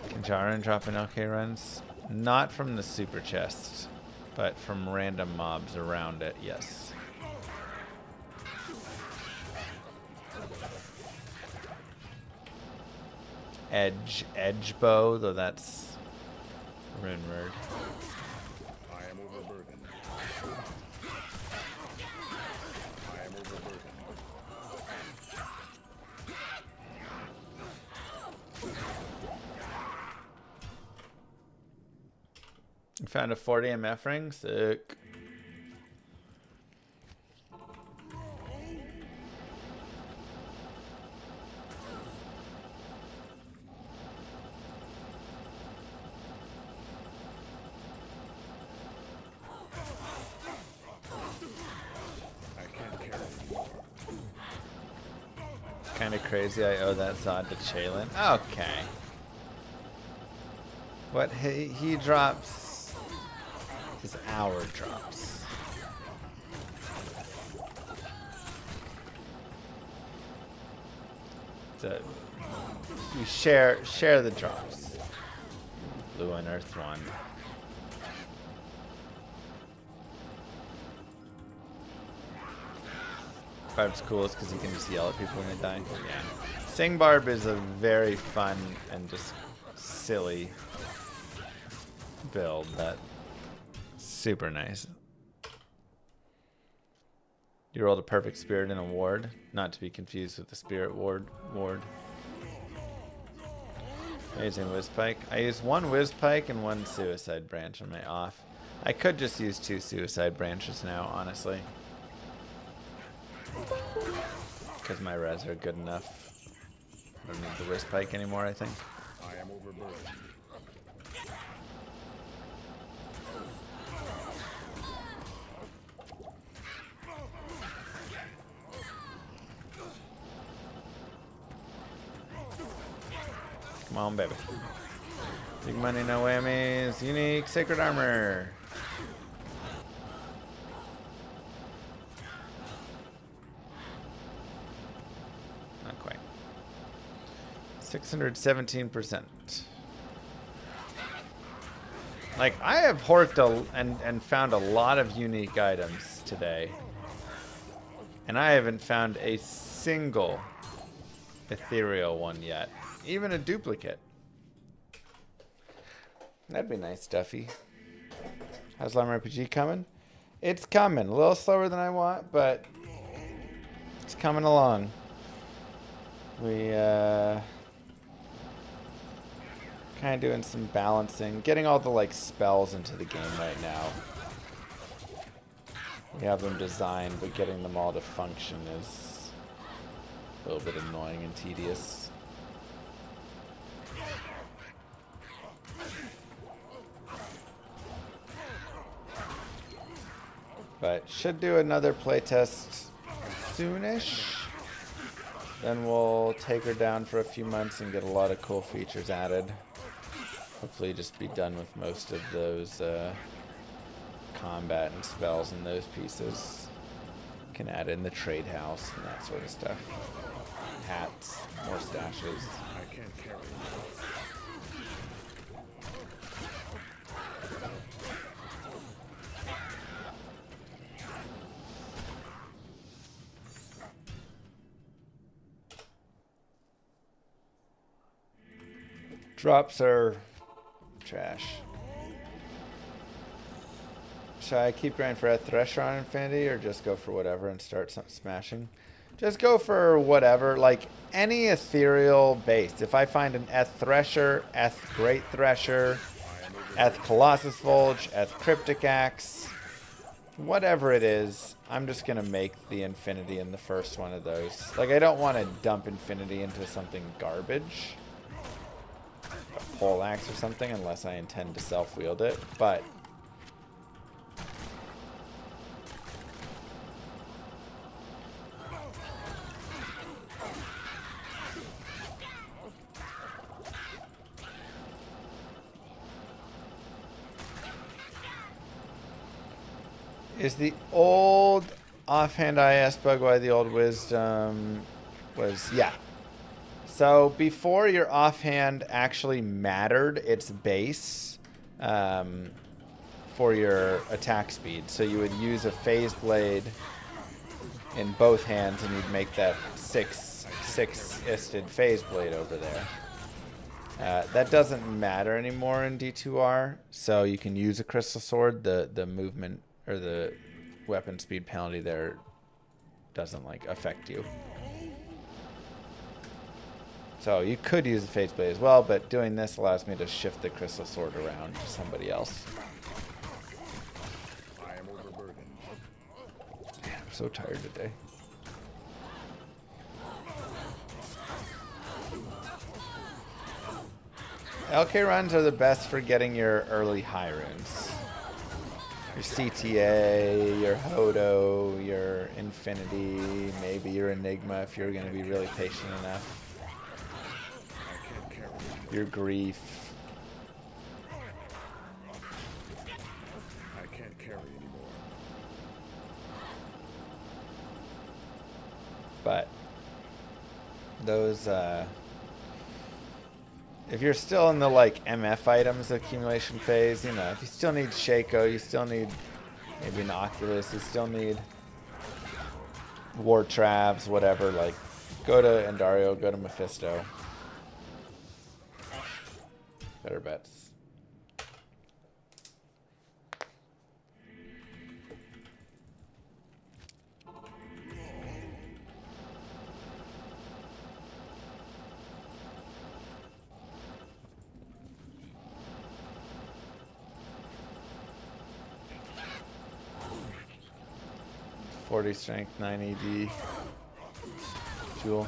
Can Jaren drop in LK runs? Not from the super chest. But from random mobs around it, yes. Edge bow, though that's rune word. I am overburdened. I am overburdened. You found a 40 MF ring? Sick. Kind of crazy I owe that Zod to Chalen. Okay. What he drops is our drops. So we share the drops. Blue and Earth one. Barb's coolest because you can just yell at people when they die. Yeah. Sing Barb is a very fun and just silly build that super nice. You rolled a perfect spirit in a ward, not to be confused with the spirit ward. Amazing whiz pike. I used one whiz pike and one suicide branch on my off. I could just use 2 suicide branches now, honestly. Because my res are good enough. I don't need the whiz pike anymore, I think. I am overburdened. Come on, baby. Big money, no whammies. Unique sacred armor. Not quite. 617%. Like, I have horked and found a lot of unique items today. And I haven't found a single ethereal one yet. Even a duplicate. That'd be nice, Duffy. How's Llama RPG coming? It's coming. A little slower than I want, but it's coming along. We kind of doing some balancing, getting all the like spells into the game right now. We have them designed, but getting them all to function is a little bit annoying and tedious. But should do another playtest soonish. Then we'll take her down for a few months and get a lot of cool features added. Hopefully just be done with most of those combat and spells and those pieces. Can add in the trade house and that sort of stuff. Hats, more stashes. I can't carry it. Drops are trash. Should I keep grinding for a Thresher on Infinity or just go for whatever and start smashing? Just go for whatever, like any ethereal base. If I find an Eth Thresher, Eth Great Thresher, Eth Colossus Vulge, Eth Cryptic Axe, whatever it is, I'm just going to make the Infinity in the first one of those. Like, I don't want to dump Infinity into something garbage. A pole axe or something, unless I intend to self-wield it, but is the old offhand IS bug why the old wisdom was, yeah. So before your offhand actually mattered its base, for your attack speed. So you would use a phase blade in both hands, and you'd make that six-isted phase blade over there. That doesn't matter anymore in D2R, so you can use a crystal sword. The movement or the weapon speed penalty there doesn't like affect you. So you could use a phase blade as well, but doing this allows me to shift the crystal sword around to somebody else. I am overburdened. Man, I'm so tired today. LK runs are the best for getting your early high runes. Your CTA, your Hodo, your Infinity, maybe your Enigma if you're going to be really patient enough. Your Grief. I can't carry anymore. But those, if you're still in the like MF items accumulation phase, you know, if you still need Shaco, you still need maybe an Oculus, you still need War Travs, whatever, like go to Endario, go to Mephisto. Better bets. .40 strength, 9 ED. Jewel.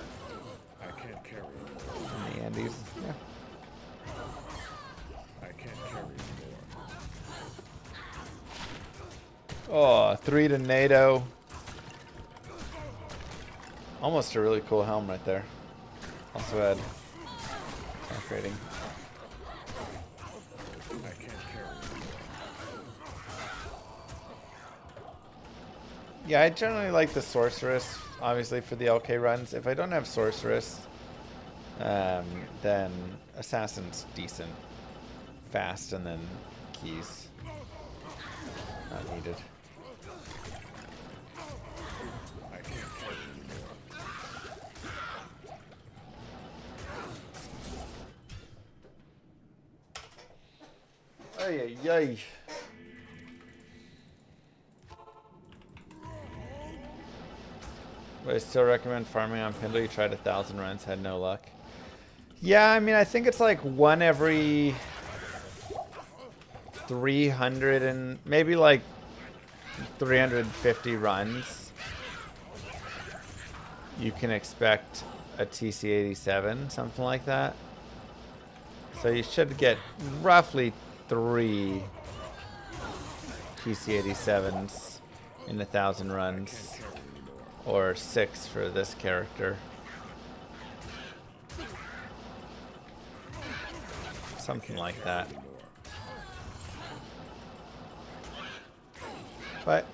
I can't carry anymore. In the Andes. Yeah. I can't carry anymore. Oh, 3 to NATO. Almost a really cool helm right there. Also had attack rating. I can't carry anymore. Yeah, I generally like the Sorceress, obviously, for the LK runs. If I don't have Sorceress, then Assassin's decent. Fast, and then keys. Not needed. I can't carry anymore. Ay, ay, ay. But I still recommend farming on Pindle. You tried 1,000 runs, had no luck. Yeah, I mean, I think it's like one every 300 and maybe like 350 runs. You can expect a TC87, something like that. So you should get roughly 3 TC87s in 1,000 runs. Or 6 for this character. Something like that. But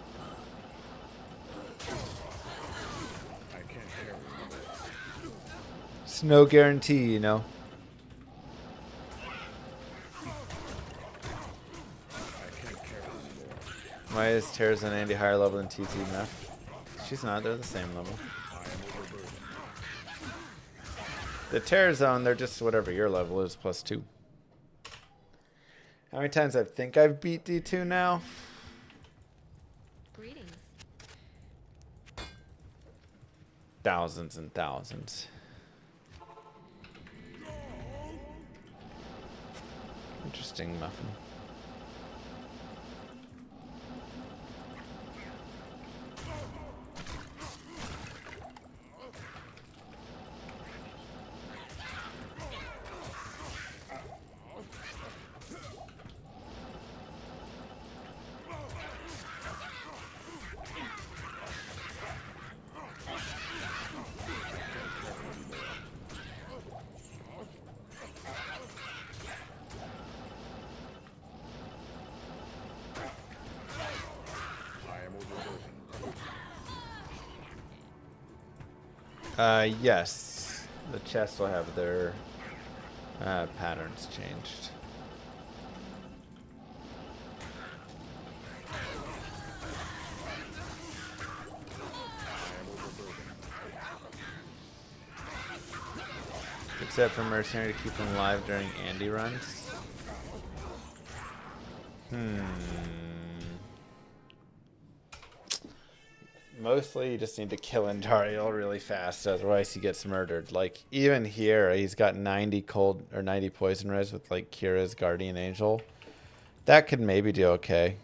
I can't carry anymore. it's no guarantee, you know. I can't carry anymore. Why is Terra's and Andy higher level than TZ enough? She's not, they're the same level. I am overburdened. The Terror Zone, they're just whatever your level is, +2. How many times I think I've beat D2 now? Greetings. Thousands and thousands. Interesting muffin. Yes. The chests will have their patterns changed. Set for Mercenary to keep him alive during Andy runs. Mostly you just need to kill Andariel really fast, otherwise he gets murdered. Like, even here, he's got 90 cold or 90 poison res with like Kira's Guardian Angel. That could maybe do okay.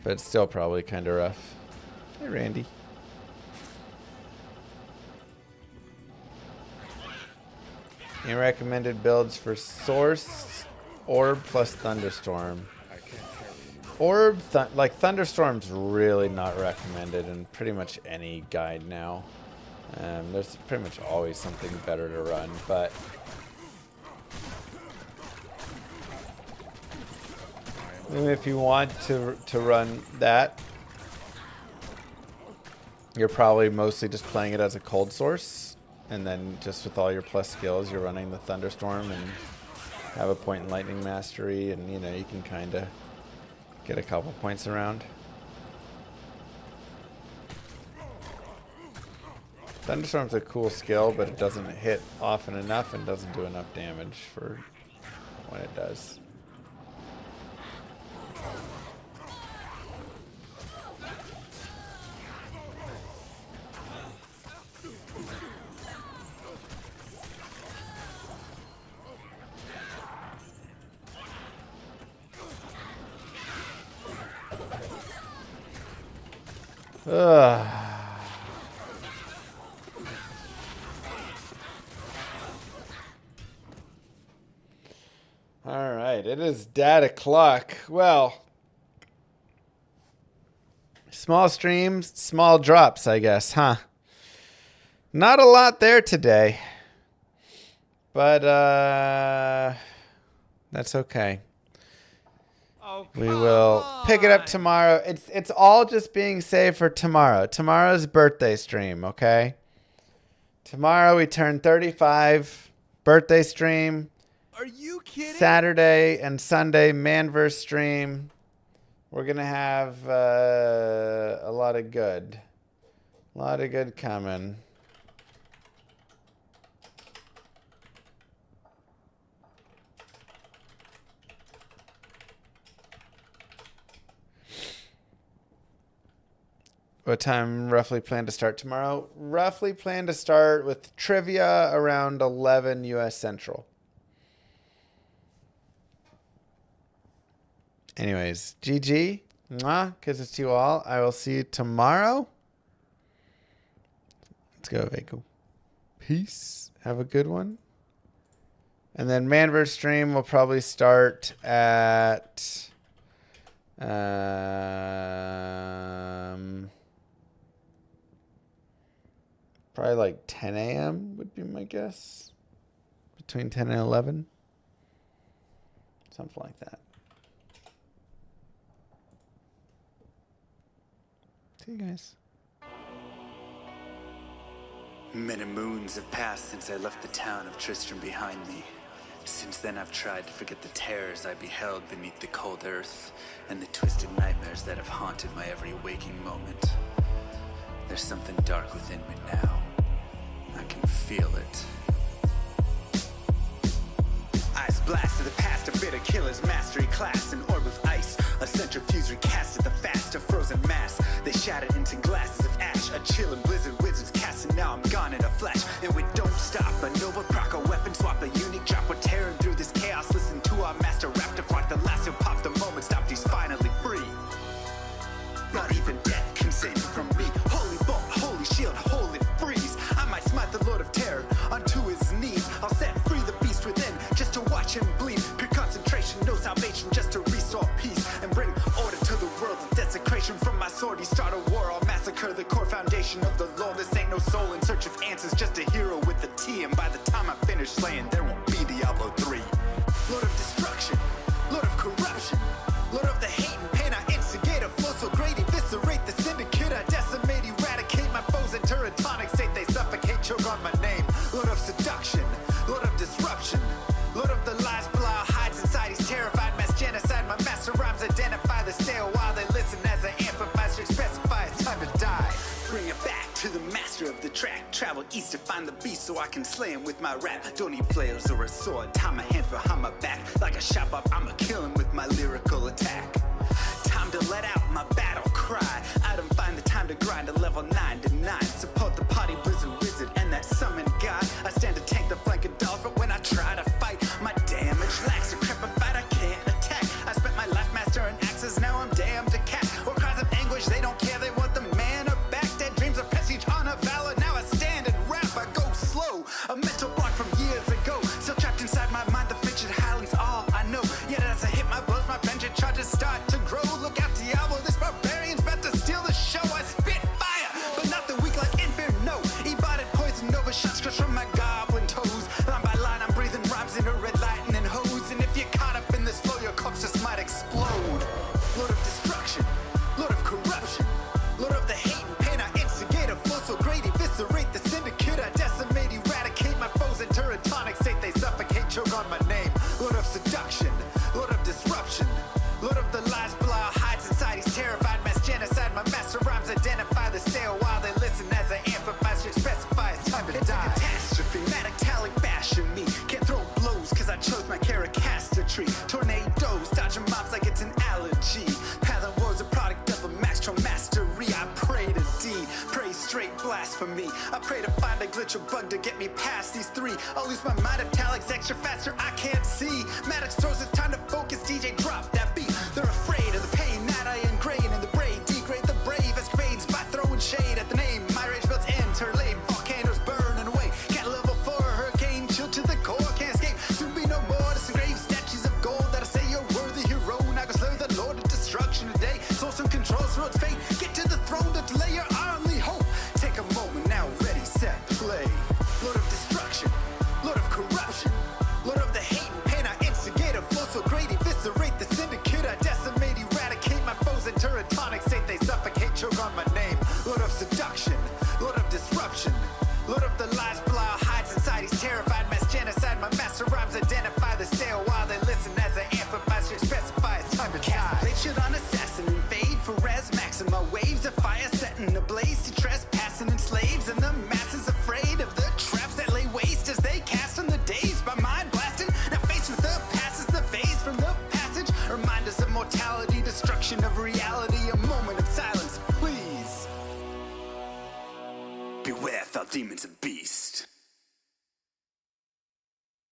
But it's still probably kind of rough. Hey, Randy. Any recommended builds for Source, Orb plus Thunderstorm? Orb, like Thunderstorm's really not recommended in pretty much any guide now. There's pretty much always something better to run, but if you want to run that, you're probably mostly just playing it as a cold source, and then just with all your plus skills, you're running the Thunderstorm and have a point in Lightning Mastery, and you know you can kind of get a couple points around. Thunderstorm's a cool skill, but it doesn't hit often enough and doesn't do enough damage for when it does. All right, it is data clock. Well, small streams, small drops, I guess, huh? Not a lot there today, but that's okay. We will pick it up tomorrow. It's all just being saved for tomorrow. Tomorrow's birthday stream, okay? Tomorrow we turn 35. Birthday stream. Are you kidding? Saturday and Sunday Manverse stream. We're gonna have a lot of good coming. What time roughly plan to start tomorrow? Roughly plan to start with trivia around 11 U.S. Central. Anyways, GG. Mwah. Kisses to you all. I will see you tomorrow. Let's go, Vaco. Peace. Have a good one. And then Manverse stream will probably start at... probably like 10 a.m. would be my guess. Between 10 and 11. Something like that. See you guys. Many moons have passed since I left the town of Tristram behind me. Since then I've tried to forget the terrors I beheld beneath the cold earth and the twisted nightmares that have haunted my every waking moment. There's something dark within me now. I can feel it. Eyes blast to the past, a bitter killer's mastery class, an orb of ice, a centrifuge recasted the fast, a frozen mass. They shattered into glasses of ash, a chill and blizzard wizards cast, and now I'm gone in a flash. And we don't stop, a Nova proc, a weapon swap, a unique drop. We're tearing through this chaos, listen to our master rap to fight the last who popped the moment, stopped, he's finally free. Not even death can save me from me. Holy bolt, holy shield, holy freeze. I might smite the Lord of Terror unto his knees. I'll set free the beast within just to watch him bleed. Pure concentration, no salvation, just to restore peace and bring order to the world. Desecration from my sword, he start a war. I'll massacre the core foundation of the law. This ain't no soul in search of answers, just a hero with a T. And by the time I finish slaying, there won't be Diablo 3. Lord of destruction, Lord of corruption, Lord of the hate and pain. I instigate a flow so great, eviscerate the syndicate. I decimate, eradicate my foes in turretonic state. They suffocate, choke on my name. Lord of seduction, Lord of disruption, Lord of the lies, Belial hides inside. He's terrified, mass genocide. My master rhymes identify the stale while they listen as I amplify, specify it's time to die. Bring it back to the master of the track. Travel east to find the beast so I can slay him with my rap. Don't need flails or a sword, tie my hands behind my back. Like a shop up, I'ma kill him with my lyrical attack. Time to let out my battle cry. I don't find the time to grind a level 9 to 9. Support the party blizzard wizard and that summon god. I stand to tank the flanking dolls, but when I try to fight, my damage lacks. A crepified, I can't attack. I spent my life mastering axes, now I'm damned to cat. Or cries of anguish, they don't care, they want the mana back. Dead dreams of prestige, honor, valor. Now I stand and rap, I go slow. A mental block from years ago, still trapped inside my mind. The frigid howling's all I know. Yet as I hit my blows, my vengeance charges start to grow. Look out, Diablo, this barbarian's about to steal the show. I spit fire, but not the weak like Inferno. E-bodied poison over shots crush from my goblin toes. Line by line, I'm breathing rhymes into red lightning hose. And if you're caught up in this flow, your corpse just might explode. Lord of destruction, Lord of corruption, Lord of the hate and pain. I instigate a flow so great, eviscerate the syndicate. I decimate, eradicate my foes in turretonic state. They suffocate, choke on my name. Lord of seduction, Lord of disruption, Lord of the lies, Belial hides inside. He's terrified, mass genocide. My master rhymes identify the stale while they listen as I amplify. Shit specify it's time to die. It's a catastrophe, matic talic bashing me. Can't throw blows cause I chose my caricature. Tornadoes, dodging mobs like it's an allergy. Pattern was a product of a master mastery. I pray to D, pray straight blasphemy. I pray to find a glitch or bug to get me past these three. I'll lose my mind if talic's extra faster, I can't see. Maddox throws it's time to focus, DJ drop that beat. They're afraid of the pain that I ingrain in the brain. Degrade the brave escapades by throwing shade at the name. My rage builds ends, her lame volcanoes burning away. Can't level 4, hurricane, chill to the core, can't escape. Soon be no more disengrave statues of gold that'll say you're worthy hero. Now go slay the Lord of destruction today. Source and control through its fate. Get to the throne to delay your only hope. Take a moment now, ready, set, play. Lord of destruction, Lord of corruption, Lord of the hate and pain. I instigate a flow so great, eviscerate the syndicate. I decimate, eradicate my foes in turretonic state. They suffocate, choke on my name. Lord of seduction, Lord of disruption, Lord of the lies, Belial hides inside. He's terrified, mass genocide. My master rhymes identify the stale while they listen as I amplify. Shit specify it's time to die. Play shit on assassin, invade for res maxima. Waves of fire setting ablaze to trespassing and slaves. And the masses afraid of the traps that lay waste as they cast on the days by mind blasting. Now faced with the past is the phase from the passage. Remind us of mortality, destruction of reality. A moment of silence, please. Beware, foul demons of